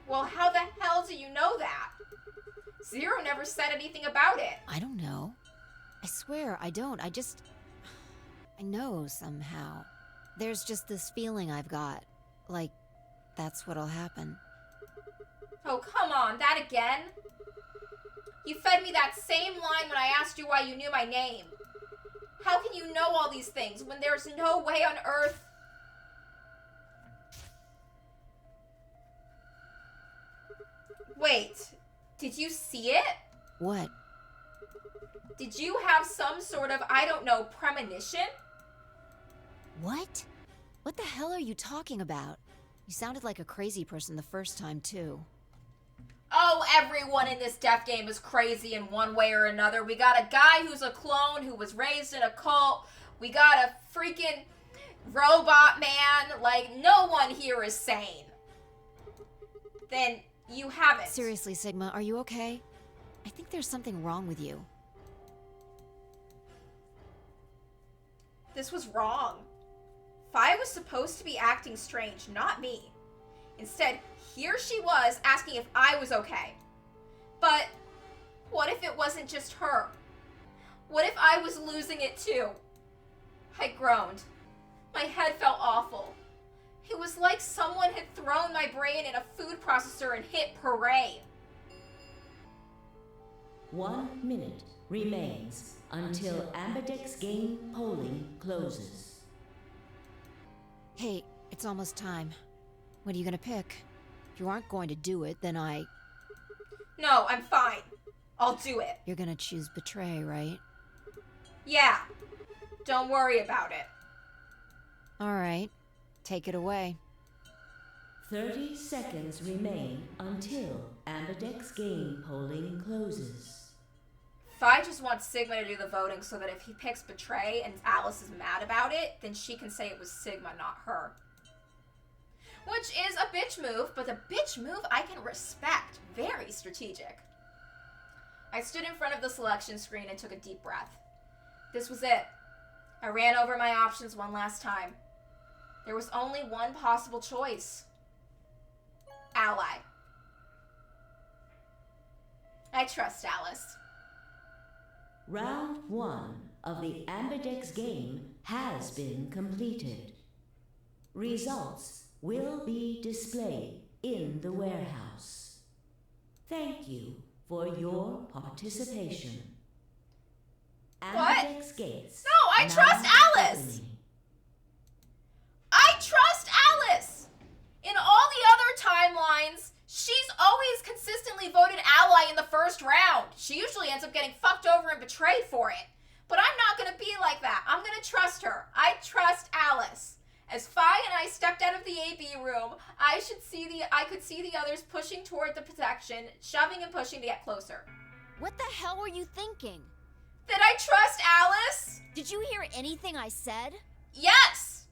Well, how the hell do you know that? Zero never said anything about it. I don't know. I swear, I don't. I know somehow. There's just this feeling I've got. Like, that's what'll happen. Oh, come on. That again? You fed me that same line when I asked you why you knew my name. How can you know all these things when there's no way on Earth... Wait, did you see it? What? Did you have some sort of, I don't know, premonition? What? What the hell are you talking about? You sounded like a crazy person the first time, too. Oh, everyone in this death game is crazy in one way or another. We got a guy who's a clone who was raised in a cult. We got a freaking robot man. Like, no one here is sane. Then you haven't. Seriously, Sigma, are you okay? I think there's something wrong with you. This was wrong. Fi was supposed to be acting strange, not me. Instead, here she was asking if I was okay. But what if it wasn't just her? What if I was losing it too? I groaned. My head felt awful. It was like someone had thrown my brain in a food processor and hit puree. 1 minute remains until Ambidex game polling closes. Hey, it's almost time. What are you gonna pick? If you aren't going to do it, then No, I'm fine. I'll do it. You're gonna choose betray, right? Yeah. Don't worry about it. Alright. Take it away. 30 seconds remain until Ambidex game polling closes. Fi just wants Sigma to do the voting so that if he picks betray and Alice is mad about it, then she can say it was Sigma, not her. Which is a bitch move, but a bitch move I can respect. Very strategic. I stood in front of the selection screen and took a deep breath. This was it. I ran over my options one last time. There was only one possible choice. Ally. I trust Alice. Round 1 of the Ambidex game has been completed. Results will be displayed in the warehouse. Thank you for your participation. What? Ambidex gates. No, I trust Alice! I trust Alice! In all the other timelines, she's always consistently voted ally in the first round. She usually ends up getting fucked over and betrayed for it. But I'm not gonna be like that. I'm gonna trust her. I trust Alice. As Fi and I stepped out of the AB room, I could see the others pushing toward the protection, shoving and pushing to get closer. What the hell were you thinking? That I trust Alice? Did you hear anything I said? Yes!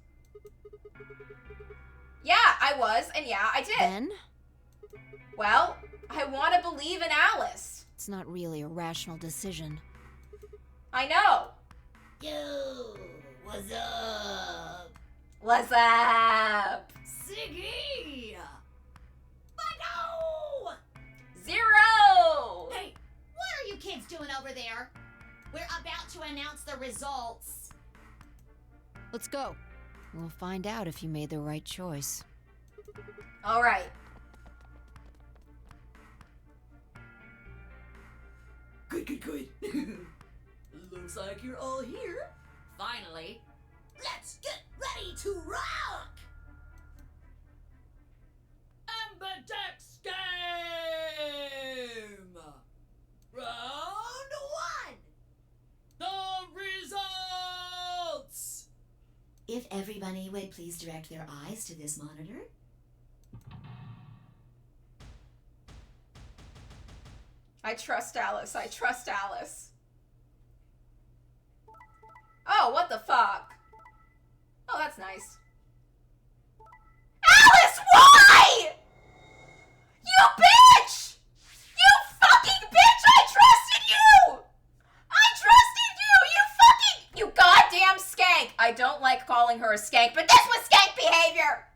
Yeah, I was, and yeah, I did. Then? Well, I want to believe in Alice. It's not really a rational decision. I know. Yo, what's up? What's up? Siggy! But Zero! Hey, what are you kids doing over there? We're about to announce the results. Let's go. We'll find out if you made the right choice. All right. Good. Looks like you're all here. Finally. Let's get ready to rock! Ambidex game! Round 1! The results! If everybody would please direct their eyes to this monitor. I trust Alice. I trust Alice. Oh, what the fuck? Oh, that's nice. Alice, why? You bitch! You fucking bitch! I trusted you! I trusted you! You goddamn skank! I don't like calling her a skank, but this was skank behavior!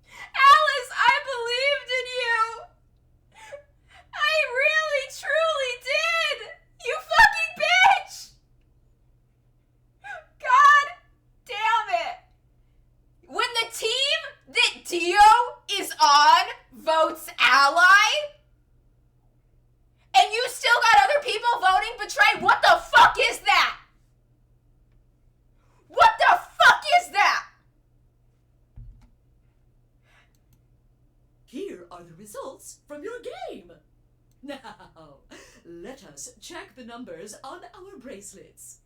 Alice, I believed in you! I really, truly did! You fucking bitch! God damn it! When the team that Dio is on votes ally, and you still got other people voting betray, what the fuck is that? What the fuck is that? Here are the results from your game. Now, let us check the numbers on our bracelets.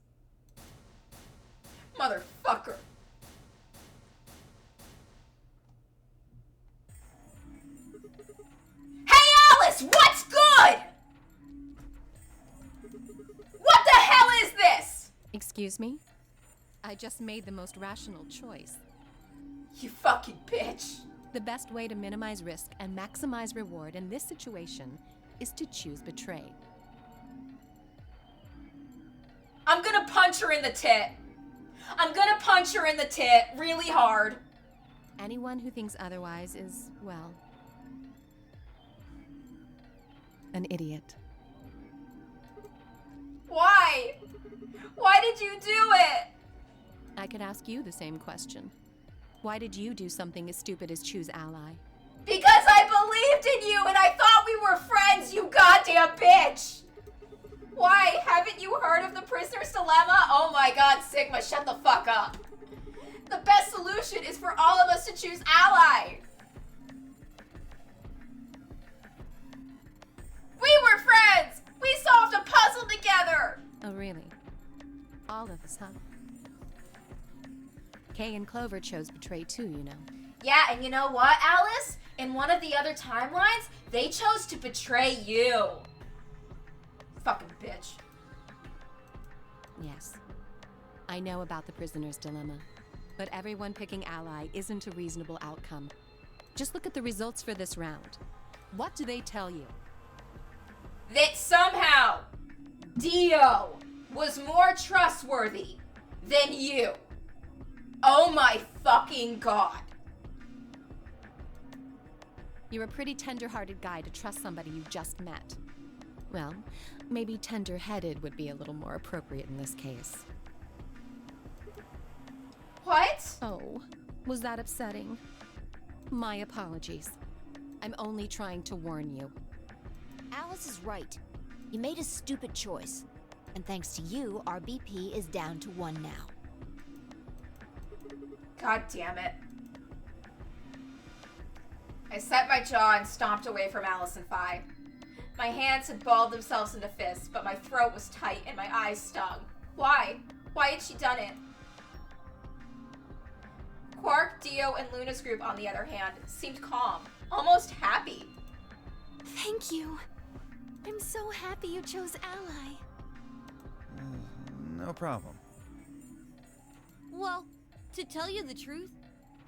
Motherfucker. Hey Alice, what's good? What the hell is this? Excuse me? I just made the most rational choice. You fucking bitch. The best way to minimize risk and maximize reward in this situation is to choose betray. I'm gonna punch her in the tit. I'm gonna punch her in the tit really hard. Anyone who thinks otherwise is, well, an idiot. Why? Why did you do it? I could ask you the same question. Why did you do something as stupid as choose ally? Because I believed in you and I thought we were friends, you goddamn bitch! Why? Haven't you heard of the prisoner's dilemma? Oh my god, Sigma, shut the fuck up. The best solution is for all of us to choose ally. We were friends! We solved a puzzle together! Oh, really? All of us, huh? Kay and Clover chose betray too, you know. Yeah, and you know what, Alice? In one of the other timelines, they chose to betray you. Fucking bitch. Yes. I know about the prisoner's dilemma. But everyone picking ally isn't a reasonable outcome. Just look at the results for this round. What do they tell you? That somehow Dio was more trustworthy than you. Oh my fucking god. You're a pretty tender-hearted guy to trust somebody you just met. Well, maybe tender-headed would be a little more appropriate in this case. What? Oh, was that upsetting? My apologies. I'm only trying to warn you. Alice is right. You made a stupid choice. And thanks to you, our BP is down to 1 now. God damn it. I set my jaw and stomped away from Alice and Phi. My hands had balled themselves into fists, but my throat was tight and my eyes stung. Why? Why had she done it? Quark, Dio, and Luna's group, on the other hand, seemed calm, almost happy. Thank you. I'm so happy you chose ally. No problem. Well, to tell you the truth,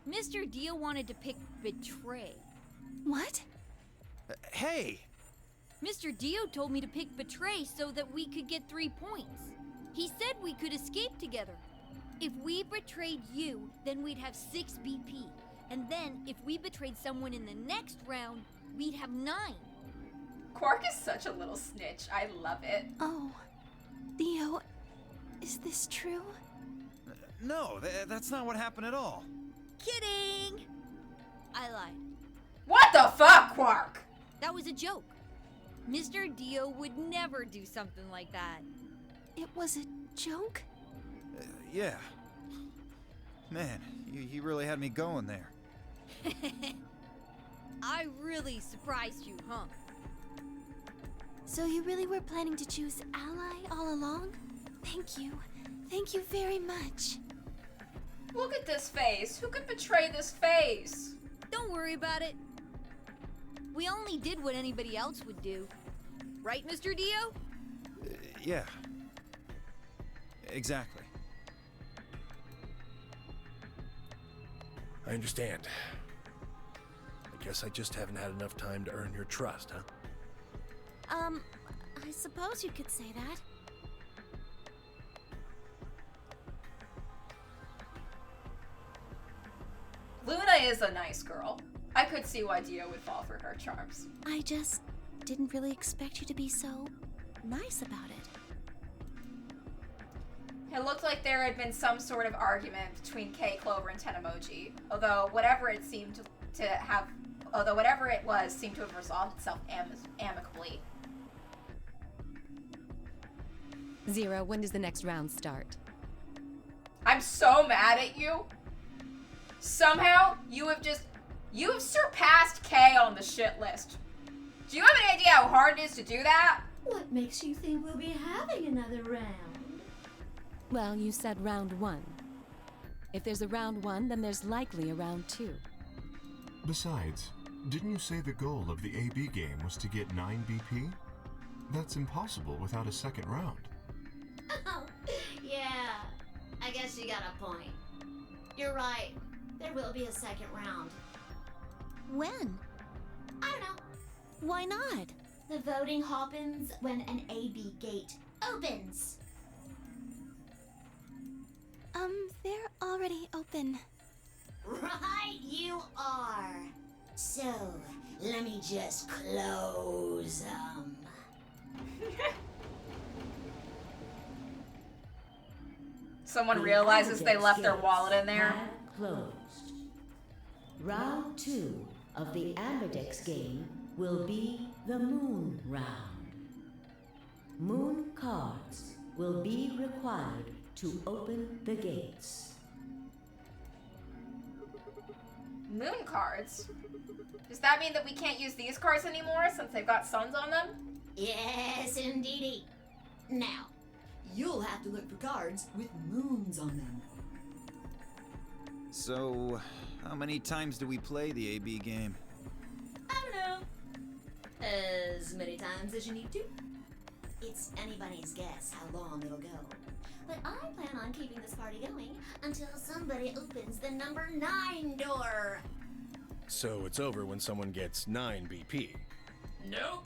Mr. Dio wanted to pick betray. What? Hey! Mr. Dio told me to pick betray so that we could get 3 points. He said we could escape together. If we betrayed you, then we'd have 6 BP. And then, if we betrayed someone in the next round, we'd have 9. Quark is such a little snitch. I love it. Oh, Dio, is this true? No, that's not what happened at all. Kidding! I lied. What the fuck, Quark? That was a joke. Mr. Dio would never do something like that. It was a joke? Yeah. Man, you really had me going there. I really surprised you, huh? So you really were planning to choose Ally all along? Thank you. Thank you very much. Look at this face. Who could betray this face? Don't worry about it. We only did what anybody else would do. Right, Mr. Dio? Yeah. Exactly. I understand. I guess I just haven't had enough time to earn your trust, huh? I suppose you could say that. Luna is a nice girl. I could see why Dio would fall for her charms. I just didn't really expect you to be so nice about it. It looked like there had been some sort of argument between K, Clover, and Tenemoji. Although whatever it was seemed to have resolved itself amicably. Zero, when does the next round start? I'm so mad at you. Somehow, you have surpassed K on the shit list. Do you have any idea how hard it is to do that? What makes you think we'll be having another round? Well, you said round 1. If there's a round 1, then there's likely a round 2. Besides, didn't you say the goal of the AB game was to get 9 BP? That's impossible without a second round. Oh, yeah. I guess you got a point. You're right. There will be a second round. When? I don't know. Why not? The voting happens when an AB gate opens. They're already open. Right, you are. So, let me just close them. Someone realizes they left their wallet in there. Closed. Round 2 of the Ambidex game will be the Moon Round. Moon cards will be required to open the gates. Moon cards? Does that mean that we can't use these cards anymore since they've got suns on them? Yes, indeedy. Now, you'll have to look for cards with moons on them. So, how many times do we play the AB game? I don't know. As many times as you need to. It's anybody's guess how long it'll go. But I plan on keeping this party going until somebody opens the number 9 door. So it's over when someone gets 9 BP. Nope.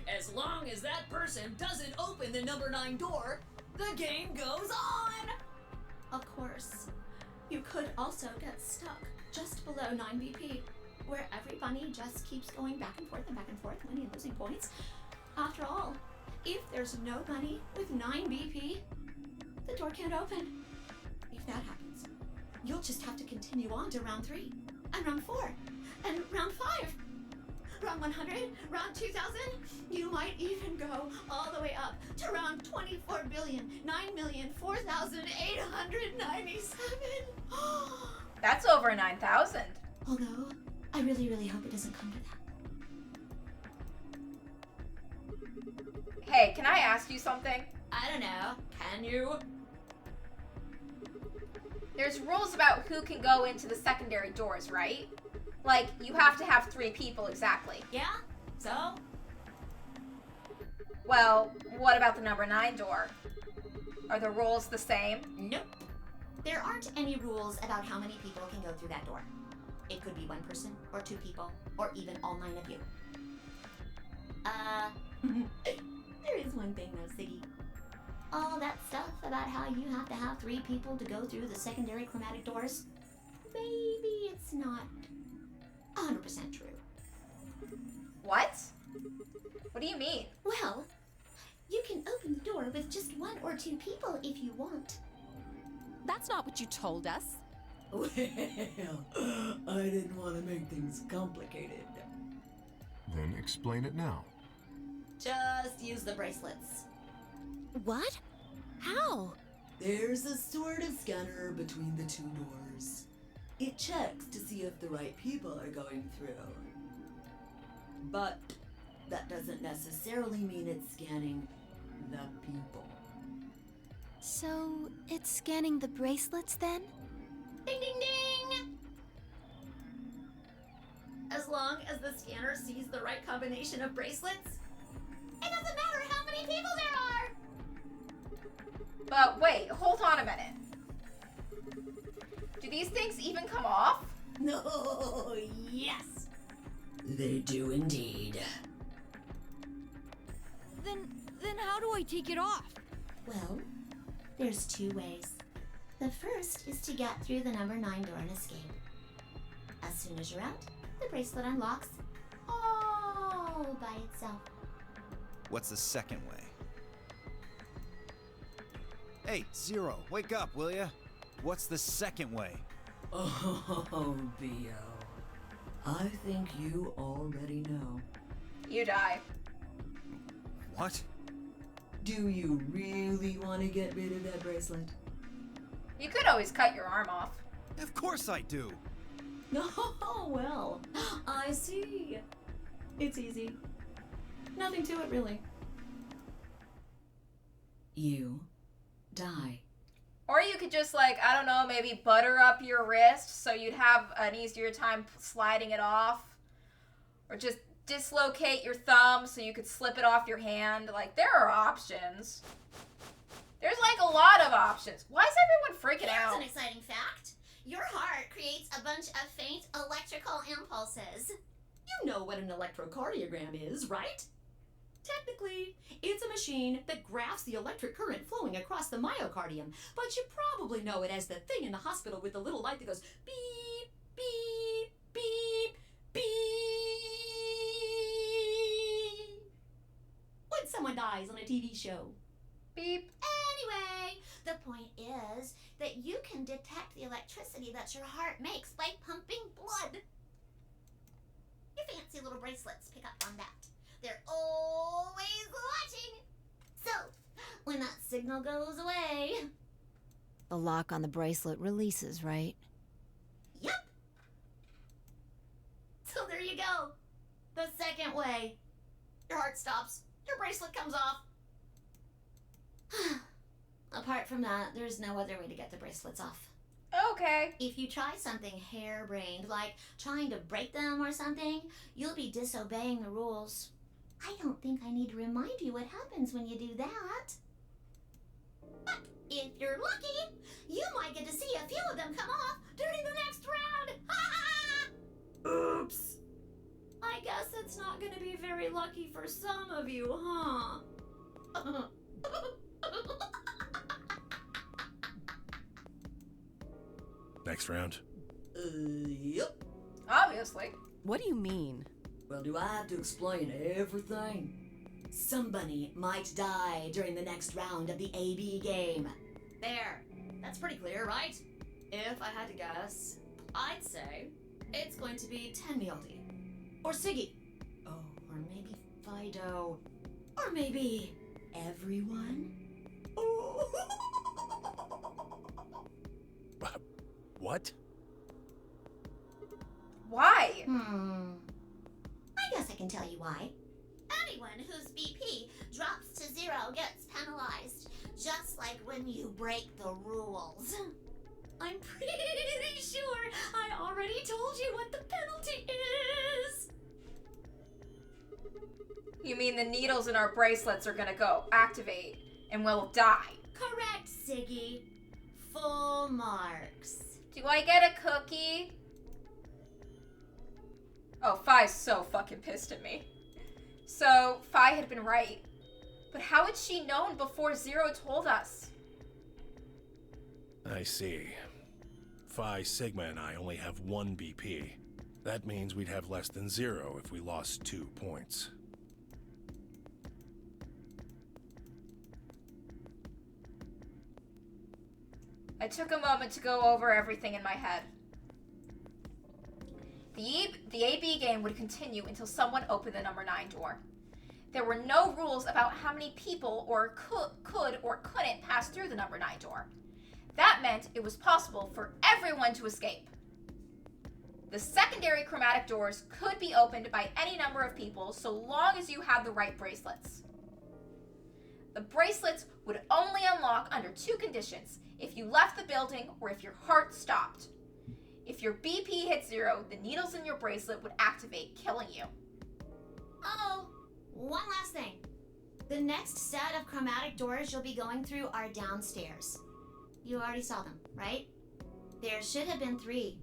As long as that person doesn't open the number 9 door, the game goes on! Of course. You could also get stuck just below 9 BP, where every bunny just keeps going back and forth, winning and losing points. After all, if there's no bunny with 9 BP, the door can't open. If that happens, you'll just have to continue on to round 3, and round 4, and round 5. Round 100, round 2000, you might even go all the way up to round 24,009,004,897. That's over 9,000. Although, I really, really hope it doesn't come to that. Hey, can I ask you something? I don't know. Can you? There's rules about who can go into the secondary doors, right? Like, you have to have 3 people exactly. Yeah? So? Well, what about the number 9 door? Are the rules the same? Nope. There aren't any rules about how many people can go through that door. It could be 1 person, or 2 people, or even all 9 of you. There is one thing though, Siggy. All that stuff about how you have to have 3 people to go through the secondary chromatic doors, maybe it's not 100% true. What? What do you mean? Well, you can open the door with just 1 or 2 people if you want. That's not what you told us. Well, I didn't want to make things complicated. Then explain it now. Just use the bracelets. What? How? There's a sort of scanner between the two doors. It checks to see if the right people are going through. But that doesn't necessarily mean it's scanning the people. So, it's scanning the bracelets then? Ding ding ding! As long as the scanner sees the right combination of bracelets, it doesn't matter how many people there are! But wait, hold on a minute. Do these things even come off? No, yes! They do indeed. Then how do I take it off? Well, there's two ways. The first is to get through the number 9 door and escape. As soon as you're out, the bracelet unlocks all by itself. What's the second way? Hey, Zero, wake up, will ya? What's the second way? Oh, B.O. I think you already know. You die. What? Do you really want to get rid of that bracelet? You could always cut your arm off. Of course I do. Oh, well, I see. It's easy. Nothing to it, really. You die. Or you could just, like, I don't know, maybe butter up your wrist so you'd have an easier time sliding it off. Or just dislocate your thumb so you could slip it off your hand. Like, there are options. There's, like, a lot of options. Why is everyone freaking out? Here's an exciting fact. Your heart creates a bunch of faint electrical impulses. You know what an electrocardiogram is, right? Technically, it's a machine that graphs the electric current flowing across the myocardium, but you probably know it as the thing in the hospital with the little light that goes beep, beep, beep, beep. When someone dies on a TV show. Beep. Anyway, the point is that you can detect the electricity that your heart makes by pumping blood. Your fancy little bracelets pick up on that. They're always watching. So, when that signal goes away... The lock on the bracelet releases, right? Yep. So there you go. The second way. Your heart stops. Your bracelet comes off. Apart from that, there's no other way to get the bracelets off. Okay. If you try something harebrained, like trying to break them or something, you'll be disobeying the rules. I don't think I need to remind you what happens when you do that. But if you're lucky, you might get to see a few of them come off during the next round. Oops. I guess it's not going to be very lucky for some of you, huh? Next round? Yep. Obviously. What do you mean? Well, do I have to explain everything? Somebody might die during the next round of the AB game. There. That's pretty clear, right? If I had to guess, I'd say it's going to be Tenmyaldi. Or Siggy. Oh, or maybe Fido. Or maybe everyone? What? Why? I guess I can tell you why. Anyone whose BP drops to 0 gets penalized, just like when you break the rules. I'm pretty sure I already told you what the penalty is. You mean the needles in our bracelets are gonna go activate and we'll die? Correct, Siggy. Full marks. Do I get a cookie? Oh, Phi's so fucking pissed at me. So, Phi had been right. But how had she known before Zero told us? I see. Phi, Sigma, and I only have 1 BP. That means we'd have less than 0 if we lost 2 points. I took a moment to go over everything in my head. The AB game would continue until someone opened the number 9 door. There were no rules about how many people could or couldn't pass through the number 9 door. That meant it was possible for everyone to escape. The secondary chromatic doors could be opened by any number of people so long as you had the right bracelets. The bracelets would only unlock under 2 conditions: if you left the building or if your heart stopped. If your BP hit 0, the needles in your bracelet would activate, killing you. Oh, one last thing. The next set of chromatic doors you'll be going through are downstairs. You already saw them, right? There should have been 3.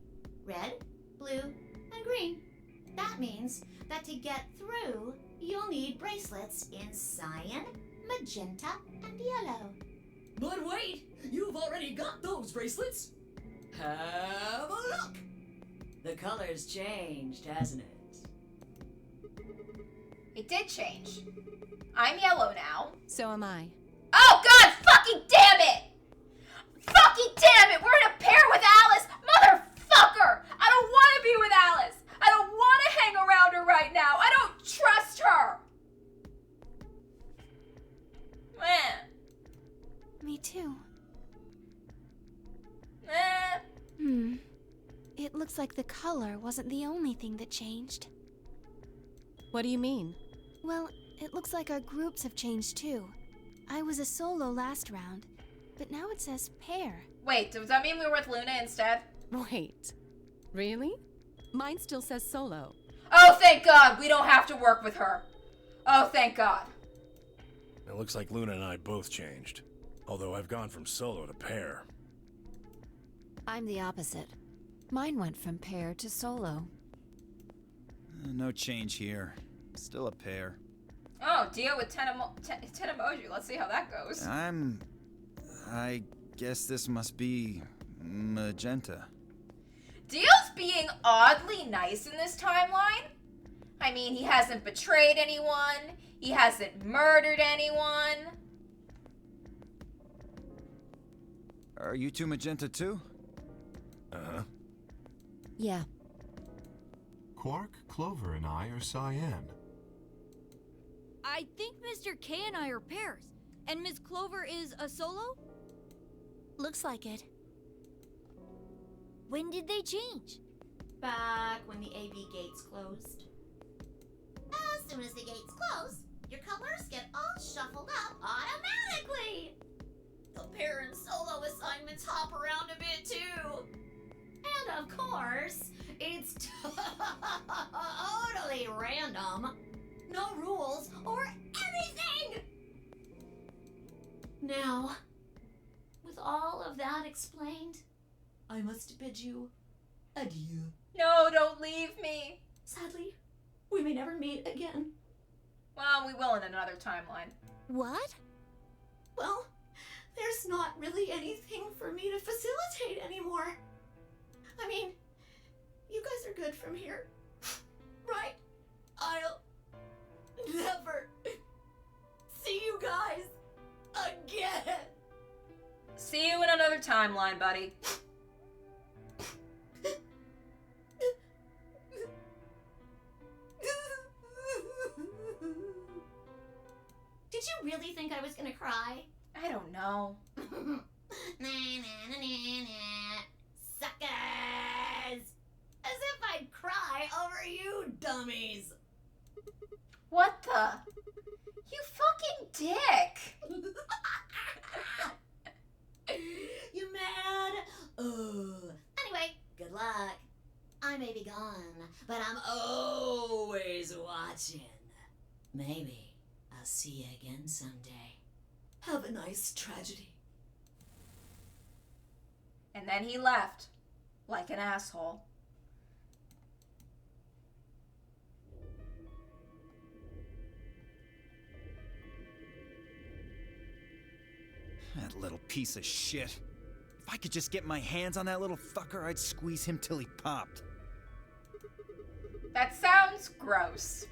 Red, blue, and green. That means that to get through, you'll need bracelets in cyan, magenta, and yellow. But wait, you've already got those bracelets. Have a look. The color's changed, hasn't it? It did change. I'm yellow now. So am I. Oh god fucking damn it! Fucking damn it! We're in a pair with Alice! Motherfucker! I don't want to be with Alice! I don't want to hang around her right now! I don't trust her! Man. Me too. Eh. It looks like the color wasn't the only thing that changed. What do you mean? Well, it looks like our groups have changed too. I was a solo last round, but now it says pair. Wait, does that mean we were with Luna instead? Wait. Really? Mine still says solo. Oh, thank God! We don't have to work with her. Oh, thank God. It looks like Luna and I both changed. Although I've gone from solo to pair. I'm the opposite. Mine went from pair to solo. No change here. Still a pair. Oh, deal with 10 emoji. Let's see how that goes. I guess this must be magenta. Dio's being oddly nice in this timeline. I mean, he hasn't betrayed anyone. He hasn't murdered anyone. Are you two magenta too? Uh-huh. Yeah. Quark, Clover, and I are cyan. I think Mr. K and I are pairs. And Miss Clover is a solo? Looks like it. When did they change? Back when the AB gates closed. As soon as the gates close, your colors get all shuffled up automatically. The pair and solo assignments hop around a bit too. And of course, it's totally random. No rules or anything! Now, with all of that explained, I must bid you adieu. No, don't leave me. Sadly, we may never meet again. Well, we will in another timeline. What? Well, there's not really anything for me to facilitate anymore. I mean, you guys are good from here, right? I'll never see you guys again. See you in another timeline, buddy. Did you really think I was gonna cry? I don't know. Suckers! As if I'd cry over you dummies! What the? You fucking dick! You mad? Anyway, good luck. I may be gone, but I'm always watching. Maybe I'll see you again someday. Have a nice tragedy. And then he left, like an asshole. That little piece of shit. If I could just get my hands on that little fucker, I'd squeeze him till he popped. That sounds gross.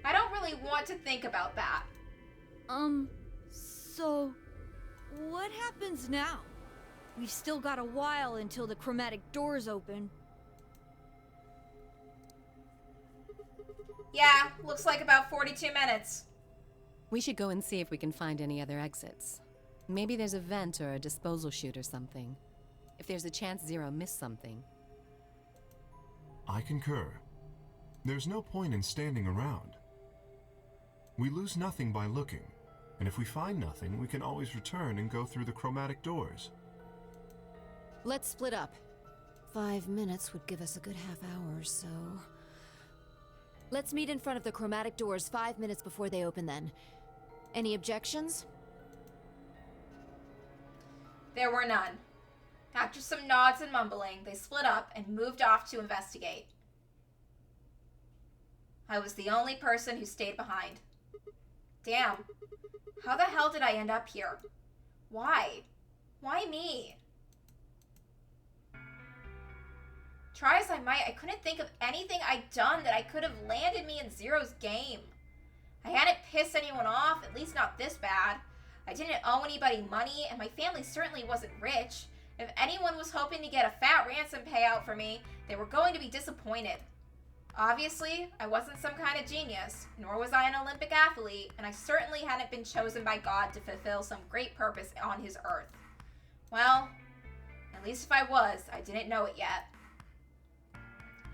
I don't really want to think about that. So what happens now? We've still got a while until the chromatic doors open. Yeah, looks like about 42 minutes. We should go and see if we can find any other exits. Maybe there's a vent or a disposal chute or something. If there's a chance Zero missed something. I concur. There's no point in standing around. We lose nothing by looking, and if we find nothing, we can always return and go through the chromatic doors. Let's split up. 5 minutes would give us a good half hour or so. Let's meet in front of the chromatic doors 5 minutes before they open then. Any objections? There were none. After some nods and mumbling, they split up and moved off to investigate. I was the only person who stayed behind. Damn. How the hell did I end up here? Why? Why me? Try as I might, I couldn't think of anything I'd done that I could have landed me in Zero's game. I hadn't pissed anyone off, at least not this bad. I didn't owe anybody money, and my family certainly wasn't rich. If anyone was hoping to get a fat ransom payout for me, they were going to be disappointed. Obviously, I wasn't some kind of genius, nor was I an Olympic athlete, and I certainly hadn't been chosen by God to fulfill some great purpose on his earth. Well, at least if I was, I didn't know it yet.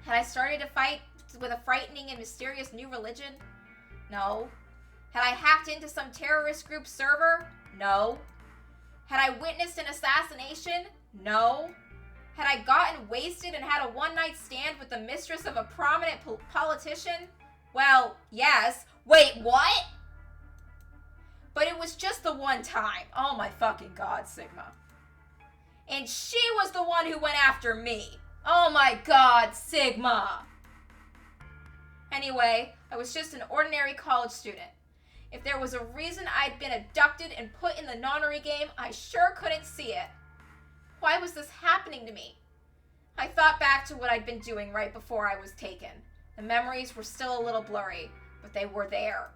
Had I started a fight with a frightening and mysterious new religion? No. Had I hacked into some terrorist group server? No. Had I witnessed an assassination? No. Had I gotten wasted and had a one-night stand with the mistress of a prominent politician? Well, yes. Wait, what? But it was just the one time. Oh my fucking God, Sigma. And she was the one who went after me. Oh my God, Sigma. Anyway, I was just an ordinary college student. If there was a reason I'd been abducted and put in the nonary game, I sure couldn't see it. Why was this happening to me? I thought back to what I'd been doing right before I was taken. The memories were still a little blurry, but they were there.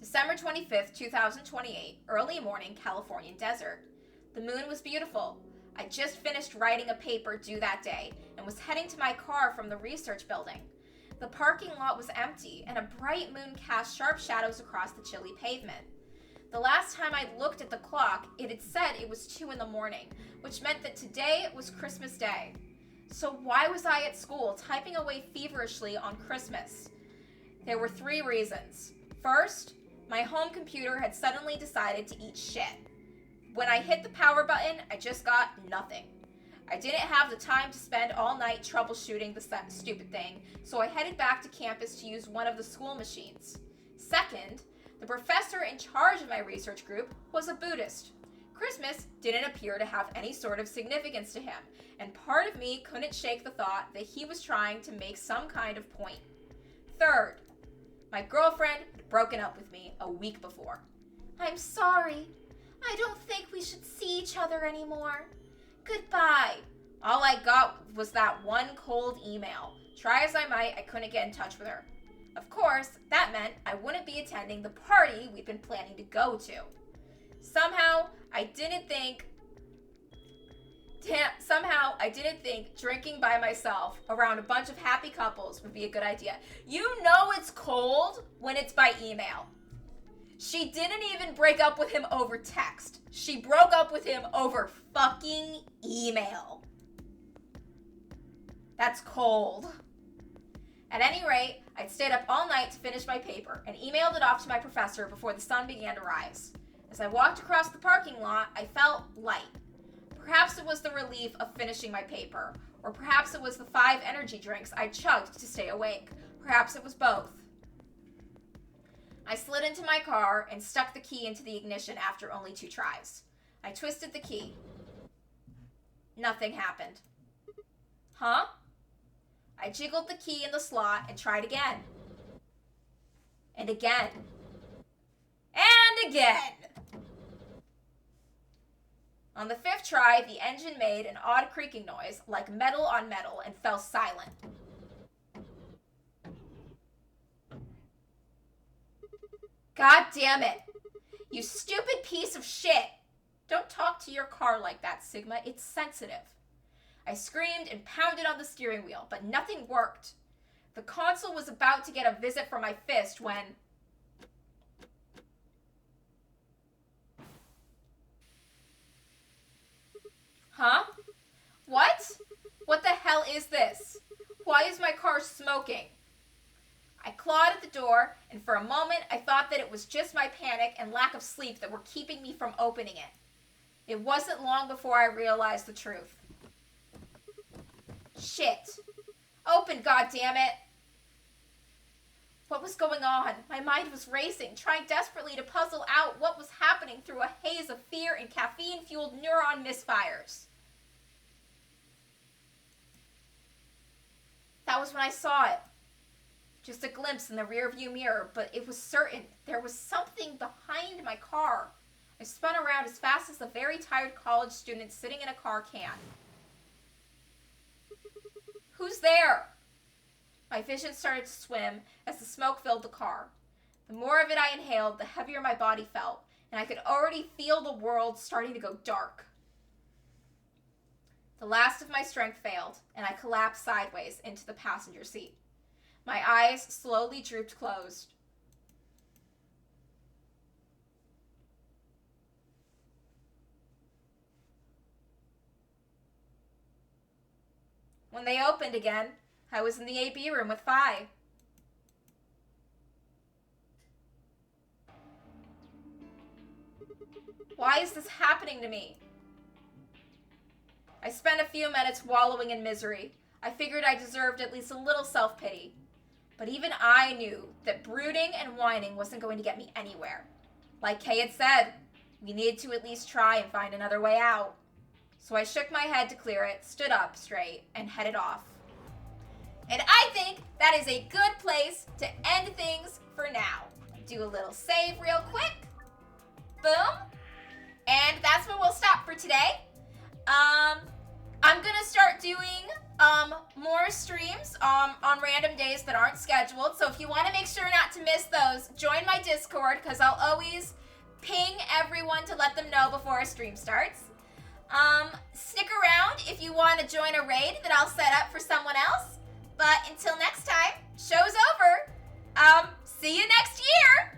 December 25th, 2028, early morning, Californian desert. The moon was beautiful. I just finished writing a paper due that day and was heading to my car from the research building. The parking lot was empty and a bright moon cast sharp shadows across the chilly pavement. The last time I looked at the clock, it had said it was 2 in the morning, which meant that today was Christmas Day. So why was I at school typing away feverishly on Christmas? There were 3 reasons. First, my home computer had suddenly decided to eat shit. When I hit the power button, I just got nothing. I didn't have the time to spend all night troubleshooting the stupid thing, so I headed back to campus to use one of the school machines. Second, the professor in charge of my research group was a Buddhist. Christmas didn't appear to have any sort of significance to him, and part of me couldn't shake the thought that he was trying to make some kind of point. Third, my girlfriend had broken up with me a week before. I'm sorry. I don't think we should see each other anymore. Goodbye. All I got was that one cold email. Try as I might, I couldn't get in touch with her. Of course, that meant I wouldn't be attending the party we'd been planning to go to. Somehow, I didn't think drinking by myself around a bunch of happy couples would be a good idea. You know it's cold when it's by email. She didn't even break up with him over text. She broke up with him over fucking email. That's cold. At any rate, I'd stayed up all night to finish my paper and emailed it off to my professor before the sun began to rise. As I walked across the parking lot, I felt light. Perhaps it was the relief of finishing my paper, or perhaps it was the 5 energy drinks I chugged to stay awake. Perhaps it was both. I slid into my car and stuck the key into the ignition after only 2 tries. I twisted the key. Nothing happened. Huh? I jiggled the key in the slot and tried again. And again. And again! On the 5th try, the engine made an odd creaking noise, like metal on metal, and fell silent. God damn it. You stupid piece of shit. Don't talk to your car like that, Sigma. It's sensitive. I screamed and pounded on the steering wheel, but nothing worked. The console was about to get a visit from my fist when... Huh? What? What the hell is this? Why is my car smoking? I clawed at the door, and for a moment I thought that it was just my panic and lack of sleep that were keeping me from opening it. It wasn't long before I realized the truth. Shit. Open, goddammit. What was going on? My mind was racing, trying desperately to puzzle out what was happening through a haze of fear and caffeine-fueled neuron misfires. That was when I saw it. Just a glimpse in the rearview mirror, but it was certain there was something behind my car. I spun around as fast as a very tired college student sitting in a car can. Who's there? My vision started to swim as the smoke filled the car. The more of it I inhaled, the heavier my body felt, and I could already feel the world starting to go dark. The last of my strength failed, and I collapsed sideways into the passenger seat. My eyes slowly drooped closed. When they opened again, I was in the AB room with Phi. Why is this happening to me? I spent a few minutes wallowing in misery. I figured I deserved at least a little self-pity. But even I knew that brooding and whining wasn't going to get me anywhere. Like Kay had said, we needed to at least try and find another way out. So I shook my head to clear it, stood up straight, and headed off. And I think that is a good place to end things for now. Do a little save real quick. Boom. And that's where we'll stop for today. I'm gonna start doing more streams on random days that aren't scheduled. So if you want to make sure not to miss those, join my Discord, because I'll always ping everyone to let them know before a stream starts. Stick around if you want to join a raid that I'll set up for someone else. But until next time, show's over. See you next year!